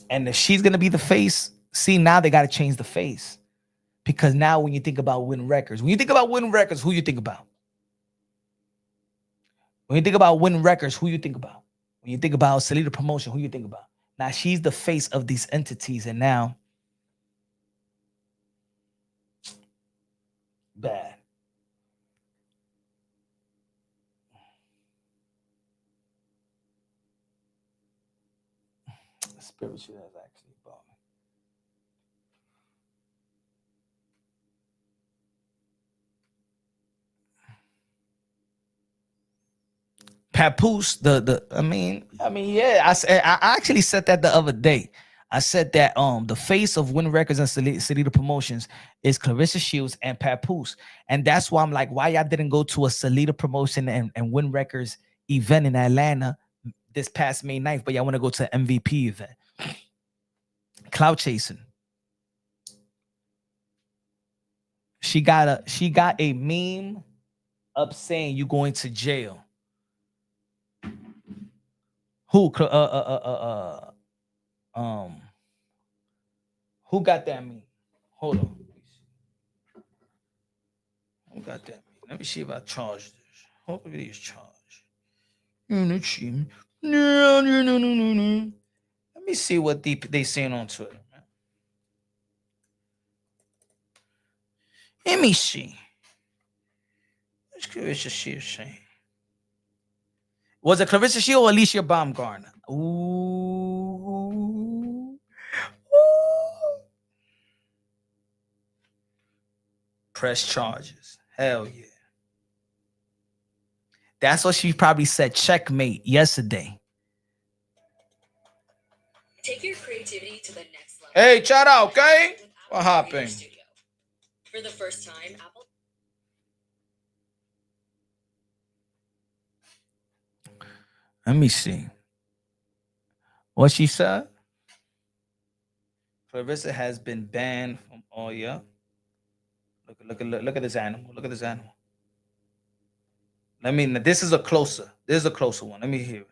And if she's going to be the face, see, now they got to change the face. Because now when you think about Win Records, who you think about? When you think about Win Records, who you think about? When you think about Salida Promotion, who you think about? Now she's the face of these entities, and now bad. Spiritual has actually bought me. Papoose, yeah. I actually said that the other day. I said that the face of Win Records and Salida Promotions is Clarissa Shields and Papoose. And that's why I'm like, why y'all didn't go to a Salida Promotion and Win Records event in Atlanta this past May 9th, but y'all want to go to an MVP event. Cloud chasing. She got a meme up saying you going to jail. Who who got that meme? Hold on. Who got that meme? Let me see if I charge this. Hopefully it's charged. No. Let me see what they saying on Twitter. Man. Let me see. What's Claressa Shields saying? Was it Claressa Shields or Alycia Baumgardner? Ooh. Press charges. Hell yeah. That's what she probably said. Checkmate yesterday. Take your creativity to the next level. Hey, shout out, okay? What happened? For the first time, Apple. Let me see. What she said? Clarissa has been banned from all. Yeah. Look at this animal. Look at this animal. This is a closer one. Let me hear it.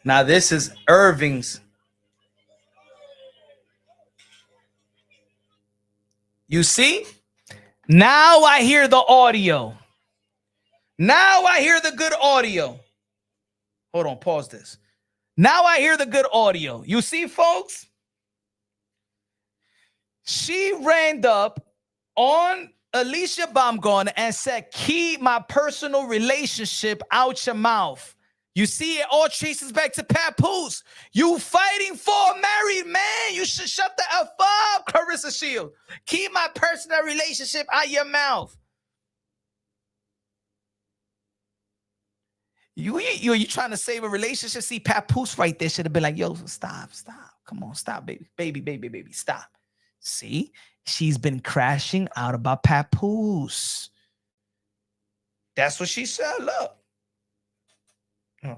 Now this is Irving's. You see? Now I hear the audio. Now I hear the good audio. Hold on, pause this. Now I hear the good audio. You see, folks? She ran up on Alycia Baumgardner and said, keep my personal relationship out your mouth. You see, it all traces back to Papoose. You fighting for a married man. You should shut the F up, Clarissa Shields. Keep my personal relationship out your mouth. You trying to save a relationship? See, Papoose right there should have been like, yo, stop. Come on, stop, baby, stop. See, she's been crashing out about Papoose. That's what she said, look. Oh.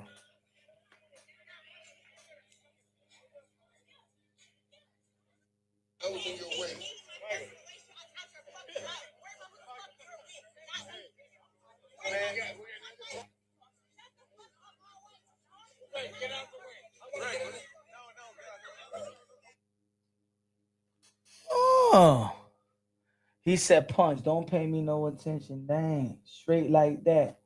Oh, he said, punch, don't pay me no attention. Dang, straight like that.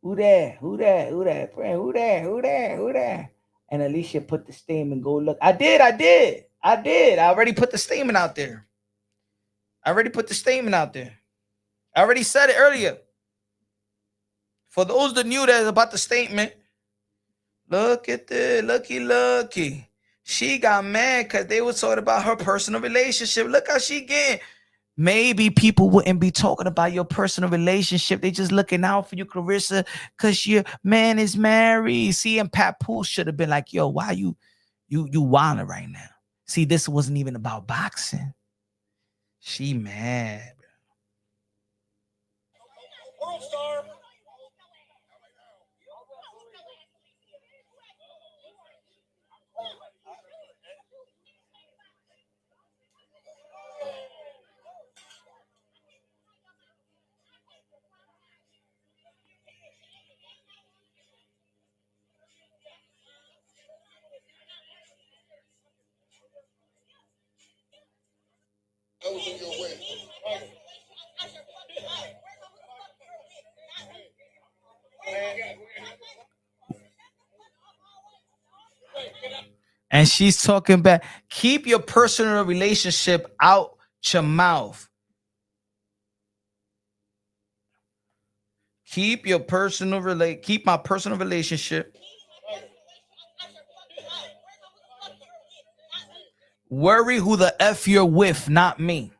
Who that? Friend, who that? And Alycia put the statement, go look. I did. I already put the statement out there. I already said it earlier. For those that knew that about the statement, look at this, looky. She got mad because they were talking about her personal relationship. Look how she getting. Maybe people wouldn't be talking about your personal relationship. They just looking out for you, Clarissa, because your man is married. See, and Papoose should have been like, yo, why you wilding right now? See, this wasn't even about boxing. She mad. World star. I was in your way. And she's talking about keep your personal relationship out your mouth. Keep my personal relationship. Worry who the F you're with, not me.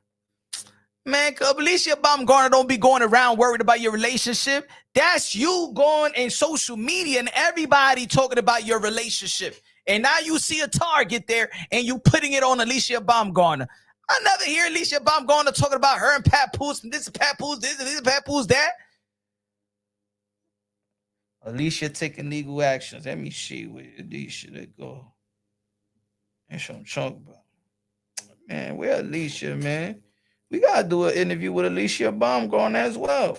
Man, Alycia Baumgardner don't be going around worried about your relationship. That's you going in social media and everybody talking about your relationship. And now you see a target there and you putting it on Alycia Baumgardner. I never hear Alycia Baumgardner talking about her and Papoose and this is Papoose, this is Papoose, that. Alycia taking legal actions. Let me see where Alycia they go. That's what I'm talking about. Man, where Alycia, man? We gotta do an interview with Alycia Baumgardner as well.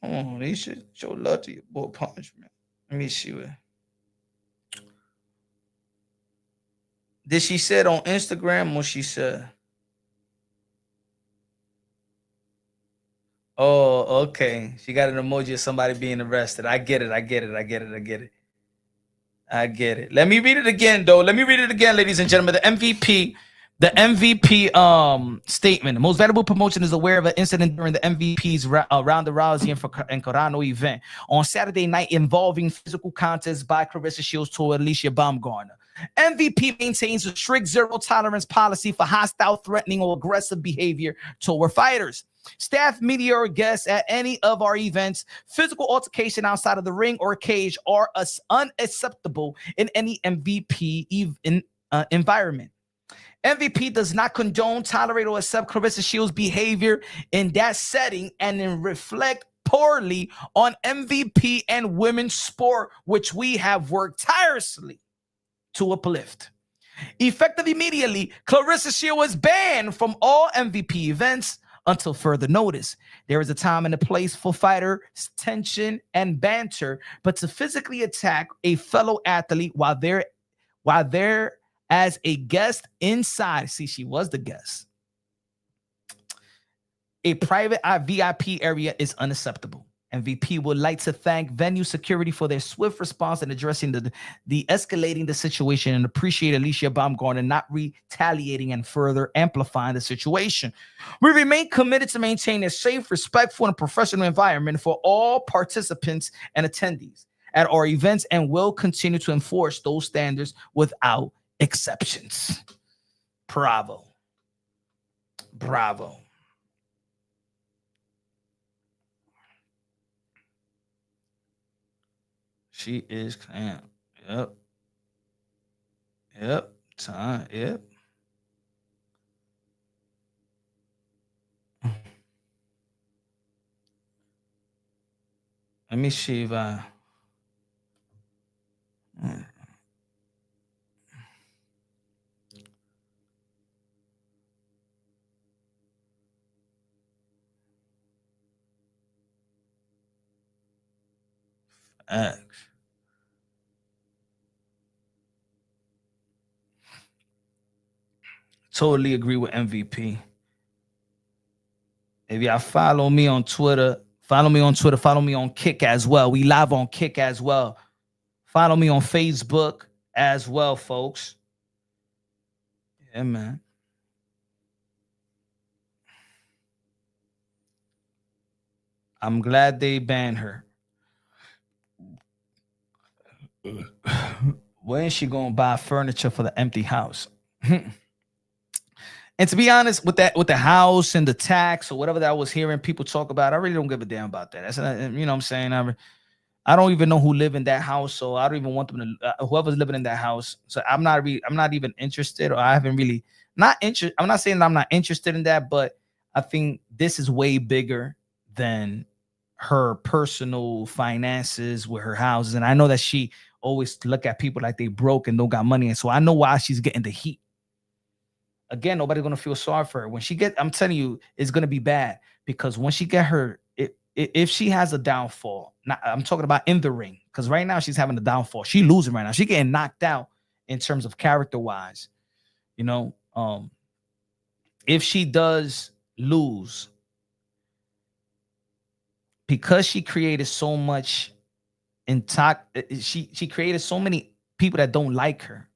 Come on, Alycia, show love to your boy Punch, man. Let me see what. Did she say it on Instagram or she said? Oh, okay. She got an emoji of somebody being arrested. I get it. Let me read it again, though. Ladies and gentlemen. The MVP statement. The most valuable promotion is aware of an incident during the MVP's Ronda Rousey and Carano event on Saturday night involving physical contest by Claressa Shields to Alycia Baumgardner. MVP maintains a strict zero tolerance policy for hostile, threatening, or aggressive behavior toward fighters, staff, media, or guests at any of our events. Physical altercation outside of the ring or cage are unacceptable in any MVP environment. MVP does not condone, tolerate, or accept Claressa Shields' behavior in that setting and then reflect poorly on MVP and women's sport, which we have worked tirelessly to uplift. Effective immediately, Claressa Shields was banned from all MVP events until further notice. There is a time and a place for fighter tension and banter, but to physically attack a fellow athlete while they're as a guest inside, see, she was the guest, a private VIP area is unacceptable. MVP would like to thank venue security for their swift response in addressing the escalating the situation and appreciate Alycia Baumgardner not retaliating and further amplifying the situation. We remain committed to maintain a safe, respectful, and professional environment for all participants and attendees at our events and will continue to enforce those standards without exceptions. Bravo. Bravo. She is, yep. Yep. Time. Yep. Let me see if I. Facts. Totally agree with MVP. If y'all follow me on Twitter, follow me on Kick as well. We live on Kick as well. Follow me on Facebook as well, folks. Yeah, man. I'm glad they banned her. When is she gonna buy furniture for the empty house? And to be honest, with the house and the tax or whatever that I was hearing people talk about, I really don't give a damn about that. That's, you know what I'm saying? I don't even know who live in that house, so I don't even want them to. Whoever's living in that house, so I'm not even interested, or I haven't really not interested. I'm not saying that I'm not interested in that, but I think this is way bigger than her personal finances with her houses, and I know that she always look at people like they broke and don't got money, and so I know why she's getting the heat. Again, nobody's gonna feel sorry for her when she get. I'm telling you, it's gonna be bad because when she get her, if she has a downfall, I'm talking about in the ring, because right now she's having a downfall. She losing right now. She getting knocked out in terms of character wise. You know, if she does lose, because she created so much she created so many people that don't like her.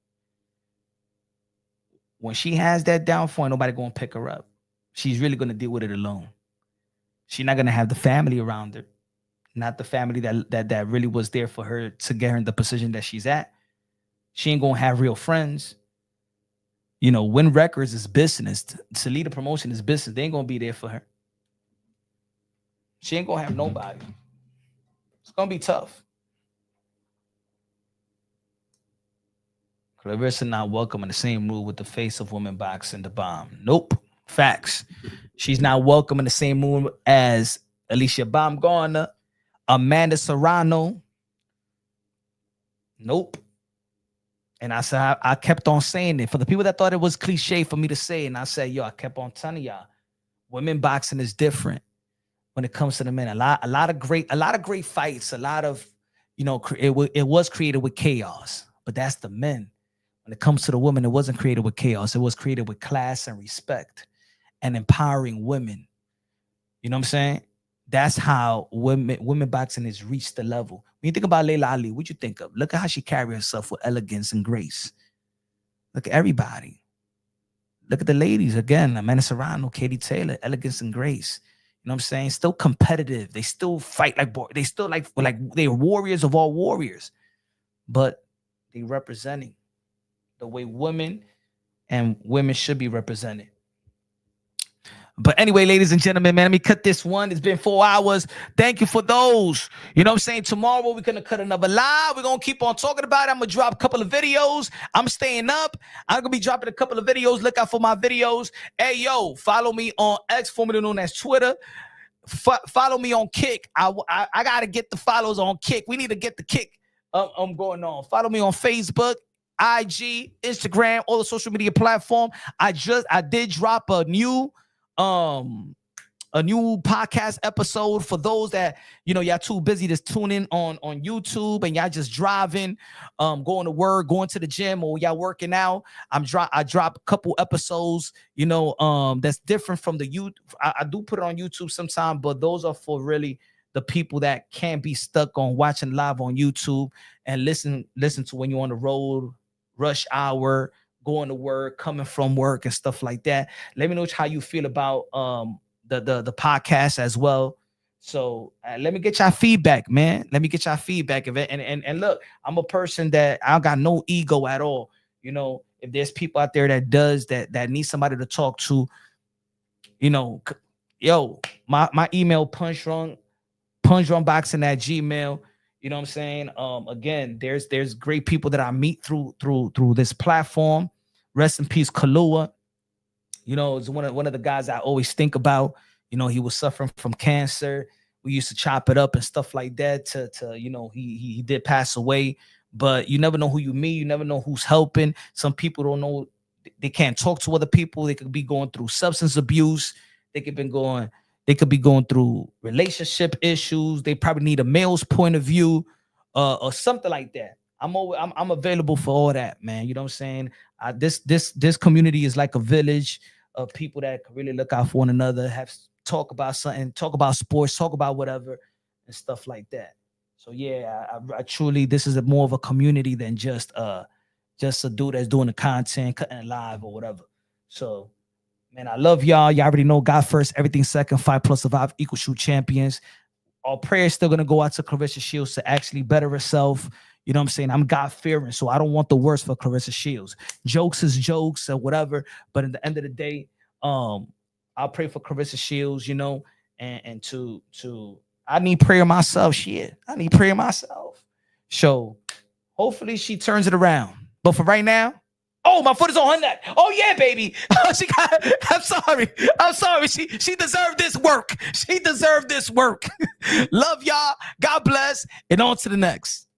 When she has that downfall, nobody gonna pick her up. She's really gonna deal with it alone. She's not gonna have the family around her, not the family that really was there for her to get her in the position that she's at. She ain't gonna have real friends. You know, Win Records is business. To lead a promotion is business. They ain't gonna be there for her. She ain't gonna have nobody. It's gonna be tough. Clarissa not welcome in the same room with the face of women boxing the bomb. Nope. Facts. She's not welcome in the same room as Alycia Baumgardner, Amanda Serrano. Nope. And I said, I kept on saying it. For the people that thought it was cliche for me to say, and I said, yo, I kept on telling y'all, women boxing is different when it comes to the men. A lot of great fights, a lot of, you know, it was created with chaos, but that's the men. When it comes to the women, it wasn't created with chaos. It was created with class and respect and empowering women. You know what I'm saying? That's how women boxing has reached the level. When you think about Layla Ali, what you think of? Look at how she carries herself with elegance and grace. Look at everybody. Look at the ladies again. Amanda Serrano, Katie Taylor, elegance and grace. You know what I'm saying? Still competitive. They still fight like they still like they're warriors of all warriors, but they representing the way women should be represented. But anyway, ladies and gentlemen, man, let me cut this one. It's been 4 hours. Thank you for those. You know what I'm saying? Tomorrow, we're going to cut another live. We're going to keep on talking about it. I'm going to drop a couple of videos. I'm staying up. I'm going to be dropping a couple of videos. Look out for my videos. Hey, yo, follow me on X, formerly known as Twitter. Follow me on Kick. I got to get the follows on Kick. We need to get the Kick going on. Follow me on Facebook, IG, Instagram, all the social media platform. I did drop a new podcast episode for those that, you know, y'all too busy to tune in on YouTube and y'all just driving, going to work, going to the gym, or y'all working out. I drop a couple episodes, you know, that's different from the YouTube. I do put it on YouTube sometime, but those are for really the people that can't be stuck on watching live on YouTube and listen to when you're on the road, rush hour, going to work, coming from work and stuff like that. Let me know how you feel about the podcast as well. So let me get y'all feedback, man. Let me get y'all feedback of it. And look, I'm a person that I got no ego at all. You know, if there's people out there that need somebody to talk to, you know, yo, my email punchdrumboxing@gmail. You know what I'm saying? Again, there's great people that I meet through this platform. Rest in peace, Kalua. You know, it's one of the guys I always think about. You know, he was suffering from cancer. We used to chop it up and stuff like that. To you know, he did pass away. But you never know who you meet. You never know who's helping. Some people don't know. They can't talk to other people. They could be going through substance abuse. They could be going through relationship issues. They probably need a male's point of view, or something like that. I'm available for all that, man. You know what I'm saying? This community is like a village of people that can really look out for one another, talk about something, talk about sports, talk about whatever and stuff like that. So yeah, I truly, this is more of a community than just a dude that's doing the content, cutting it live or whatever. So man, I love y'all. Y'all already know God first, everything second, 5 plus survive equals shoot champions. Our prayer is still gonna go out to Clarissa Shields to actually better herself. You know what I'm saying? I'm God-fearing, so I don't want the worst for Clarissa Shields. Jokes is jokes or whatever, but at the end of the day, I'll pray for Clarissa Shields, you know, and to I need prayer myself. Shit, I need prayer myself. So hopefully she turns it around. But for right now, oh, my foot is on her neck. Oh yeah, baby. I'm sorry. She deserved this work. She deserved this work. Love y'all. God bless. And on to the next.